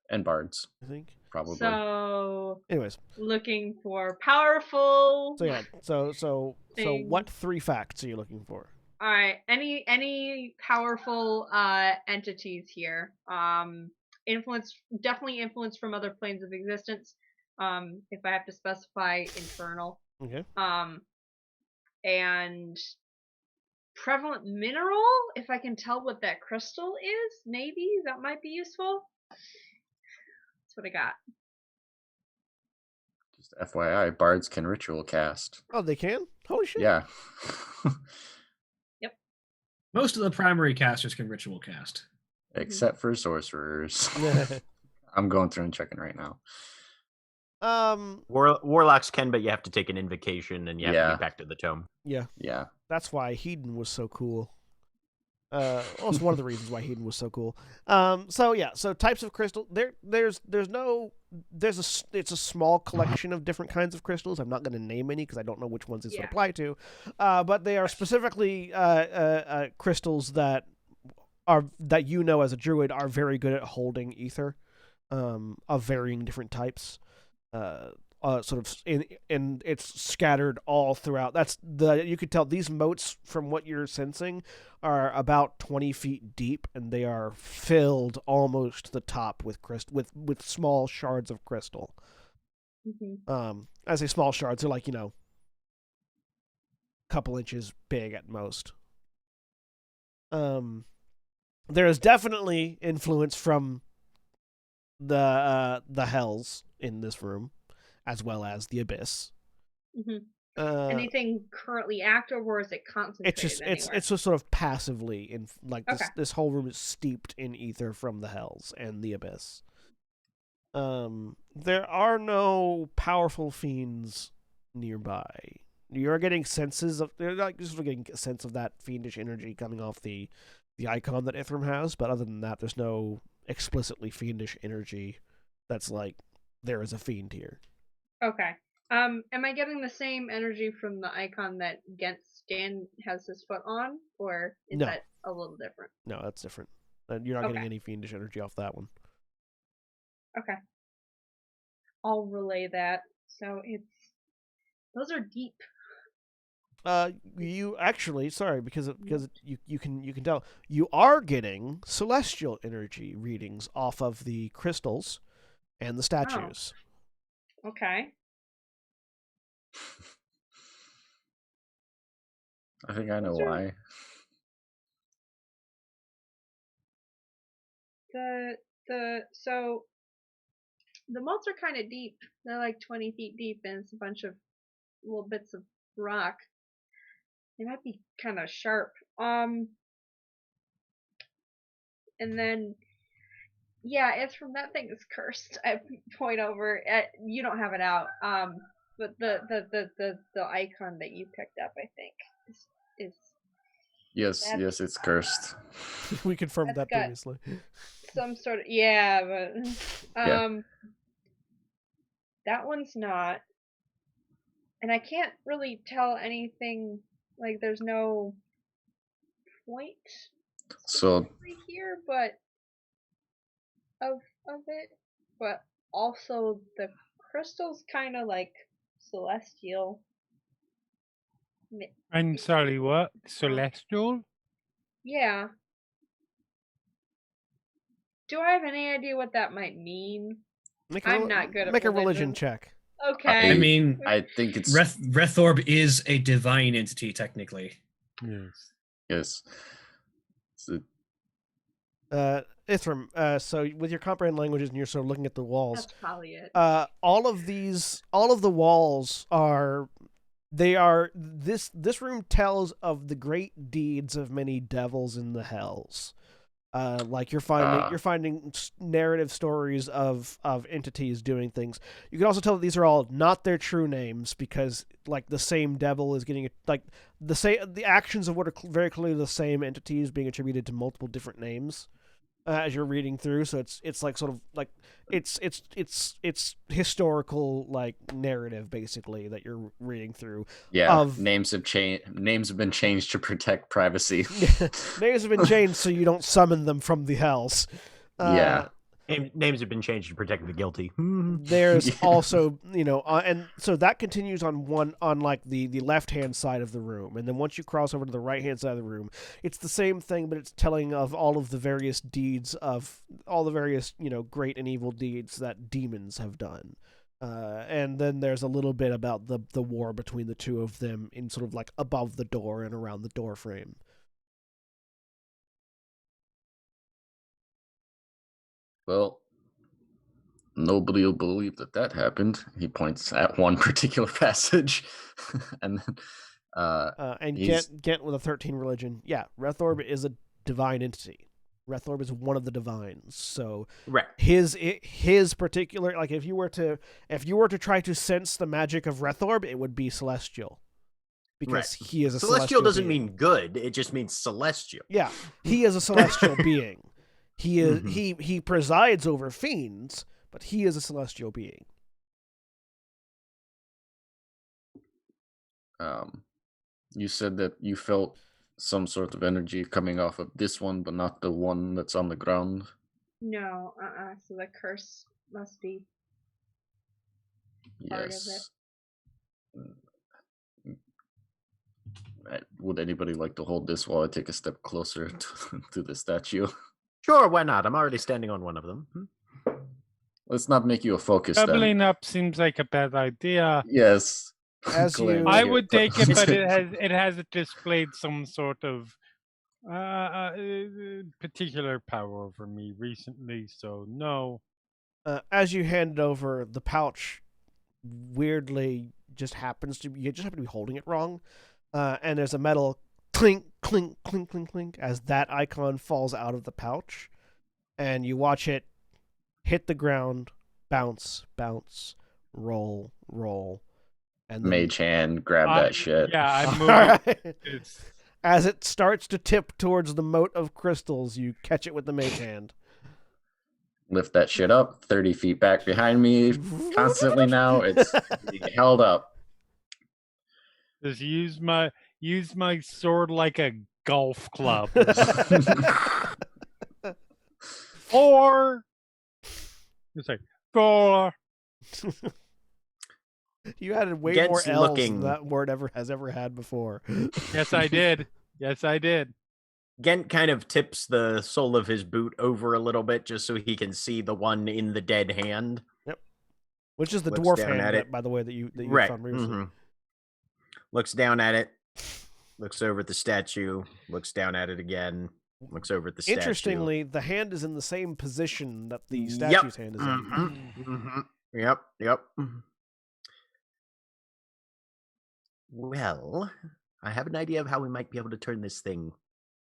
and bards I think. probably. So, Anyways, looking for powerful. so yeah, so Thing. what 3 facts are you looking for? All right. Any powerful entities here? Definitely influence from other planes of existence. If I have to specify infernal. Okay. And prevalent mineral. If I can tell what that crystal is, maybe that might be useful. That's what I got. Just FYI, bards can ritual cast. Oh, they can. Holy shit. Yeah. Most of the primary casters can ritual cast. Except for sorcerers. Yeah. I'm going through and checking right now. Warlocks can, but you have to take an invocation and you have to Yeah. get back to the tome. Yeah. Yeah. That's why Hedon was so cool. Well, it's one of the reasons why Hedon was so cool. So yeah, so types of crystal. It's a small collection of different kinds of crystals. I'm not going to name any because I don't know which ones these would Yeah. apply to. But they are specifically crystals that you know as a druid are very good at holding ether, of varying different types. Sort of and it's scattered all throughout. You could tell these moats from what you're sensing are about 20 feet deep, and they are filled almost to the top with with small shards of crystal. Mm-hmm. I say small shards, they're like, couple inches big at most. There is definitely influence from the hells in this room, as well as the abyss. Mm-hmm. Anything currently active, or is it concentrated? It's just sort of passively in Okay. this whole room is steeped in ether from the hells and the abyss. There are no powerful fiends nearby. You're getting getting a sense of that fiendish energy coming off the icon that Ithram has, but other than that, there's no explicitly fiendish energy that's like there is a fiend here. Okay. Am I getting the same energy from the icon that Stan has his foot on, or is No. that a little different? No, that's different. You're not getting Okay. any fiendish energy off that one. Okay. I'll relay that. So those are deep. You actually, sorry, because you can tell you are getting celestial energy readings off of the crystals and the statues. Okay. I think I know Those are- why. So the moats are kind of deep. They're like 20 feet deep, and it's a bunch of little bits of rock. They might be kind of sharp. And then, yeah, it's from that thing is cursed. I point over. You don't have it out. But the icon that you picked up, I think, is Yes, That's- yes, it's cursed. We confirmed That's that got- previously. some sort of but Yeah. that one's not, and I can't really tell anything. Like, there's no point So specifically here, but of it, but also the crystal's kind of like celestial. I'm sorry, what? Celestial? Yeah. Do I have any idea what that might mean? I'm not good at Make a religion religion. check. Okay. I mean, I think it's Rethorb is a divine entity, technically. Yes. yes. So, Ithram, so with your comprehend languages and you're sort of looking at the walls, That's probably it. all of the walls are this room tells of the great deeds of many devils in the hells. Like you're finding narrative stories of entities doing things. You can also tell that these are all not their true names, because like the same devil is getting like the actions of what are very clearly the same entities being attributed to multiple different names as you're reading through. So it's like sort of like it's historical like narrative basically that you're reading through. yeah, names have been changed to protect privacy. Names have been changed so you don't summon them from the hells. Yeah. Names have been changed to protect the guilty. There's Yeah. also, and so that continues on like the left hand side of the room, and then once you cross over to the right hand side of the room, it's the same thing, but it's telling of all of the various deeds of all the various great and evil deeds that demons have done. And then there's a little bit about the war between the two of them in sort of like above the door and around the door frame. Well, nobody will believe that happened. He points at one particular passage, and then And he's- Gent with a 13 religion. Yeah, Rethorb is a divine entity. Rethorb is one of the divines. So Right. his particular, like if you were to try to sense the magic of Rethorb, it would be celestial. Because he is a celestial doesn't being. mean good, it just means celestial. Yeah, he is a celestial being. He is Mhm. he presides over fiends, but he is a celestial being. You said that you felt some sort of energy coming off of this one, but not the one that's on the ground. No, so the curse must be part of it. Yes. Would anybody like to hold this while I take a step closer to the statue? Sure, why not? I'm already standing on one of them. Let's not make you a focus then. Doubling up seems like a bad idea. Yes. As Glenn, you- I here, would put- take it, but it has displayed some sort of particular power over me recently, so no. As you hand over the pouch, weirdly you just happen to be holding it wrong, and there's a metal clink, clink, clink, clink, clink as that icon falls out of the pouch, and you watch it hit the ground, bounce, bounce, roll, roll, and then Mage hand, grab that shit. Yeah, I'm moving. Alright. It's, As it starts to tip towards the moat of crystals, you catch it with the mage hand. Lift that shit up, 30 feet back behind me. Constantly now, it's being held up. just use my sword like a golf club. Or it's like four. You added way Gets more L's looking- than that word has ever had before. Yes, I did. Yes, I did. Gent kind of tips the sole of his boot over a little bit just so he can see the one in the dead hand. Which is the Looks dwarf down hand, at it. by the way, that you Right. found previously. mhm. Looks down at it. Looks over at the statue. Looks down at it again. Looks over at the statue. Interestingly, the hand is in the same position that the Yep. statue's hand is in. Mhm, mhm. Yep. Well, I have an idea of how we might be able to turn this thing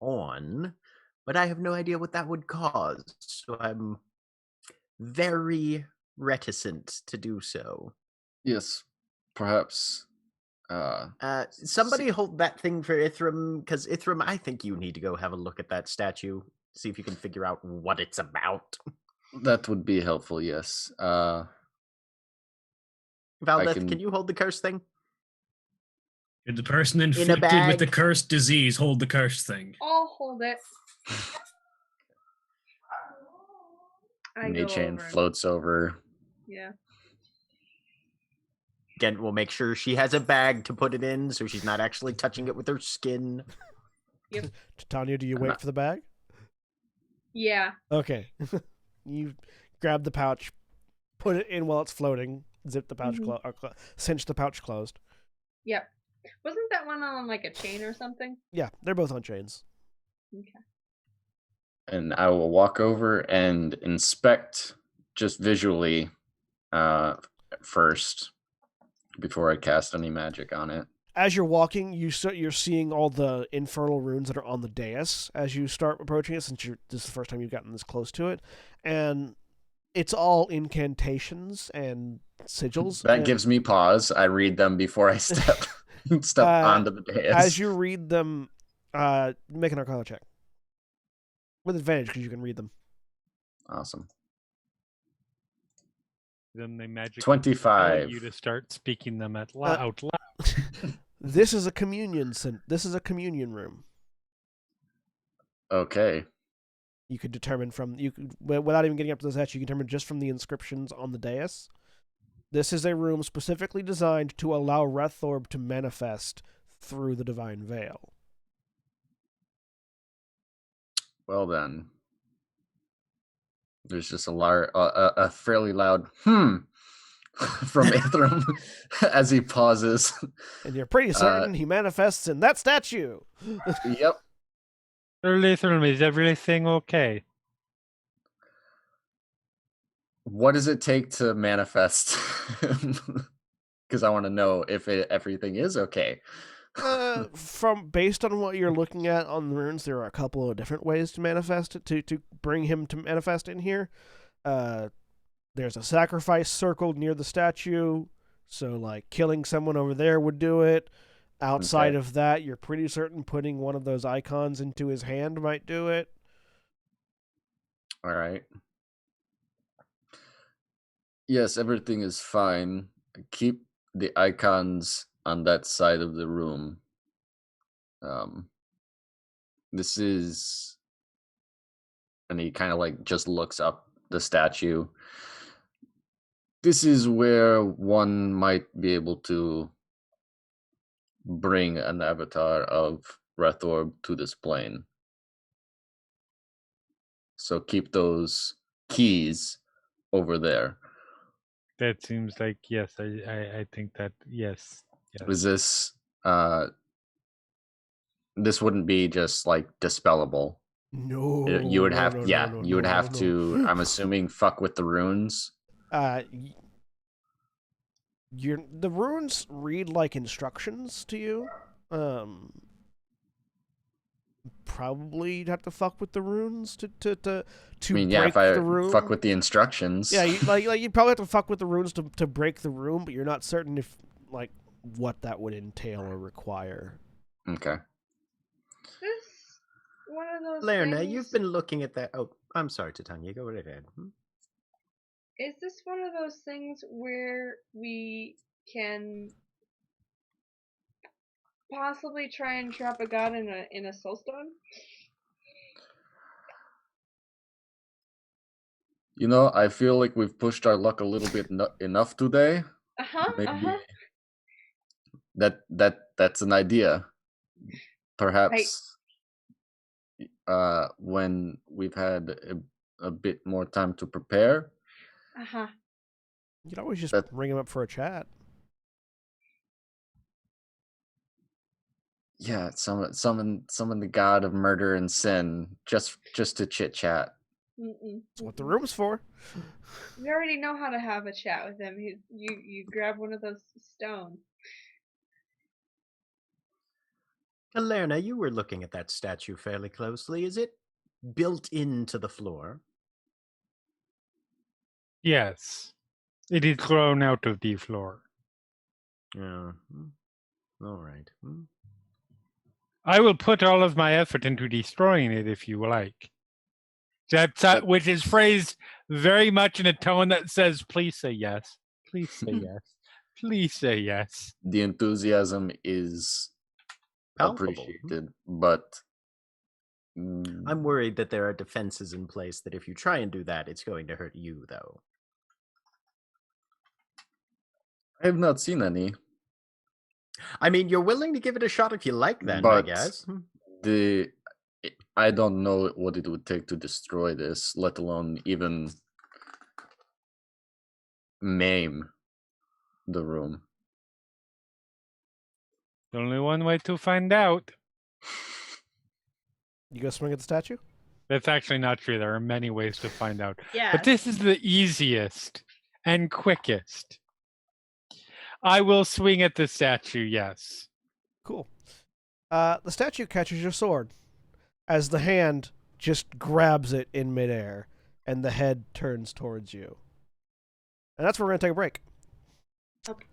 on, but I have no idea what that would cause. So I'm very reticent to do so. Yes. Perhaps. Somebody hold that thing for Ithram, because Ithram, I think you need to go have a look at that statue, see if you can figure out what it's about. That would be helpful. Yes. Valdeth, can you hold the curse thing? Did the person a inflicted with the bag. cursed disease hold the cursed thing? I'll hold it. I go Maychain over and- floats over. Yeah. Again, we'll make sure she has a bag to put it in, so she's not actually touching it with her skin. Tanya, do you wait for the bag? Yeah. Okay. You grab the pouch, put it in while it's floating, zip the pouch, cinch the pouch closed. Yep. Wasn't that one on like a chain or something? Yeah, they're both on chains. Okay. And I will walk over and inspect just visually first before I cast any magic on it. As you're walking, you're seeing all the infernal runes that are on the dais as you start approaching it, since this is the first time you've gotten this close to it. And it's all incantations and sigils. That gives me pause. I read them before I step onto the dais. As you read them, make an Arcana check. With advantage, because you can read them. Awesome. Then they magically 25. tell you to start speaking them out loud. This is a communion room. Okay. You could determine without even getting up to the statue, you can determine just from the inscriptions on the dais. This is a room specifically designed to allow Rethorb to manifest through the divine veil. Well then, there's just a fairly loud from Ithram as he pauses. And you're pretty certain he manifests in that statue. Yep. Ithram, is everything okay? What does it take to manifest? Because I want to know if everything is okay. Based on what you're looking at on the runes, there are a couple of different ways to manifest it, to bring him to manifest in here. There's a sacrifice circled near the statue, so like killing someone over there would do it. Outside of that, you're pretty certain putting one of those icons into his hand might do it. All right. Yes, everything is fine. Keep the icons on that side of the room. This is, and he kind of like just looks up the statue. This is where one might be able to bring an avatar of Rethorb to this plane. So keep those keys over there. That seems like, yes, I think that, yes. Is this, this wouldn't be just like dispellable. No. You would have, no, you would have to, I'm assuming, fuck with the runes. The runes read like instructions to you. Probably you'd have to fuck with the runes to break the room. Fuck with the instructions. Yeah, you'd probably have to fuck with the runes to break the room, but you're not certain if like what that would entail or require. Okay. This one of those Lerna, things... you've been looking at that. Oh, I'm sorry, Titania. Go right ahead. Is this one of those things where we can possibly try and trap a god in a soulstone? You know, I feel like we've pushed our luck a little bit enough today. Maybe that's an idea. Perhaps when we've had a bit more time to prepare. You could always just ring him up for a chat. Yeah, summon the god of murder and sin just to chit chat. That's what the room's for. We already know how to have a chat with him. You grab one of those stones. Lerna, you were looking at that statue fairly closely. Is it built into the floor? Yes. It is grown out of the floor. Yeah. All right. I will put all of my effort into destroying it if you like. Which is phrased very much in a tone that says, please say yes. Please say yes. Please say yes. The enthusiasm is Palpable. appreciated, but I'm worried that there are defenses in place that if you try and do that, it's going to hurt you, though. I have not seen any. I mean, you're willing to give it a shot if you like, then, I But guess. I don't know what it would take to destroy this, let alone even maim the room. Only one way to find out. You go swing at the statue? That's actually not true. There are many ways to find out. Yeah. But this is the easiest and quickest. I will swing at the statue, yes. Cool. The statue catches your sword as the hand just grabs it in midair and the head turns towards you. And that's where we're going to take a break. Okay.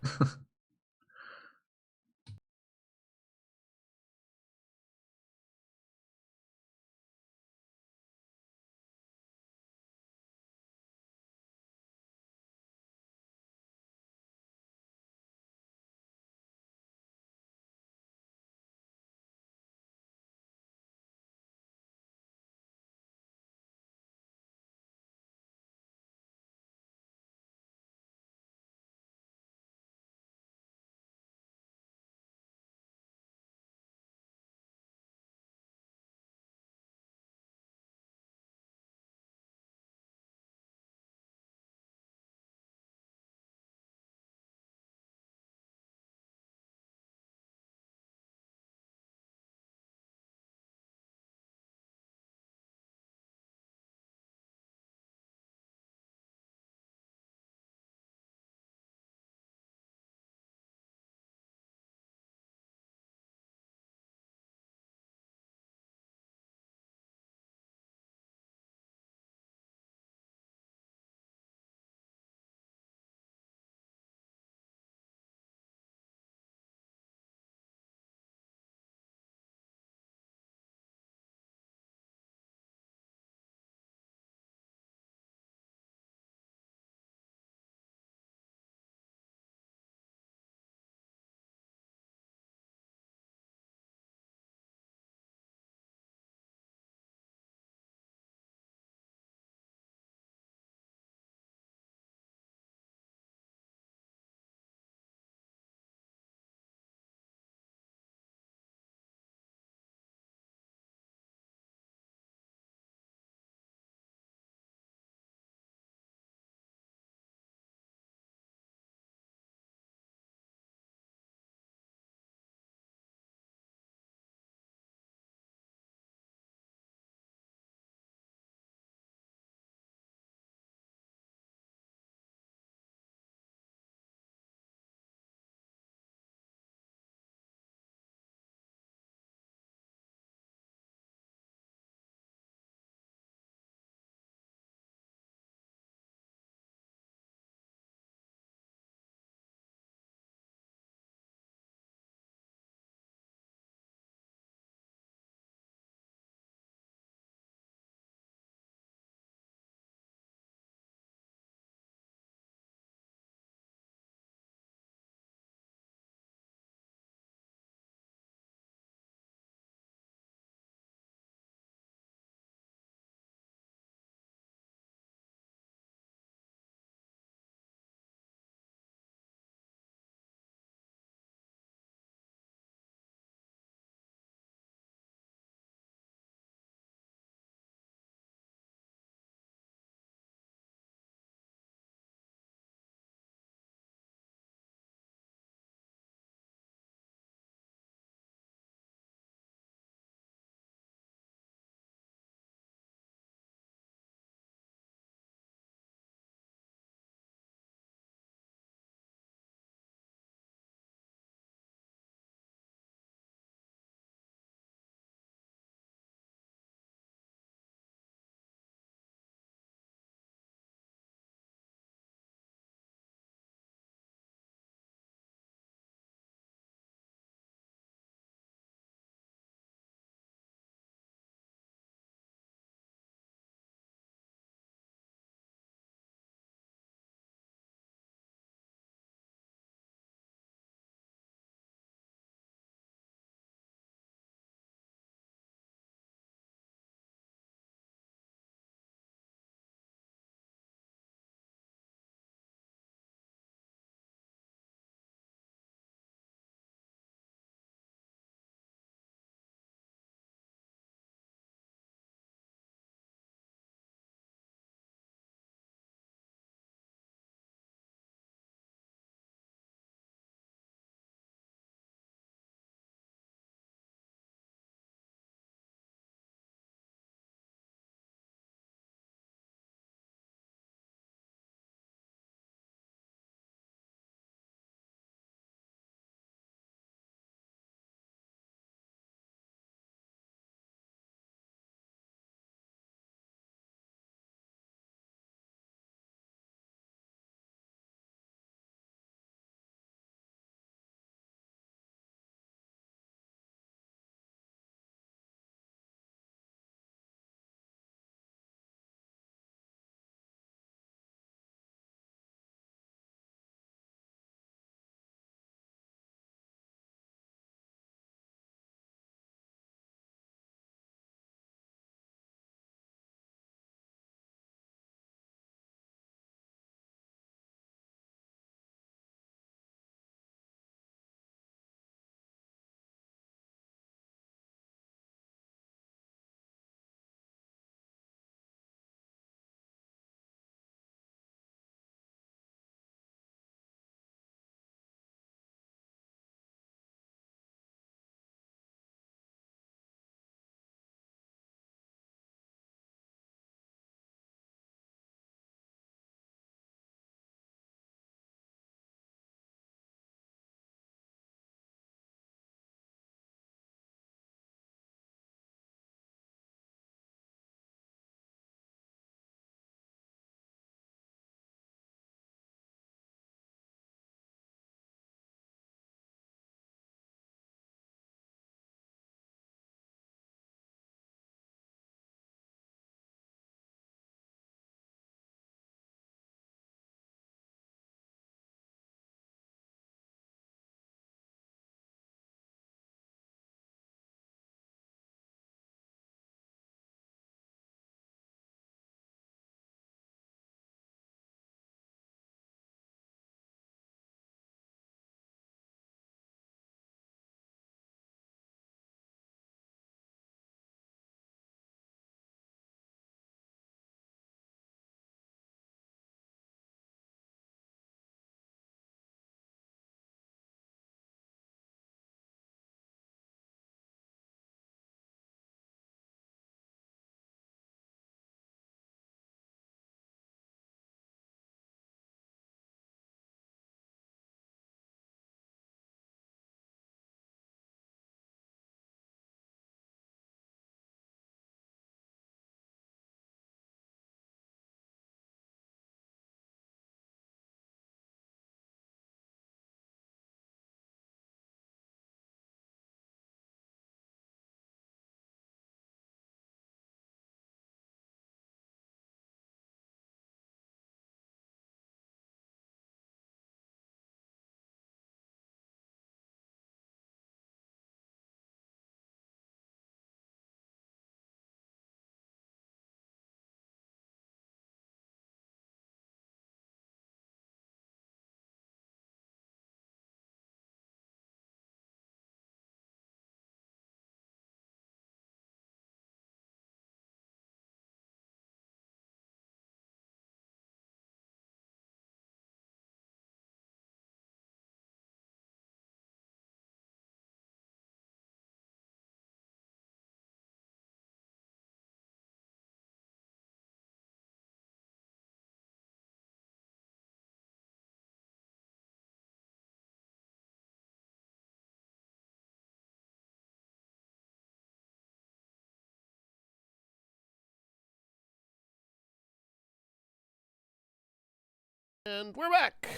And we're back.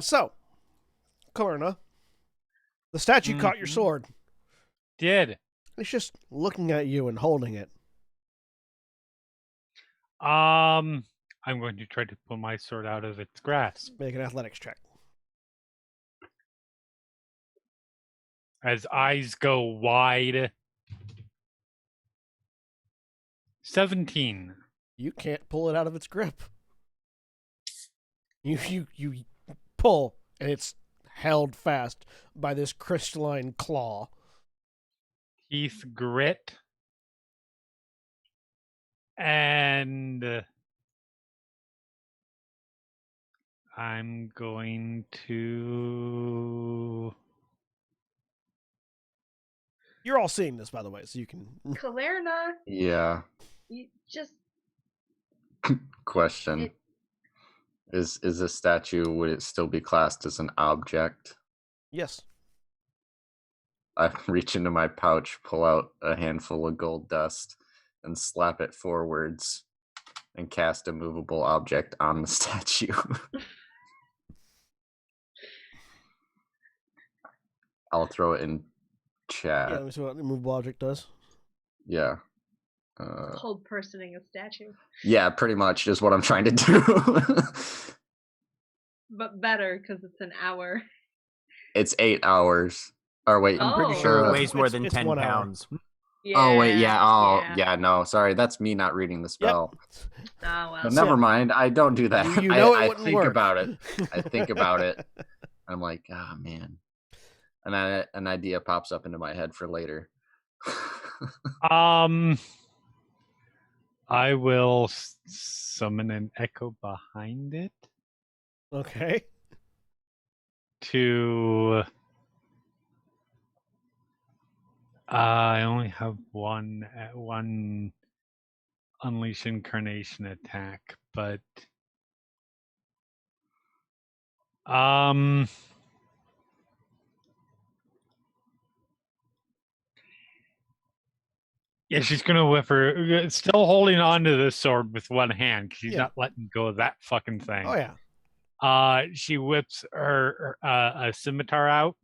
So, Kalerna, the statue caught your sword. Did. It's just looking at you and holding it. I'm going to try to pull my sword out of its grasp. Make an athletics check. As eyes go wide. 17. You can't pull it out of its grip. You pull, and it's held fast by this crystalline claw. Teeth grit. And I'm going to... You're all seeing this, by the way, so you can... Kalerna, Yeah. you just Question. Is a statue, would it still be classed as an object? Yes. I reach into my pouch, pull out a handful of gold dust, and slap it forwards and cast a movable object on the statue. I'll throw it in chat. Yeah, let me see what the movable object does. Yeah. cold personing a statue. Yeah, pretty much is what I'm trying to do. But better, because it's an hour. It's 8 hours. Or wait, I'm pretty Sure, Oh. it weighs more than It's 10 1 hour. pounds. Yeah, oh wait, yeah, no, sorry, that's me not reading the spell. Oh, well. But never mind, I don't do that. You know it I wouldn't think work. about it. I think about it. I'm like, ah, man. And an idea pops up into my head for later. I will summon an echo behind it Okay. to... I only have one Unleash Incarnation attack, but yeah, she's gonna whip her, still holding on to the sword with one hand because she's Yeah. not letting go of that fucking thing. Oh, yeah. She whips her a scimitar out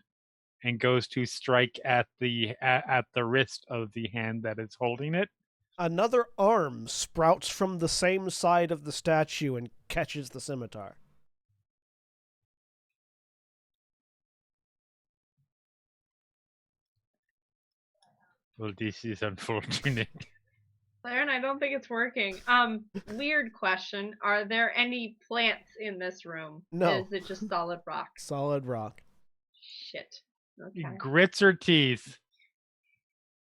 and goes to strike at the wrist of the hand that is holding it. Another arm sprouts from the same side of the statue and catches the scimitar. Well, this is unfortunate. Claire, I don't think it's working. Weird question. Are there any plants in this room? No. Is it just solid rock? Solid rock. Shit. Okay. Grits her teeth,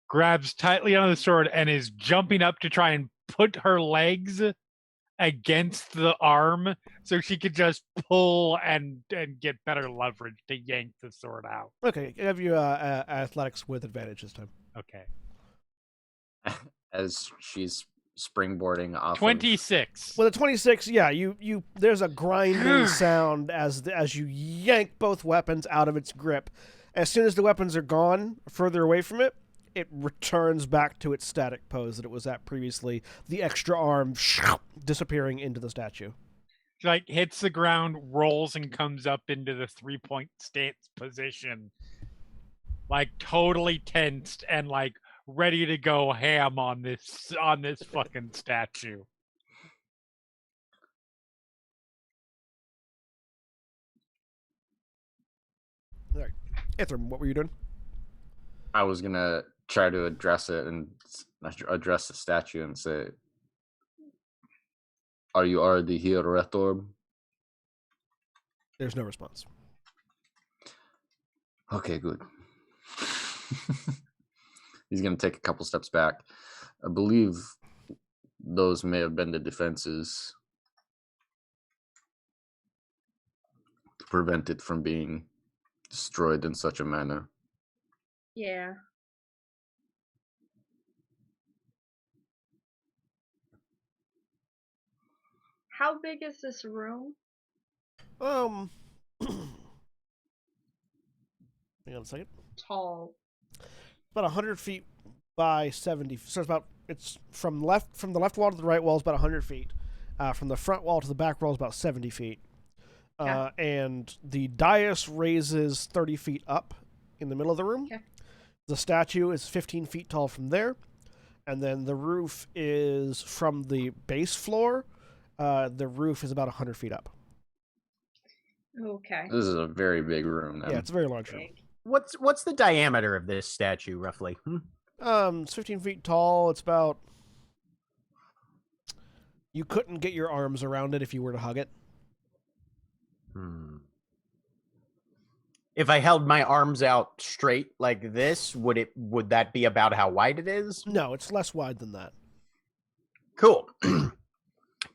grabs tightly on the sword, and is jumping up to try and put her legs against the arm so she could just pull and get better leverage to yank the sword out. Okay, I have you athletics with advantage this time. Okay. As she's springboarding off 26. With a 26, yeah, you there's a grinding sound as you yank both weapons out of its grip. As soon as the weapons are gone, further away from it, it returns back to its static pose that it was at previously, the extra arm disappearing into the statue. She, like, hits the ground, rolls, and comes up into the 3-point stance position. Like, totally tensed and, like, ready to go ham on this fucking statue. All right. Ithram, what were you doing? I was gonna try to address it and address the statue and say, "Are you already here, Retorb?" There's no response. Okay, good. He's gonna take a couple steps back. I believe those may have been the defenses to prevent it from being destroyed in such a manner. Yeah. How big is this room? Hang on a second. Tall. About 100 feet by 70. So it's about It's from the left wall to the right wall is about 100 feet. From the front wall to the back wall is about 70 feet. Okay. And the dais raises 30 feet up in the middle of the room. Okay. The statue is 15 feet tall from there. And then the roof is from the base floor. The roof is about 100 feet up. Okay. This is a very big room. Then. Yeah, it's a very large room. Big. What's the diameter of this statue roughly? It's 15 feet tall. It's about... You couldn't get your arms around it if you were to hug it. If I held my arms out straight like this, would that be about how wide it is? No, it's less wide than that. Cool.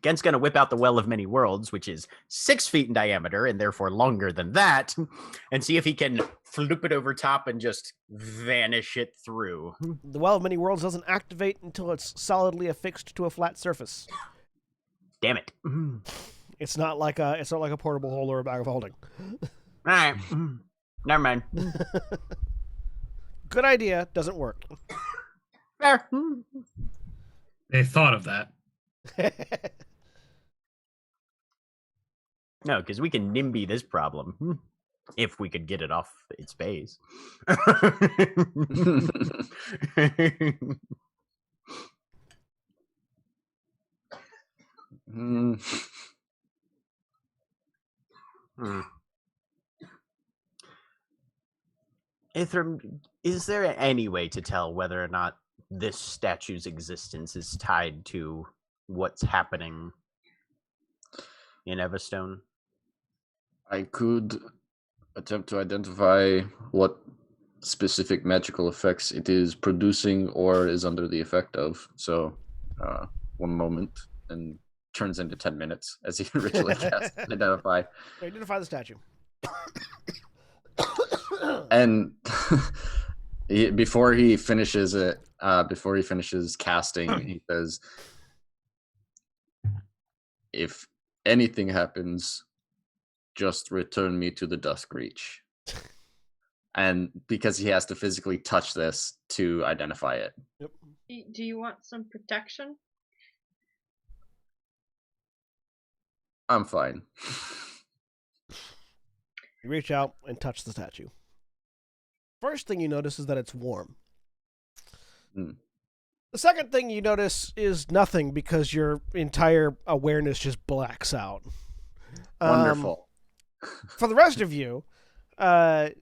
Gen's gonna whip out the Well of Many Worlds, which is 6 feet in diameter and therefore longer than that, and see if he can flip it over top and just vanish it through. The Well of Many Worlds doesn't activate until it's solidly affixed to a flat surface. Damn it. It's not like a portable hole or a bag of holding. All right. Never mind. Good idea, doesn't work. Fair. They thought of that. No, because we can NIMBY this problem. If we could get it off its base. Ithram, is there any way to tell whether or not this statue's existence is tied to what's happening in Everstone? I could attempt to identify what specific magical effects it is producing or is under the effect of. So, 1 moment, and turns into 10 minutes as he originally cast identify. Identify the statue. And before he finishes casting, he says, "If anything happens, just return me to the Dusk Reach." And because he has to physically touch this to identify it. Yep. Do you want some protection? I'm fine. You reach out and touch the statue. First thing you notice is that it's warm. The second thing you notice is nothing because your entire awareness just blacks out. Wonderful. For the rest of you, Ithram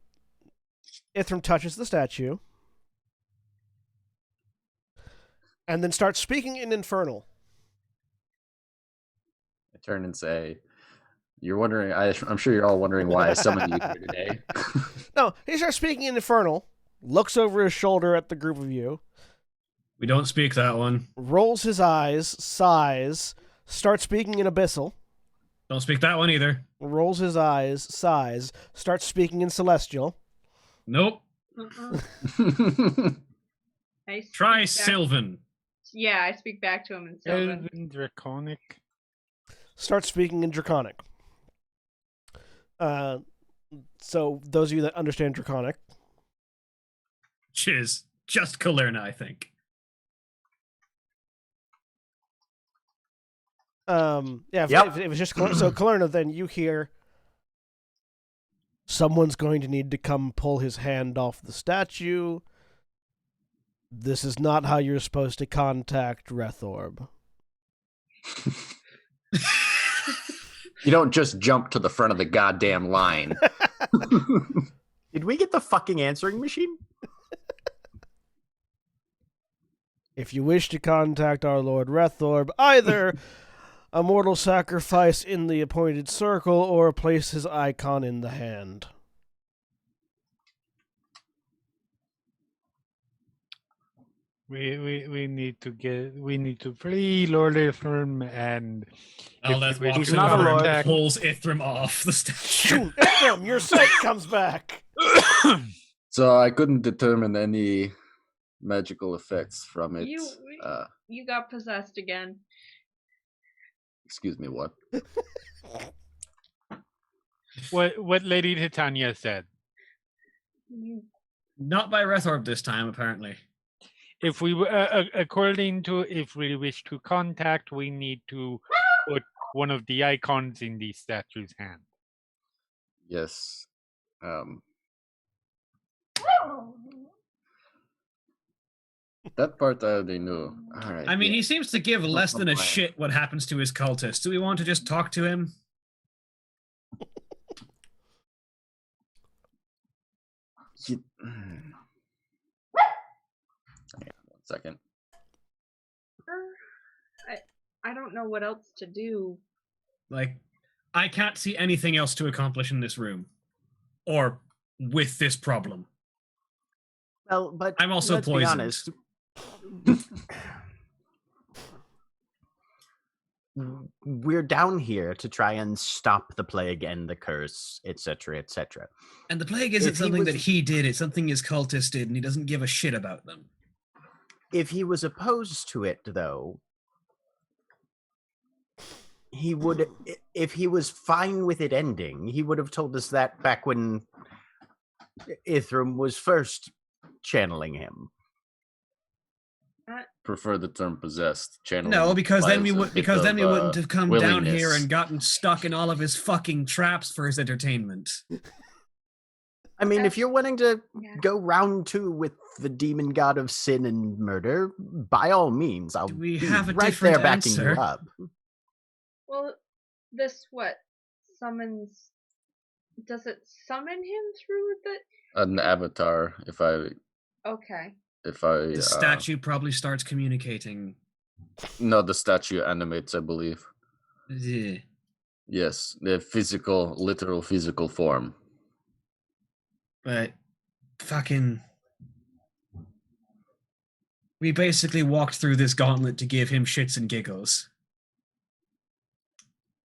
touches the statue and then starts speaking in Infernal. I turn and say, "You're wondering, I'm sure you're all wondering why I summoned you here today." No, he starts speaking in Infernal, looks over his shoulder at the group of you, We don't speak that one. rolls his eyes, sighs, starts speaking in Abyssal, Don't speak that one either. rolls his eyes, sighs, starts speaking in Celestial. Nope. I speak Try back- Sylvan. Yeah, I speak back to him in Sylvan. Elven Draconic. Starts speaking in Draconic. So those of you that understand Draconic, Which is just Kalerna, I think. if Yep. it was just so Kalerna, then you hear someone's going to need to come pull his hand off the statue. This is not how you're supposed to contact Rethorb. You don't just jump to the front of the goddamn line. Did we get the fucking answering machine? If you wish to contact our Lord Rethorb, either a mortal sacrifice in the appointed circle or place his icon in the hand. We need to free Lord Ephraim and Aldeth we walks wish He's not a over lord. and pulls Ithram off the statue. Shoot, Ithram, your sight comes back. So I couldn't determine any magical effects from it. You got possessed again. Excuse me, what? what Lady Titania said. You Not by Rethorb this time, apparently. if we according to if we wish to contact, we need to put one of the icons in the statue's hand. Yes. That part I already knew. All right. I mean, yeah. he seems to give less than a plan. shit what happens to his cultists. Do we want to just talk to him? You- Yeah, 1 second. I don't know what else to do. Like, I can't see anything else to accomplish in this room. Or with this problem. Well, but I'm also let's be poisoned. honest. We're down here to try and stop the plague and the curse, etc., etc. And the plague isn't If he something that was- he did, it's something his cultists did, and he doesn't give a shit about them. If he was opposed to it, though, he would. If he was fine with it ending, he would have told us that back when Ithram was first channeling him. Prefer the term possessed. Channeling No, because then we implies a would bit because then we of, wouldn't have come down here willingness. and gotten stuck in all of his fucking traps for his entertainment. I mean, if you're wanting to Yeah. go round 2 with the demon god of sin and murder, by all means, I'll Do we be have a right different there backing answer? you up. Well, this what summons? Does it summon him through the? An avatar. If I Okay. The statue probably starts communicating. no, the statue animates, I believe. Yeah. Yes, the physical, literal physical form. But fucking, we basically walked through this gauntlet to give him shits and giggles.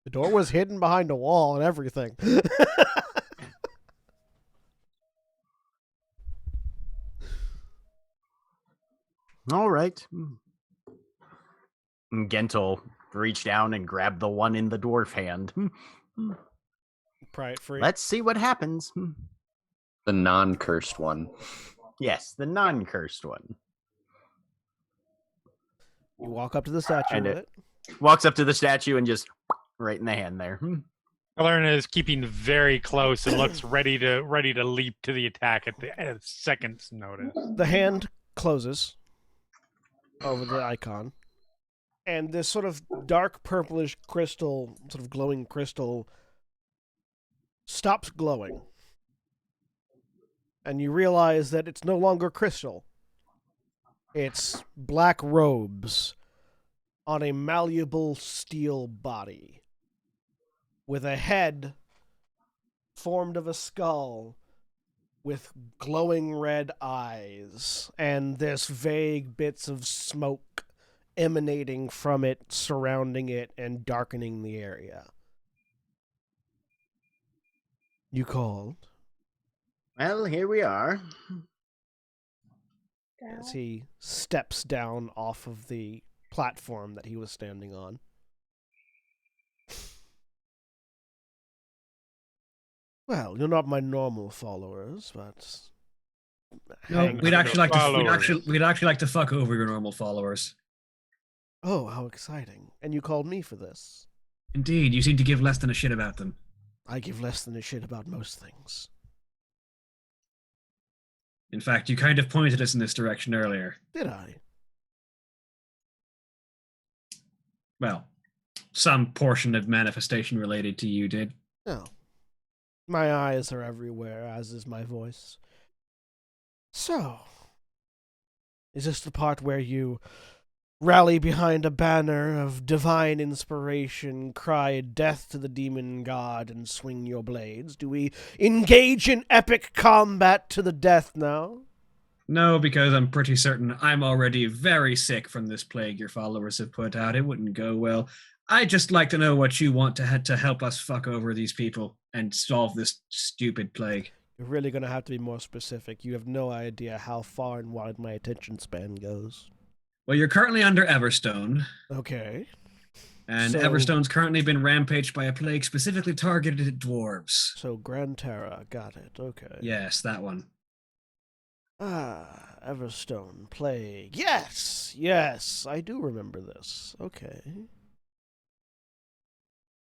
The door was hidden behind a wall and everything. All right. And Gentle reach down and grab the one in the dwarf hand. Pry it free. Let's see what happens. The non-cursed one. Yes, the non-cursed one. You walk up to the statue And with it- it. Walks up to the statue and just right in the hand there. Kalerna is keeping very close and looks ready to leap to the attack at the second's notice. The hand closes over the icon, and this sort of dark purplish crystal, sort of glowing crystal, stops glowing. And you realize that it's no longer crystal. It's black robes on a malleable steel body, with a head formed of a skull with glowing red eyes, and there's vague bits of smoke emanating from it, surrounding it and darkening the area. You called? Well, here we are. As he steps down off of the platform that he was standing on. Well, you're not my normal followers, but No, hang we'd on. actually like to. Followers. We'd actually like to fuck over your normal followers. Oh, how exciting! And you called me for this. Indeed, you seem to give less than a shit about them. I give less than a shit about most things. In fact, you kind of pointed us in this direction earlier. Did I? Well, some portion of manifestation related to you did. No. My eyes are everywhere, as is my voice. So, is this the part where you rally behind a banner of divine inspiration, cry death to the demon god, and swing your blades? Do we engage in epic combat to the death now? No, because I'm pretty certain I'm already very sick from this plague your followers have put out. It wouldn't go well. I'd just like to know what you want to help us fuck over these people and solve this stupid plague. You're really going to have to be more specific. You have no idea how far and wide my attention span goes. Well, you're currently under Everstone, Okay. and So- Everstone's currently been rampaged by a plague specifically targeted at dwarves. So, Gran Terra. Got it. Okay. Yes, that one. Everstone Plague. Yes, I do remember this. Okay.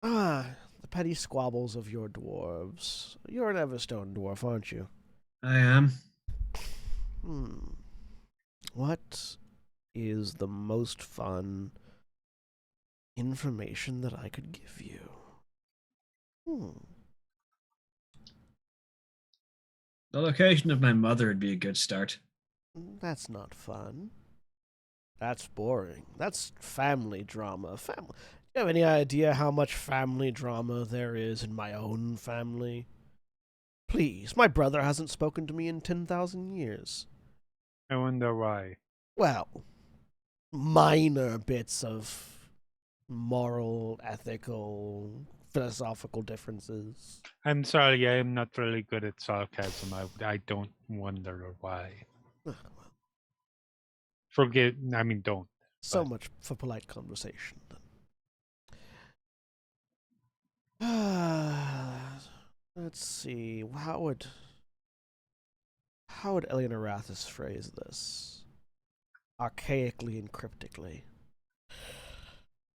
The petty squabbles of your dwarves. You're an Everstone dwarf, aren't you? I am. What is the most fun information that I could give you? The location of my mother would be a good start. That's not fun. That's boring. That's family drama. Do you have any idea how much family drama there is in my own family? Please, my brother hasn't spoken to me in 10,000 years. I wonder why. Well, minor bits of moral, ethical, philosophical differences. I'm sorry, I am not really good at sarcasm. I don't wonder why. Don't. So But- much for polite conversation, then. Let's see. How would Eleanor Rathis phrase this? Archaically and cryptically.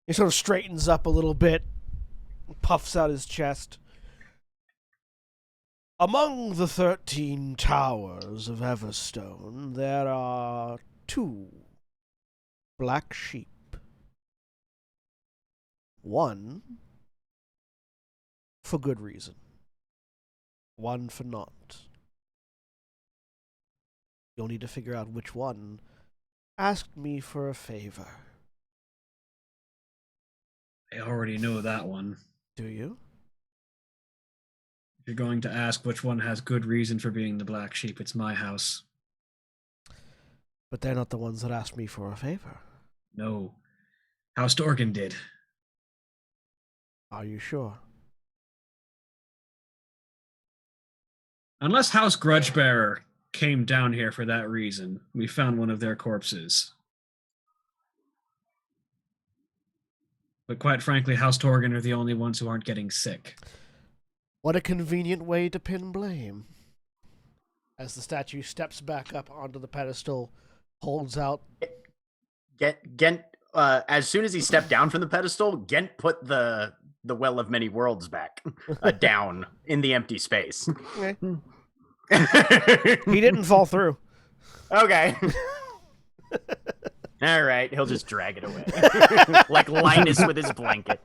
He sort of straightens up a little bit, puffs out his chest. Among the 13 towers of Everstone, there are 2 black sheep. One for good reason. One for not. You'll need to figure out which one asked me for a favor. I already know that one. Do you? If you're going to ask which one has good reason for being the black sheep, it's my house. But they're not the ones that asked me for a favor. No. House Dorgan did. Are you sure? Unless House Grudgebearer came down here for that reason, we found one of their corpses. But quite frankly, House Torgan are the only ones who aren't getting sick. What a convenient way to pin blame. As the statue steps back up onto the pedestal, holds out. Gent, as soon as he stepped down from the pedestal, Gent put the Well of Many Worlds back down in the empty space. Okay. He didn't fall through. Okay. All right, he'll just drag it away. Like Linus with his blanket.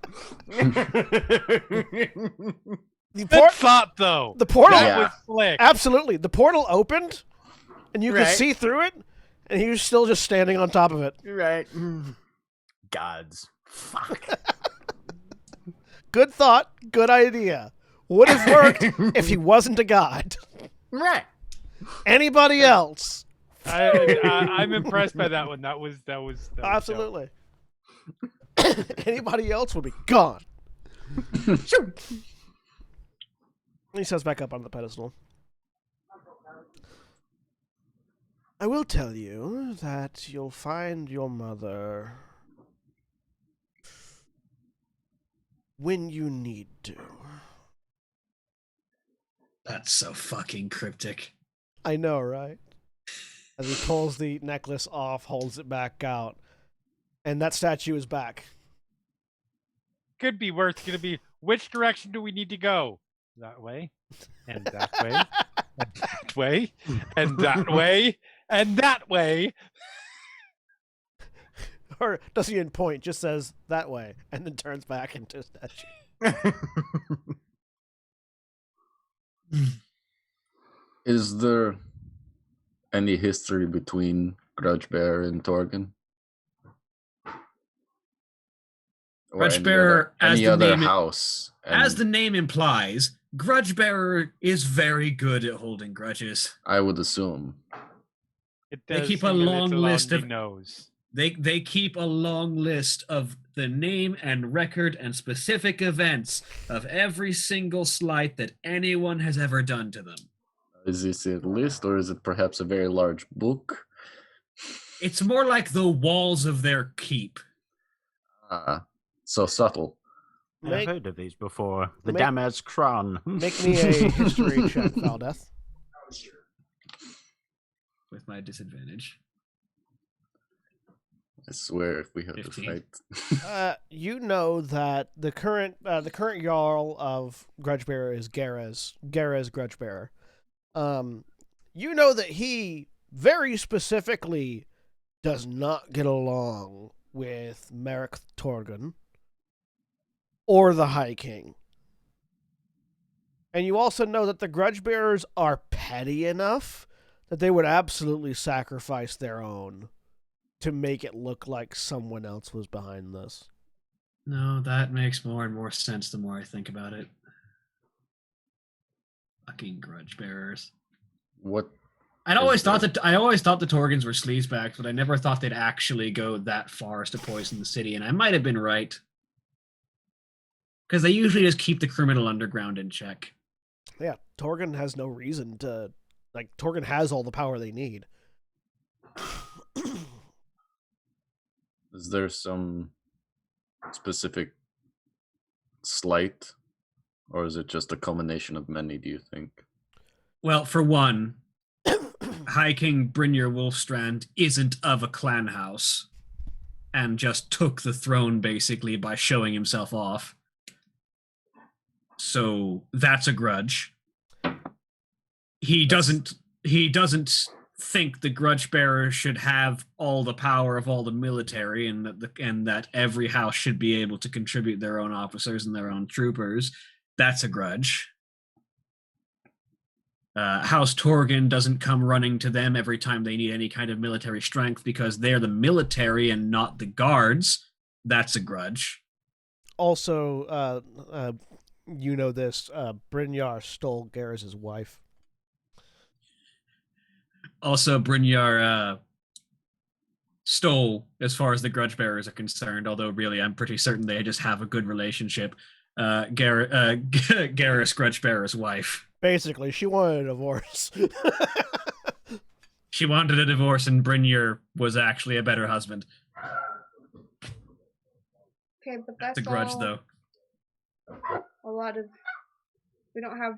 Good thought, though. The portal That was slick. Absolutely. The portal opened, and you could Right. see through it, and he was still just standing on top of it. Right. Gods. Fuck. Good thought. Good idea. Would have worked if he wasn't a god. Right. Anybody else? I'm impressed by that one. That was Absolutely. Anybody else would be gone. He sets back up on the pedestal. I will tell you that you'll find your mother when you need to. That's so fucking cryptic. I know, right? As he pulls the necklace off, holds it back out, and that statue is back. Could be worse. Gonna be which direction do we need to go? That way, and that way, and that way, and that way, and that way. Or doesn't even point, just says that way, and then turns back into a statue. Is there any history between Grudgebearer and Torgan? Or Grudgebearer, as any the other name house? As the name implies, Grudgebearer is very good at holding grudges. I would assume. It They does keep a seem long little list on of- the nose. They keep a long list of the name and record and specific events of every single slight that anyone has ever done to them. Is this a list or is it perhaps a very large book? It's more like the walls of their keep. So subtle. I've Make, heard of these before. The Make- Damas Kron. make me a history check, Valdeth. with my disadvantage. I swear, if we have 15. to fight. You know that the current Jarl of Grudgebearer is Garez Grudgebearer. You know that he very specifically does not get along with Merrick Torgun or the High King. And you also know that the Grudgebearers are petty enough that they would absolutely sacrifice their own to make it look like someone else was behind this. No, that makes more and more sense the more I think about it. Fucking grudge bearers. What? I always thought the Torgans were sleazebacks, but I never thought they'd actually go that far as to poison the city, and I might have been right. Because they usually just keep the criminal underground in check. Yeah, Torgun has no reason to... Torgun has all the power they need. Is there some specific slight, or is it just a culmination of many, do you think? Well, for one, High King Brynjar Wolfstrand isn't of a clan house and just took the throne basically by showing himself off. So that's a grudge. He doesn't think the grudge bearer should have all the power of all the military, and that every house should be able to contribute their own officers and their own troopers. That's a grudge. House Torgan doesn't come running to them every time they need any kind of military strength because they're the military and not the guards. That's a grudge. Also, you know this, Brynjar stole Garrus' wife. Also, Brynjar stole, as far as the grudge bearers are concerned, although really I'm pretty certain they just have a good relationship, Garrus grudge bearer's wife. Basically, she wanted a divorce. She wanted a divorce, and Brynjar was actually a better husband. Okay, but that's a grudge, though. A lot of... We don't have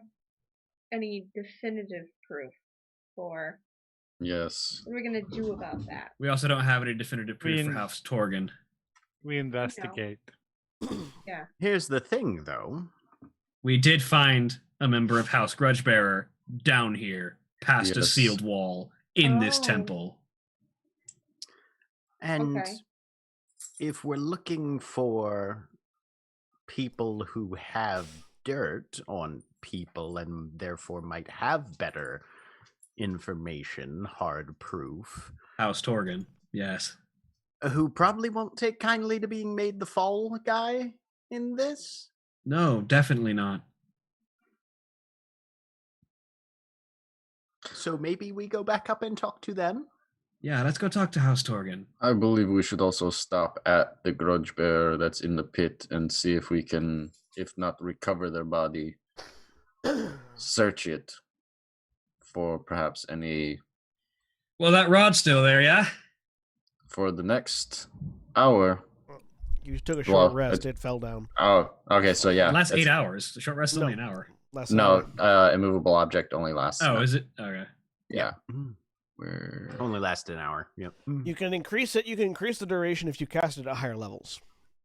any definitive proof for... Yes. What are we going to do about that? We also don't have any definitive proof for House Torgan. We investigate. Yeah. Here's the thing, though. We did find a member of House Grudgebearer down here, past a Yes. sealed wall, in this temple. And if we're looking for people who have dirt on people and therefore might have better information, hard proof, House Torgan, yes. who probably won't take kindly to being made the fall guy in this? No, definitely not. So maybe we go back up and talk to them? Yeah, let's go talk to House Torgan. I believe we should also stop at the grudge bearer that's in the pit and see if we can, if not recover their body, search it for perhaps any... Well, that rod's still there, yeah? For the next hour. You took a short rest, it fell down. Oh, okay, so yeah. Last 8 hours. The short rest is only an hour. Immovable object only lasts. Oh, is it? Okay. Yeah. Where only lasted an hour. Yep. You can increase it. You can increase the duration if you cast it at higher levels.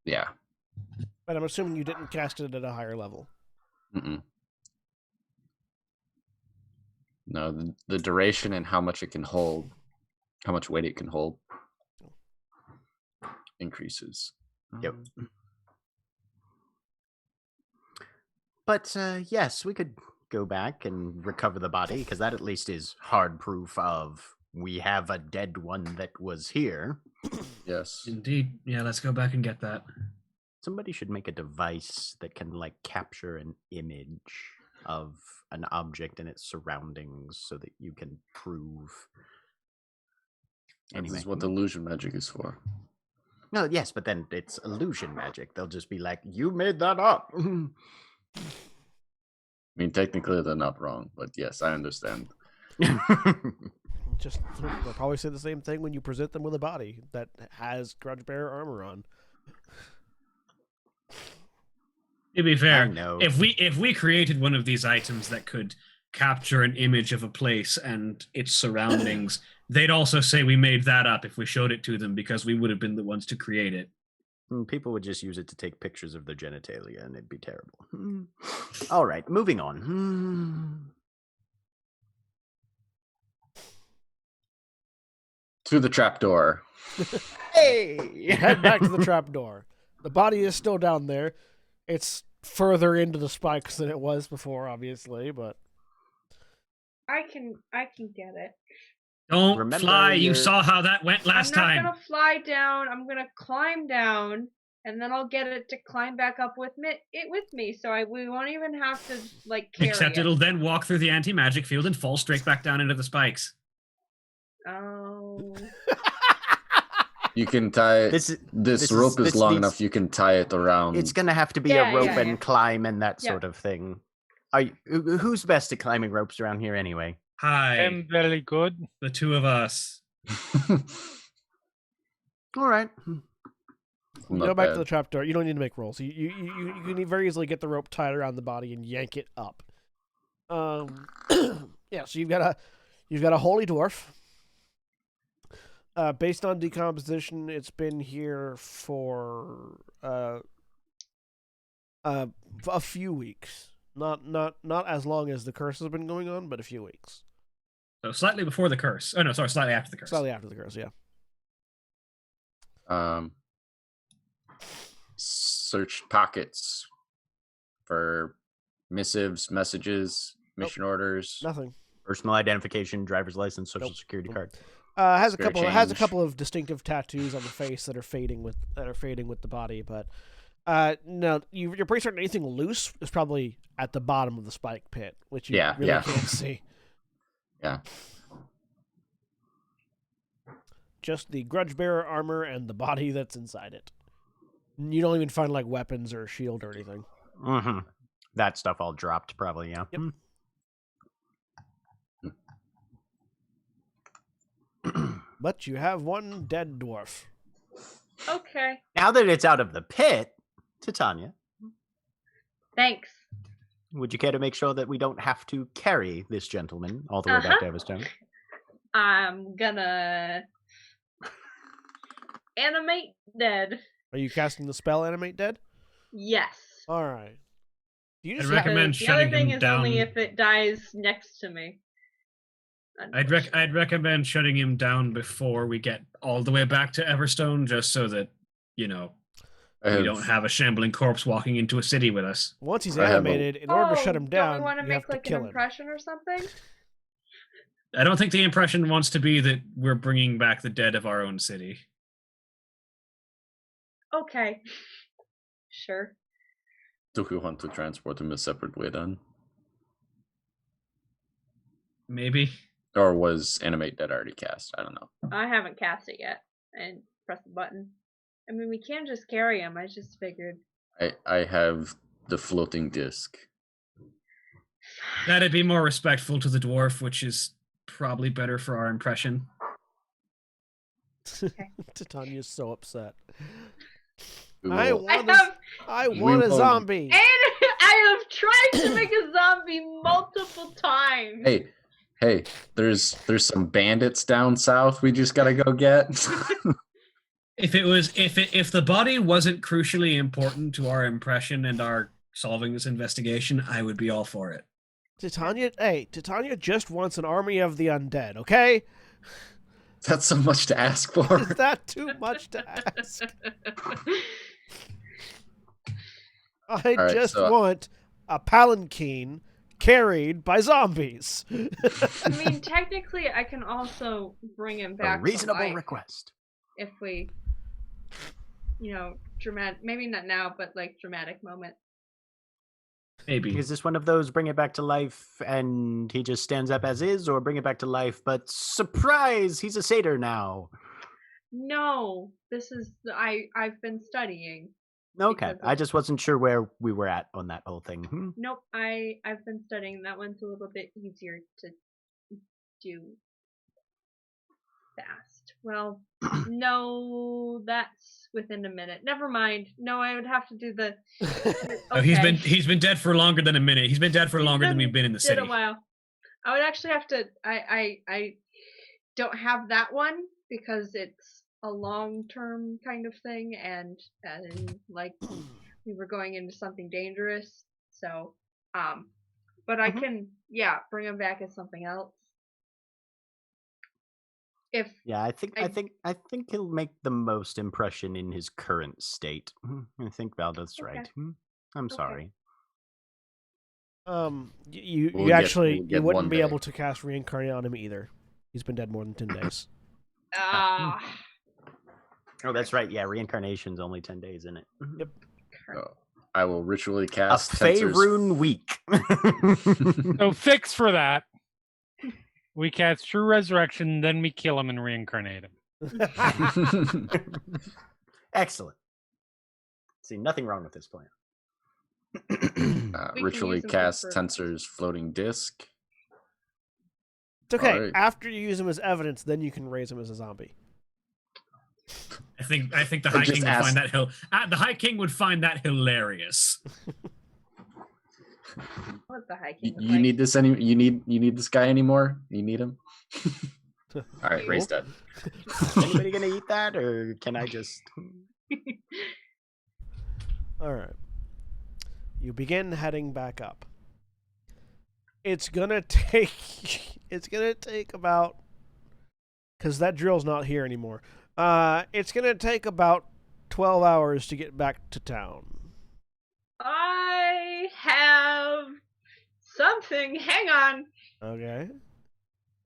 Yeah. But I'm assuming you didn't cast it at a higher level. Mm-mm. No, the duration and how much it can hold, how much weight it can hold, increases. Yep. But yes, we could go back and recover the body, because that at least is hard proof of we have a dead one that was here. Yes. Indeed. Yeah, let's go back and get that. Somebody should make a device that can capture an image of an object and its surroundings so that you can prove. Anyway. This is what illusion magic is for. No, yes, but then it's illusion magic. They'll just be like, you made that up. I mean, technically they're not wrong, but yes, I understand. They'll probably say the same thing when you present them with a body that has grudge bearer armor on. To be fair, if we created one of these items that could capture an image of a place and its surroundings they'd also say we made that up if we showed it to them because we would have been the ones to create it. People would just use it to take pictures of their genitalia, and it'd be terrible. All right, moving on. To the trapdoor. Hey! Head back to the trapdoor. The body is still down there. It's further into the spikes than it was before, obviously, but I can get it. Don't Remember fly. You your- saw how that went last I'm not time. gonna fly down. I'm gonna climb down, and then I'll get it to climb back up with me. So we won't even have to carry Except it. it'll then walk through the anti-magic field and fall straight back down into the spikes. Oh. You can tie This rope is long needs- enough. You can tie it around. It's going to have to be Yeah, a rope yeah, and yeah. climb and that Yeah. sort of thing. Who's best at climbing ropes around here anyway? Hi, I'm very good. the two of us. All right. Not go back to bad. the trapdoor. You don't need to make rolls. You can very easily get the rope tied around the body and yank it up. Yeah. So you've got a holy dwarf. Based on decomposition, it's been here for a few weeks. Not as long as the curse has been going on, but a few weeks. So slightly before the curse. Oh no, sorry, slightly after the curse. Slightly after the curse, yeah. Search pockets for missives, messages, mission orders. Nothing. Personal identification, driver's license, social Nope. security card. Has a Spare couple change. of distinctive tattoos on the face that are fading with the body, but no, you're pretty certain anything loose is probably at the bottom of the spike pit, which you Yeah, really yeah. can't see. Yeah. Just the grudge bearer armor and the body that's inside it. You don't even find weapons or a shield or anything. Mm-hmm. That stuff all dropped, probably, yeah. Yep. But you have one dead dwarf. Okay. Now that it's out of the pit, Titania, Thanks. would you care to make sure that we don't have to carry this gentleman all the way back to Everstone? I'm gonna animate dead. Are you casting the spell Animate Dead? Yes. All right. You I'd just recommend The other shutting thing him is only down. if it dies next to me. I'd recommend shutting him down before we get all the way back to Everstone, just so that we don't have a shambling corpse walking into a city with us. once he's I have a- animated, in order to shut him Don't down, we want to you make have to an kill him. impression or something? I don't think the impression wants to be that we're bringing back the dead of our own city. Okay. Sure. Do we want to transport him a separate way then? Maybe. Or was Animate Dead already cast? I don't know. I haven't cast it yet. And press the button. I mean, we can just carry him. I just figured. I have the floating disc. That'd be more respectful to the dwarf, which is probably better for our impression. Titania's so upset. We I will- I want a will- zombie. And I have tried to make a zombie multiple times. Hey, there's some bandits down south we just gotta go get. If the body wasn't crucially important to our impression and our solving this investigation, I would be all for it. Titania just wants an army of the undead, okay? That's so much to ask for. Is that too much to ask? I right, just so- want a palanquin carried by zombies. I mean, technically, I can also bring him back A reasonable to life request. if we, dramatic. Maybe not now, but dramatic moment. Maybe. Is this one of those bring it back to life and he just stands up as is, or bring it back to life, but surprise, he's a satyr now? No, this is I've been studying. Okay, Because I of- just wasn't sure where we were at on that whole thing. Nope, I've been studying. That one's a little bit easier to do fast. Well, no, that's within a minute. Never mind. No, I would have to do the. Oh, he's been dead for longer than a minute. He's been dead for longer than we've been in the Did city. a while. I would actually have to. I don't have that one because it's a long-term kind of thing, and like we were going into something dangerous. So, but I can, bring him back as something else. If Yeah, I think he'll make the most impression in his current state. I think Valda's right. I'm sorry. You We'll get wouldn't one be day. able to cast reincarnate on him either. He's been dead more than 10 days. Oh, that's right. Yeah, reincarnation's only 10 days, isn't it? Yep. I will ritually A cast Faerun week. So fix for that. We cast True Resurrection, then we kill him and reincarnate him. Excellent. See, nothing wrong with this plan. Ritually use him cast for- Tensor's floating disc. It's okay. Alright. After you use him as evidence, then you can raise him as a zombie. I think the Or High just King would ask- find that the High King would find that hilarious. What the heck? You need this you need this guy anymore? You need him? All right, raise dead. Anybody gonna eat that, or can I just? All right. You begin heading back up. It's gonna take about, because that drill's not here anymore. It's gonna take about 12 hours to get back to town. I have something. Hang on. Okay.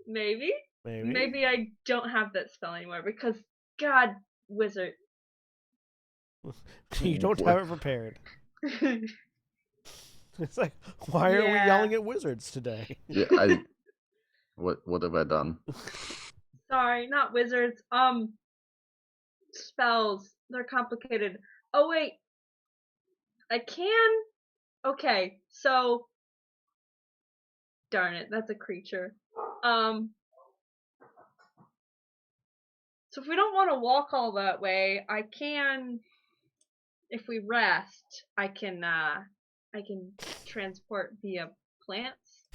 Maybe. Maybe. Maybe I don't have that spell anymore because God, wizard. You don't have it prepared. It's like, why are we Yeah. yelling at wizards today? Yeah, what have I done? Sorry, not wizards. Spells. They're complicated. Oh wait. I can. Okay, so. Darn it, that's a creature. So if we don't want to walk all that way, I can. If we rest, I can transport via plants.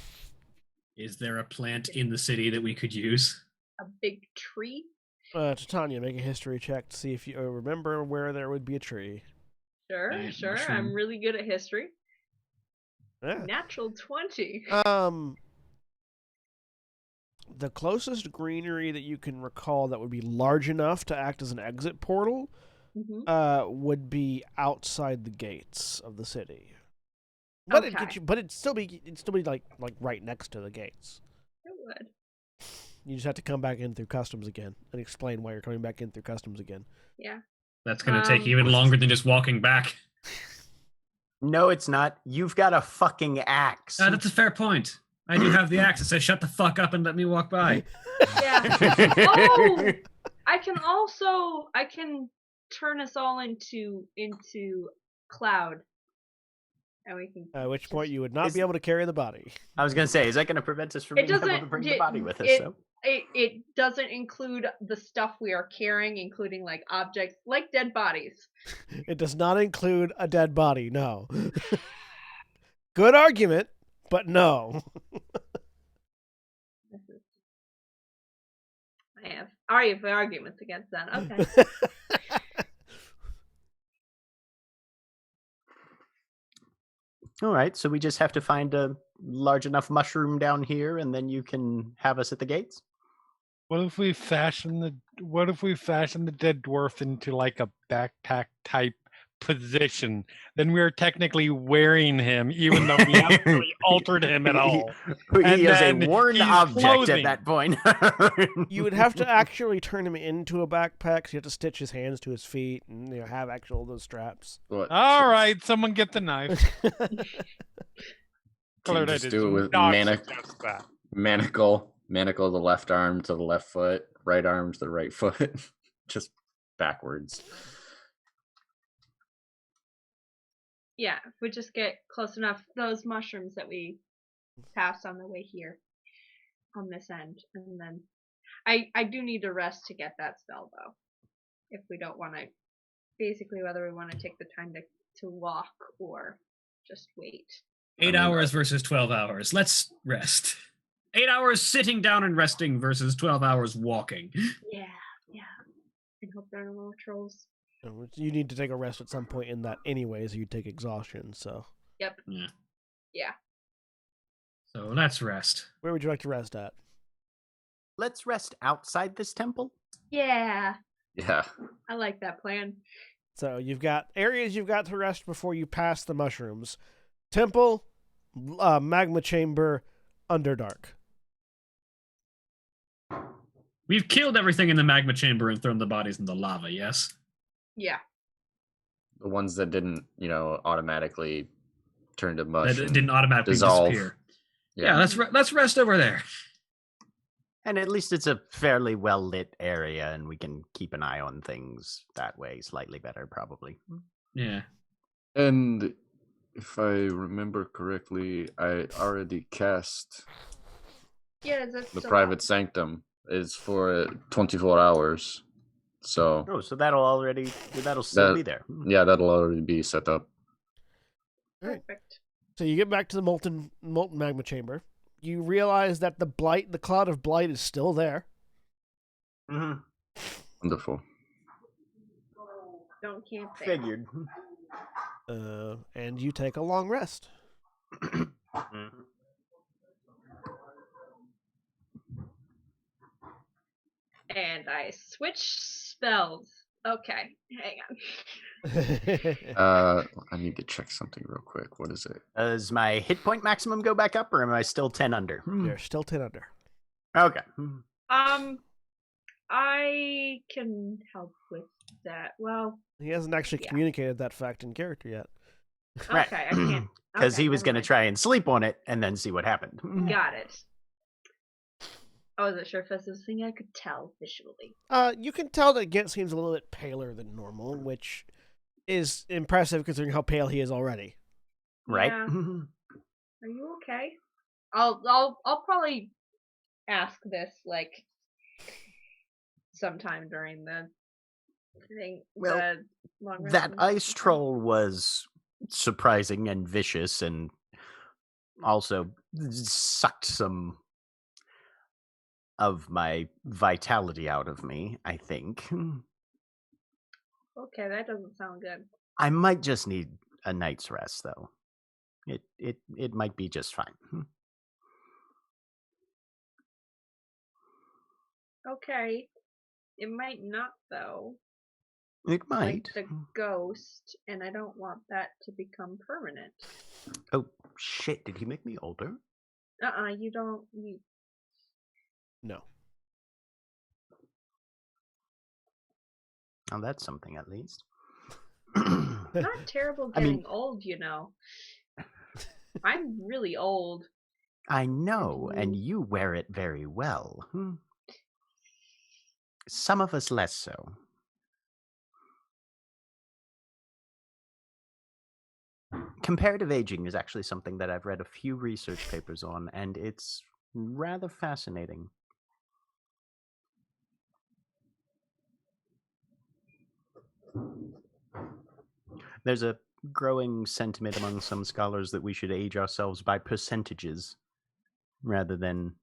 Is there a plant in the city that we could use? A big tree. Titania, make a history check to see if you remember where there would be a tree. Sure, Giant sure. mushroom. I'm really good at history. Yeah. Natural 20. The closest greenery that you can recall that would be large enough to act as an exit portal would be outside the gates of the city. But it'd still be like right next to the gates. It would. You just have to come back in through customs again and explain why you're coming back in through customs again. Yeah. That's going to take even longer than just walking back. No, it's not. You've got a fucking axe. That's a fair point. I do have the axe that says shut the fuck up and let me walk by. Yeah. Oh, I can turn us all into cloud, and we can. At which point you would not be able to carry the body. I was gonna say, is that gonna prevent us from It being able to doesn't- bring it- the body with us? it- So? It doesn't include the stuff we are carrying, including like objects like dead bodies. It does not include a dead body, no. Good argument, but no. I have arguments against that. Okay. All right, so we just have to find a large enough mushroom down here, and then you can have us at the gates. What if we fashion the dead dwarf into like a backpack type position? Then we are technically wearing him, even though we haven't really altered him at all. He And is a then worn he's object clothing. at that point. You would have to actually turn him into a backpack, so you have to stitch his hands to his feet and have those straps. What? All right, someone get the knife. Can you Clarinette just is do it with not manic- suggest that. manacle the left arm to the left foot, right arm to the right foot, just backwards. Yeah, if we just get close enough, those mushrooms that we passed on the way here, on this end, and then I do need to rest to get that spell though. If we don't want to, basically whether we want to take the time to walk or just wait. 8 hours versus 12 hours. Let's rest. 8 hours sitting down and resting versus 12 hours walking. Yeah. And hope there are no more trolls. You need to take a rest at some point in that anyway, so you take exhaustion, so. Yep. Yeah. So let's rest. Where would you like to rest at? Let's rest outside this temple. Yeah. Yeah. I like that plan. So you've got areas you've got to rest before you pass the mushrooms. Temple, magma chamber, Underdark. We've killed everything in the magma chamber and thrown the bodies in the lava, yes? Yeah. The ones that didn't, automatically turn to mush. That and didn't automatically dissolve. disappear. Yeah, let's rest over there. And at least it's a fairly well-lit area, and we can keep an eye on things that way slightly better, probably. Yeah. And if I remember correctly, I already cast Yeah, that's the private sanctum. Is for 24 hours. So Oh, so that'll still be there. yeah, that'll already be set up. Perfect. So you get back to the molten magma chamber. You realize that the cloud of blight is still there. Mm-hmm. Wonderful. Don't camp there. Figured. And you take a long rest. Mhm. And I switch spells. Okay, hang on. I need to check something real quick. What is it? Does my hit point maximum go back up, or am I still 10 under? You're still 10 under. Okay. I can help with that. Well, He hasn't actually Yeah. communicated that fact in character yet. Right. okay, I can't. Because Okay, he was never going to mind. try and sleep on it and then see what happened. Got it. I wasn't sure if this was a thing I could tell visually. You can tell that Gent seems a little bit paler than normal, which is impressive considering how pale he is already. Right? Yeah. Are you okay? I'll probably ask this like sometime during the thing. Well, the long rest That and ice stuff. troll was surprising and vicious, and also sucked some of my vitality out of me, I think. Okay, that doesn't sound good. I might just need a night's rest, though. It might be just fine. Okay. It might not though. It Like might. the ghost, and I don't want that to become permanent. Oh, shit. Did he make me older? You don't. You... No. Oh, that's something at least. Not terrible I getting mean- old, you know. I'm really old. I know, and you wear it very well. Some of us less so. Comparative aging is actually something that I've read a few research papers on, and it's rather fascinating. There's a growing sentiment among some scholars that we should age ourselves by percentages rather than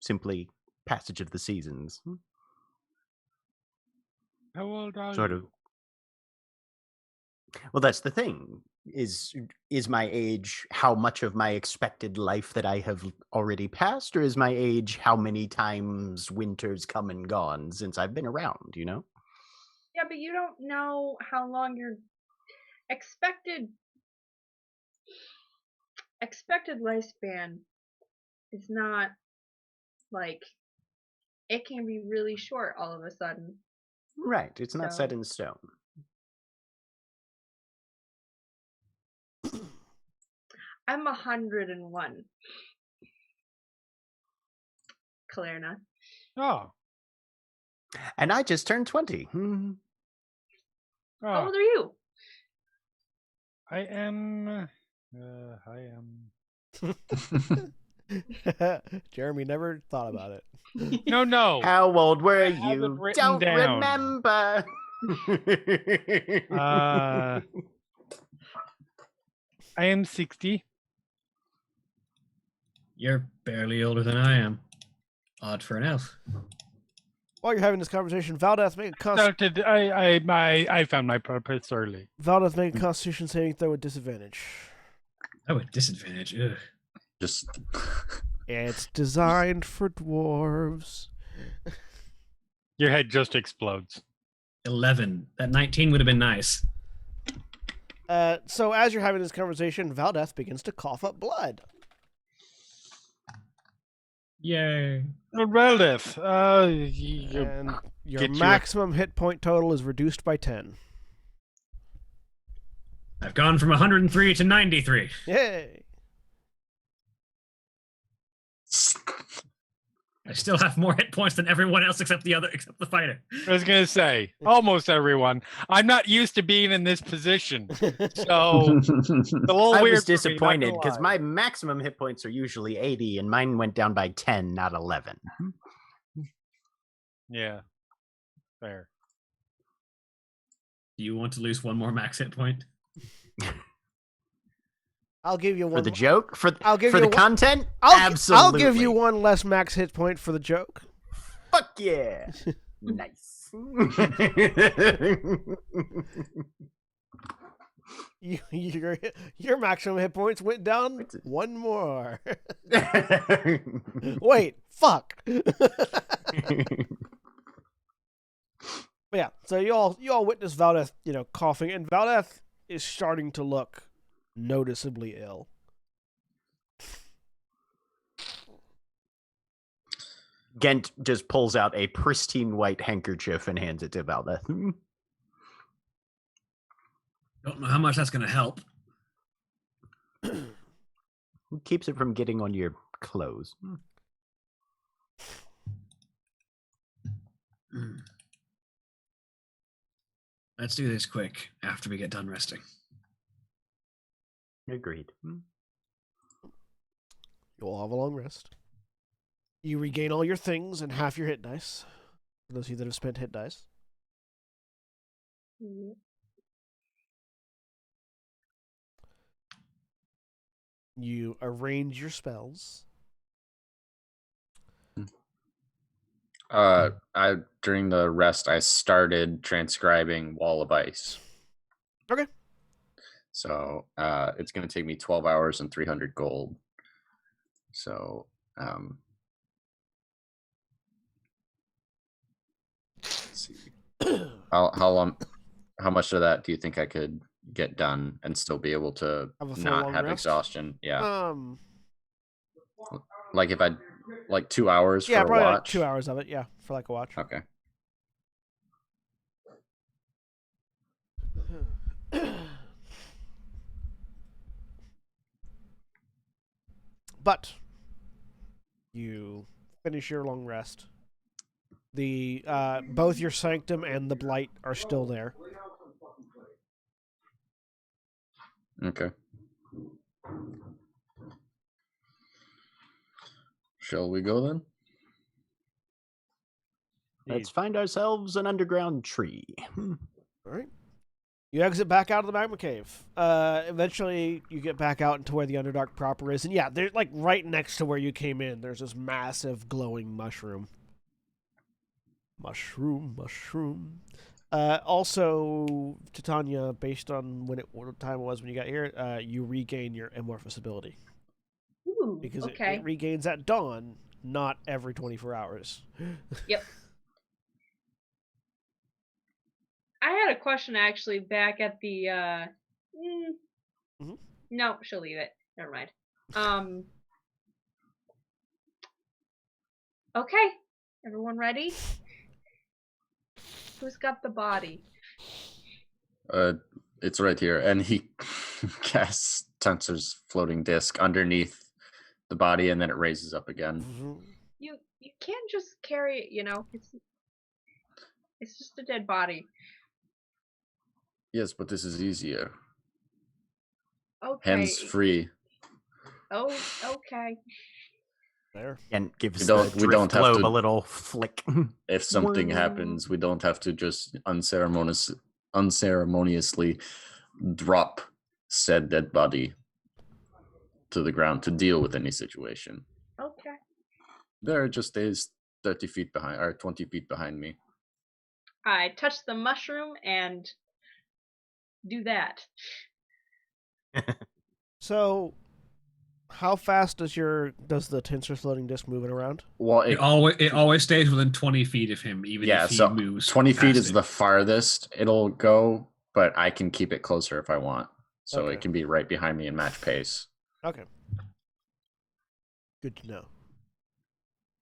simply passage of the seasons. How old are Sort you? of. Well, that's the thing. Is my age how much of my expected life that I have already passed, or is my age how many times winter's come and gone since I've been around, you know? Yeah, but you don't know how long your expected lifespan is not like it can be really short all of a sudden. Right. It's not set So- in stone. I'm 101. Kalerna. Oh, And I just turned 20. How oh, old are you? I am. Jeremy never thought about it. No. How old were I have it you? written Don't down. remember. I am 60. You're barely older than I am. Odd for an elf. While you're having this conversation, Valdeth, make a I found my purpose early. Valdeth, make a Constitution saving throw with disadvantage. Oh, a disadvantage. Ugh. Just It's designed for dwarves. Your head just explodes. 11. That 19 would have been nice. So as you're having this conversation, Valdeth begins to cough up blood. Yay. Relative. And your get maximum hit point total is reduced by 10. I've gone from 103 to 93. Yay! I still have more hit points than everyone else except the fighter. I was gonna say almost everyone. I'm not used to being in this position, so it's a little I weird. was for me, not disappointed gonna because lie. my maximum hit points are usually 80, and mine went down by 10, not 11. Yeah, fair. Do you want to lose one more max hit point? I'll give you one For the joke? I'll give for you the one- content? I'll Absolutely. give you one less max hit point for the joke. Fuck yeah. Nice. Your maximum hit points went down one more. Wait, fuck. But yeah, so you all witness Valdeth, coughing, and Valdeth is starting to look noticeably ill. Gent just pulls out a pristine white handkerchief and hands it to Valdeth. Don't know how much that's going to help. Who keeps it from getting on your clothes? Let's do this quick after we get done resting. Agreed. You'll have a long rest. You regain all your things and half your hit dice. For those of you that have spent hit dice. You arrange your spells. During the rest, I started transcribing Wall of Ice. Okay. So it's going to take me 12 hours and 300 gold. So let's see. How much of that do you think I could get done and still be able to Have a full not long have rest? exhaustion? Yeah. Like if I 2 hours yeah, for a probably watch. like 2 hours of it. Yeah, for like a watch. Okay. But you finish your long rest. The both your sanctum and the blight are still there. Okay. Shall we go then? Let's find ourselves an underground tree. All right. You exit back out of the magma cave. Eventually, you get back out into where the Underdark proper is, and yeah, they're like right next to where you came in. There's this massive glowing mushroom. Mushroom. Also, Titania, based on what time it was when you got here, you regain your amorphous ability Ooh, because okay. it regains at dawn, not every 24 hours. Yep. I had a question actually back at the Mhm. No, she'll leave it. Never mind. Okay. Everyone ready? Who's got the body? It's right here, and he casts Tensor's floating disc underneath the body, and then it raises up again. You can't just carry it, it's just a dead body. Yes, but this is easier. Okay. Hands free. Oh, okay. There. And gives We don't- the we don't drift have globe to- a little flick. If something Whoa. happens, we don't have to just unceremoniously drop said dead body to the ground to deal with any situation. Okay. There just is 30 feet behind, or 20 feet behind me. I touch the mushroom and do that. So, how fast does the tensor floating disc moving around? Well, It always stays within 20 feet of him, even yeah, if he so moves. 20 feet past is it. the farthest it'll go, but I can keep it closer if I want. So Okay. it can be right behind me and match pace, Okay. Good to know.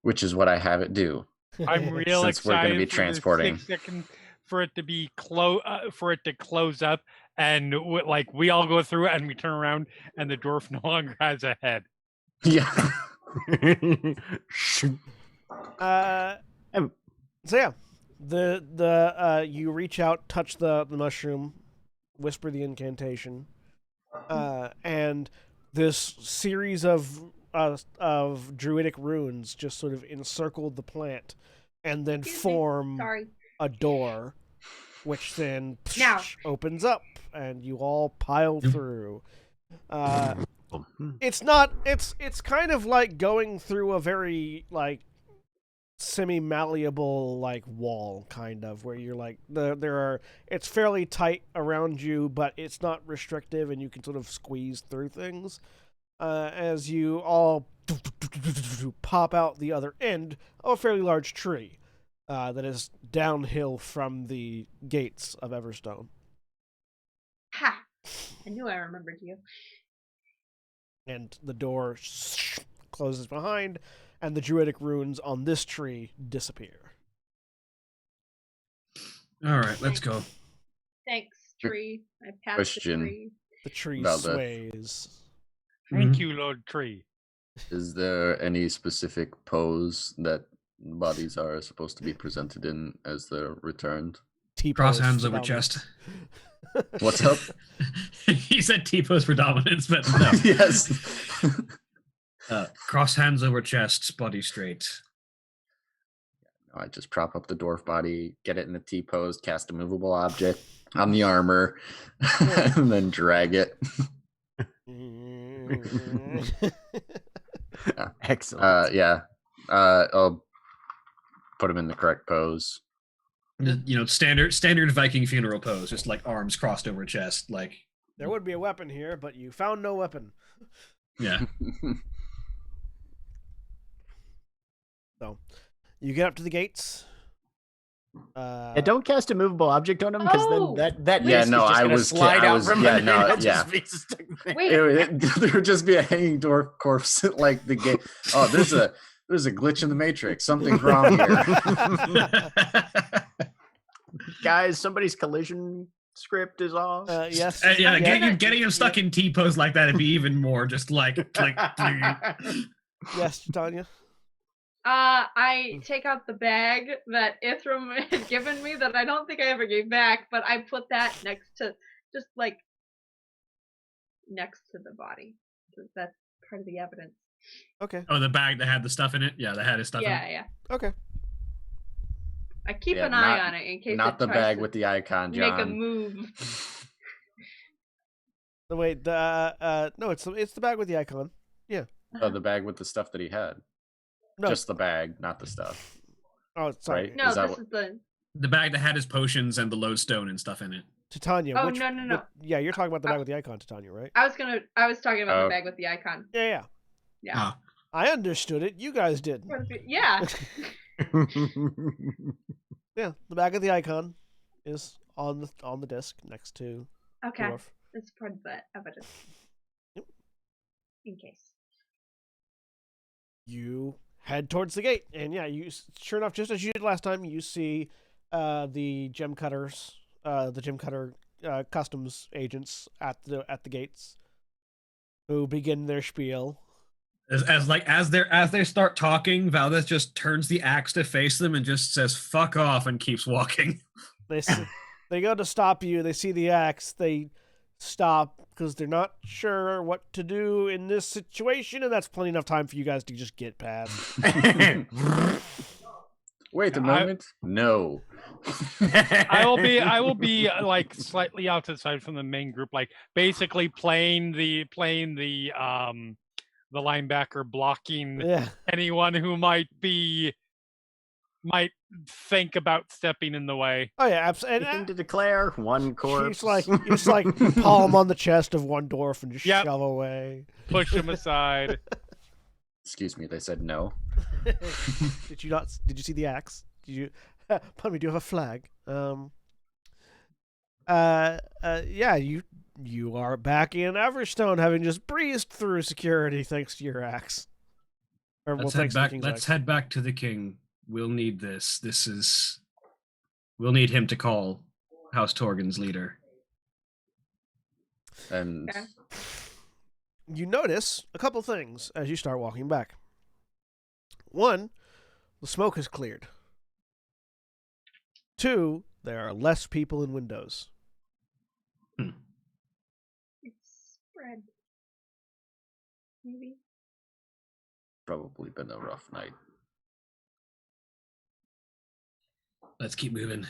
which is what I have it do. I'm real Since we're gonna excited be for the transporting. 6 second for it to be for it to close up, and like we all go through it, and we turn around, and the dwarf no longer has a head. Yeah. So yeah, the you reach out, touch the mushroom, whisper the incantation, and this series of druidic runes just sort of encircle the plant, and then Excuse me. form Sorry. a door, which then Now. opens up, and you all pile through. Hmm. It's kind of like going through a very like semi-malleable like wall, kind of, where you're like it's fairly tight around you, but it's not restrictive, and you can sort of squeeze through things as you all pop out the other end of a fairly large tree that is downhill from the gates of Everstone. Ha! I knew I remembered you. And the door closes behind, and the druidic runes on this tree disappear. All right, let's go. Thanks, tree. I passed Question. the tree. The tree Valdeth. sways. Thank you, Lord Tree. Is there any specific pose that bodies are supposed to be presented in as they're returned? Cross T-pose hands for over dominance. chest. What's up? He said T-pose for dominance, but no. Yes. Cross hands over chest, body straight. I just prop up the dwarf body, get it in a T pose, cast a movable object on the armor, and then drag it. Excellent. Yeah. I'll put him in the correct pose. You know, standard Viking funeral pose, just like arms crossed over chest, like. There would be a weapon here, but you found no weapon. Yeah. So, you get up to the gates. Yeah, don't cast a movable object on him, because Oh! then that Yeah, disc no, is just I gonna was slide I out was- from yeah, under no, it and just yeah. be stuck there. Wait. There would just be a hanging dwarf corpse at like the gate. Oh, there's a glitch in the matrix. Something's wrong here. Guys, somebody's collision script is off. Yes. Yeah, yeah, getting him stuck in T-pose like that would be even more just like Yes, Tanya. I take out the bag that Ithram had given me that I don't think I ever gave back, but I put that next to the body. That's part of the evidence. Okay. Oh, the bag that had the stuff in it? Yeah, that had his stuff in it. Yeah. Okay. I keep Yeah, an eye on it in case Not it the tries bag to with the icon, make a John. move. No, wait. No, it's the bag with the icon. Oh, the bag with the stuff that he had. No. Just the bag, not the stuff. Oh, sorry. Right? No, Is that this is the. The bag that had his potions and the lodestone and stuff in it. Titania. Oh, which, no. yeah, you're talking about the bag with the icon, Titania, right? I was talking about Oh. the bag with the icon. Yeah. Yeah. Ah. I understood it. You guys didn't. Yeah. Yeah, the bag of the icon is on the disc next to Okay. dwarf. It's part of the evidence. Yep. In case. You head towards the gate, and yeah, you sure enough, just as you did last time, you see the gem cutters, the gem cutter customs agents at the gates, who begin their spiel. As they start talking, Valdez just turns the axe to face them and just says "fuck off" and keeps walking. They go to stop you. They see the axe. They stop because they're not sure what to do in this situation, and that's plenty enough time for you guys to just get past. Wait a moment. No. I will be like slightly outside from the main group, like basically playing the the linebacker blocking Yeah. anyone who might think about stepping in the way. Oh yeah, absolutely. Anything to declare? One corpse. You just like palm on the chest of one dwarf and just Yep. shove away. Push him aside. Excuse me, they said no. Did you see the axe? Did you? Pardon me. Do you have a flag? Yeah. You are back in Everstone, having just breezed through security thanks to your axe. Or, Let's thanks head to the back. king's Let's axe. head back to the king. We'll need this. We'll need him to call House Torgan's leader. And Okay. You notice a couple things as you start walking back. One, the smoke has cleared. Two, there are less people in windows. It's spread. Maybe. probably been a rough night. Let's keep moving.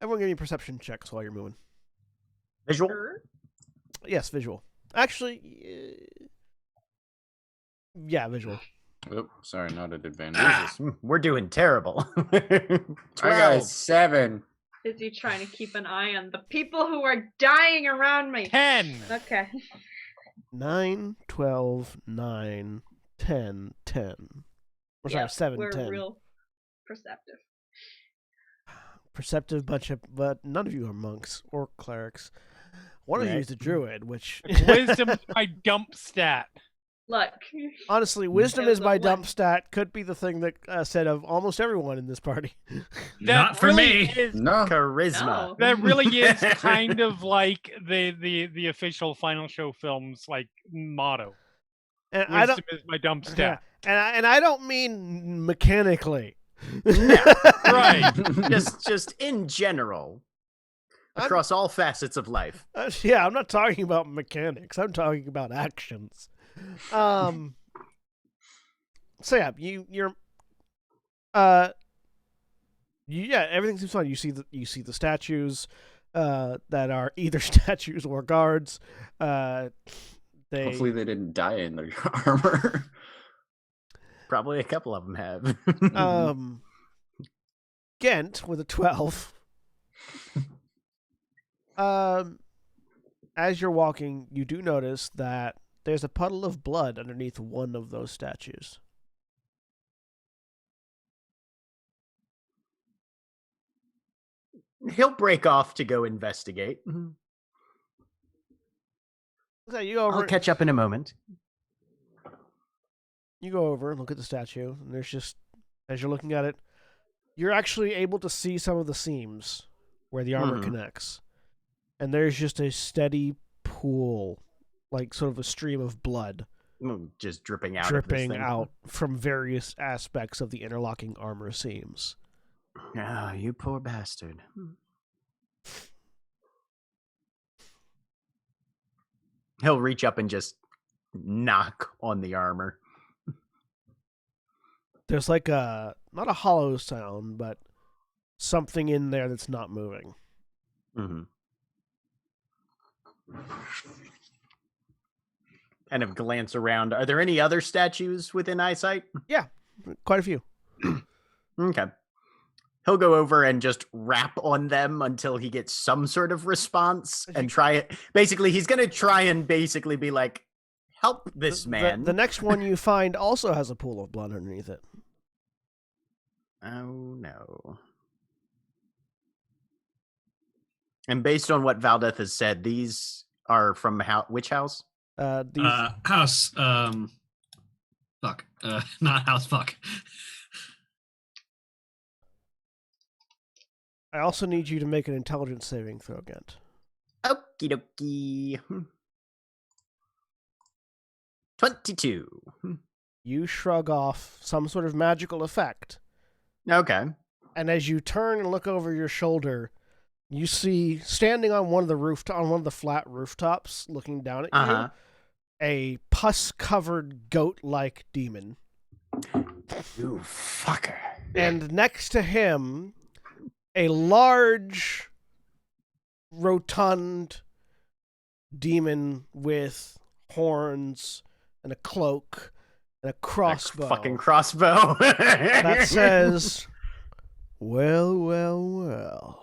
Everyone give me perception checks while you're moving. Visual? Sure. Yes, visual. Actually, yeah, visual. Oop, sorry, not at advantage. Jesus, we're doing terrible. I got a 7. Busy trying to keep an eye on the people who are dying around me. 10. Okay. 9, 12, 9, 10, 10. Or sorry, Yeah, 7, we're 10. real perceptive. Perceptive bunch of, but none of you are monks or clerics. One of you Right. is a druid, which Wisdom is my dump stat. Look. honestly, wisdom It was is a my one. dump stat. Could be the thing that said of almost everyone in this party. Not for really me. is- No. Charisma. No. that really is kind of like the official Final Show films like motto. And I Wisdom don't. is my dump Yeah, stat. and I don't mean mechanically. Right. just in general. Across all facets of life. Yeah, I'm not talking about mechanics. I'm talking about actions. So yeah, everything seems fine. You see the statues that are either statues or guards. They Hopefully they didn't die in their armor. Probably a couple of them have. Ghent with a 12. As you're walking, you do notice that there's a puddle of blood underneath one of those statues. He'll break off to go investigate. So you go over. I'll catch up in a moment. You go over and look at the statue, and there's just, as you're looking at it, you're actually able to see some of the seams where the armor Mhm. connects. And there's just a steady pool, like sort of a stream of blood Just dripping out. dripping of this thing. out from various aspects of the interlocking armor seams. Ah, you poor bastard. He'll reach up and just knock on the armor. There's like not a hollow sound, but something in there that's not moving. Mm-hmm. Kind of glance around. Are there any other statues within eyesight? Quite a few. Okay. He'll go over and just rap on them until he gets some sort of response and try it. Basically, he's going to try and basically be like, help this man. The next one you find also has a pool of blood underneath it. Oh, no. And based on what Valdeth has said, these are from which house? These House. Fuck. Not house. Fuck. I also need you to make an intelligence saving throw, Ghent. Okie dokie. 22. You shrug off some sort of magical effect, Okay. and as you turn and look over your shoulder, you see standing on one of the flat rooftops, looking down at Uh-huh. you, a pus-covered goat-like demon, You fucker. and next to him, a large, rotund demon with horns and a cloak and a crossbow. Fucking crossbow. That says, well, well, well.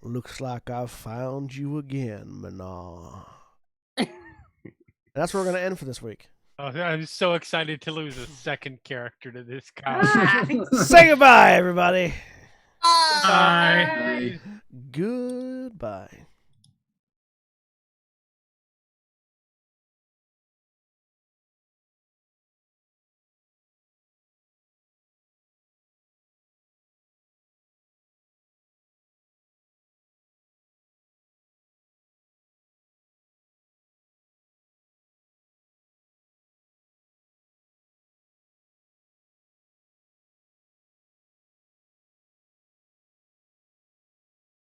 Looks like I've found you again, Manar. That's where we're going to end for this week. Oh, I'm so excited to lose a second character to this guy. Say goodbye, everybody. Bye. Goodbye.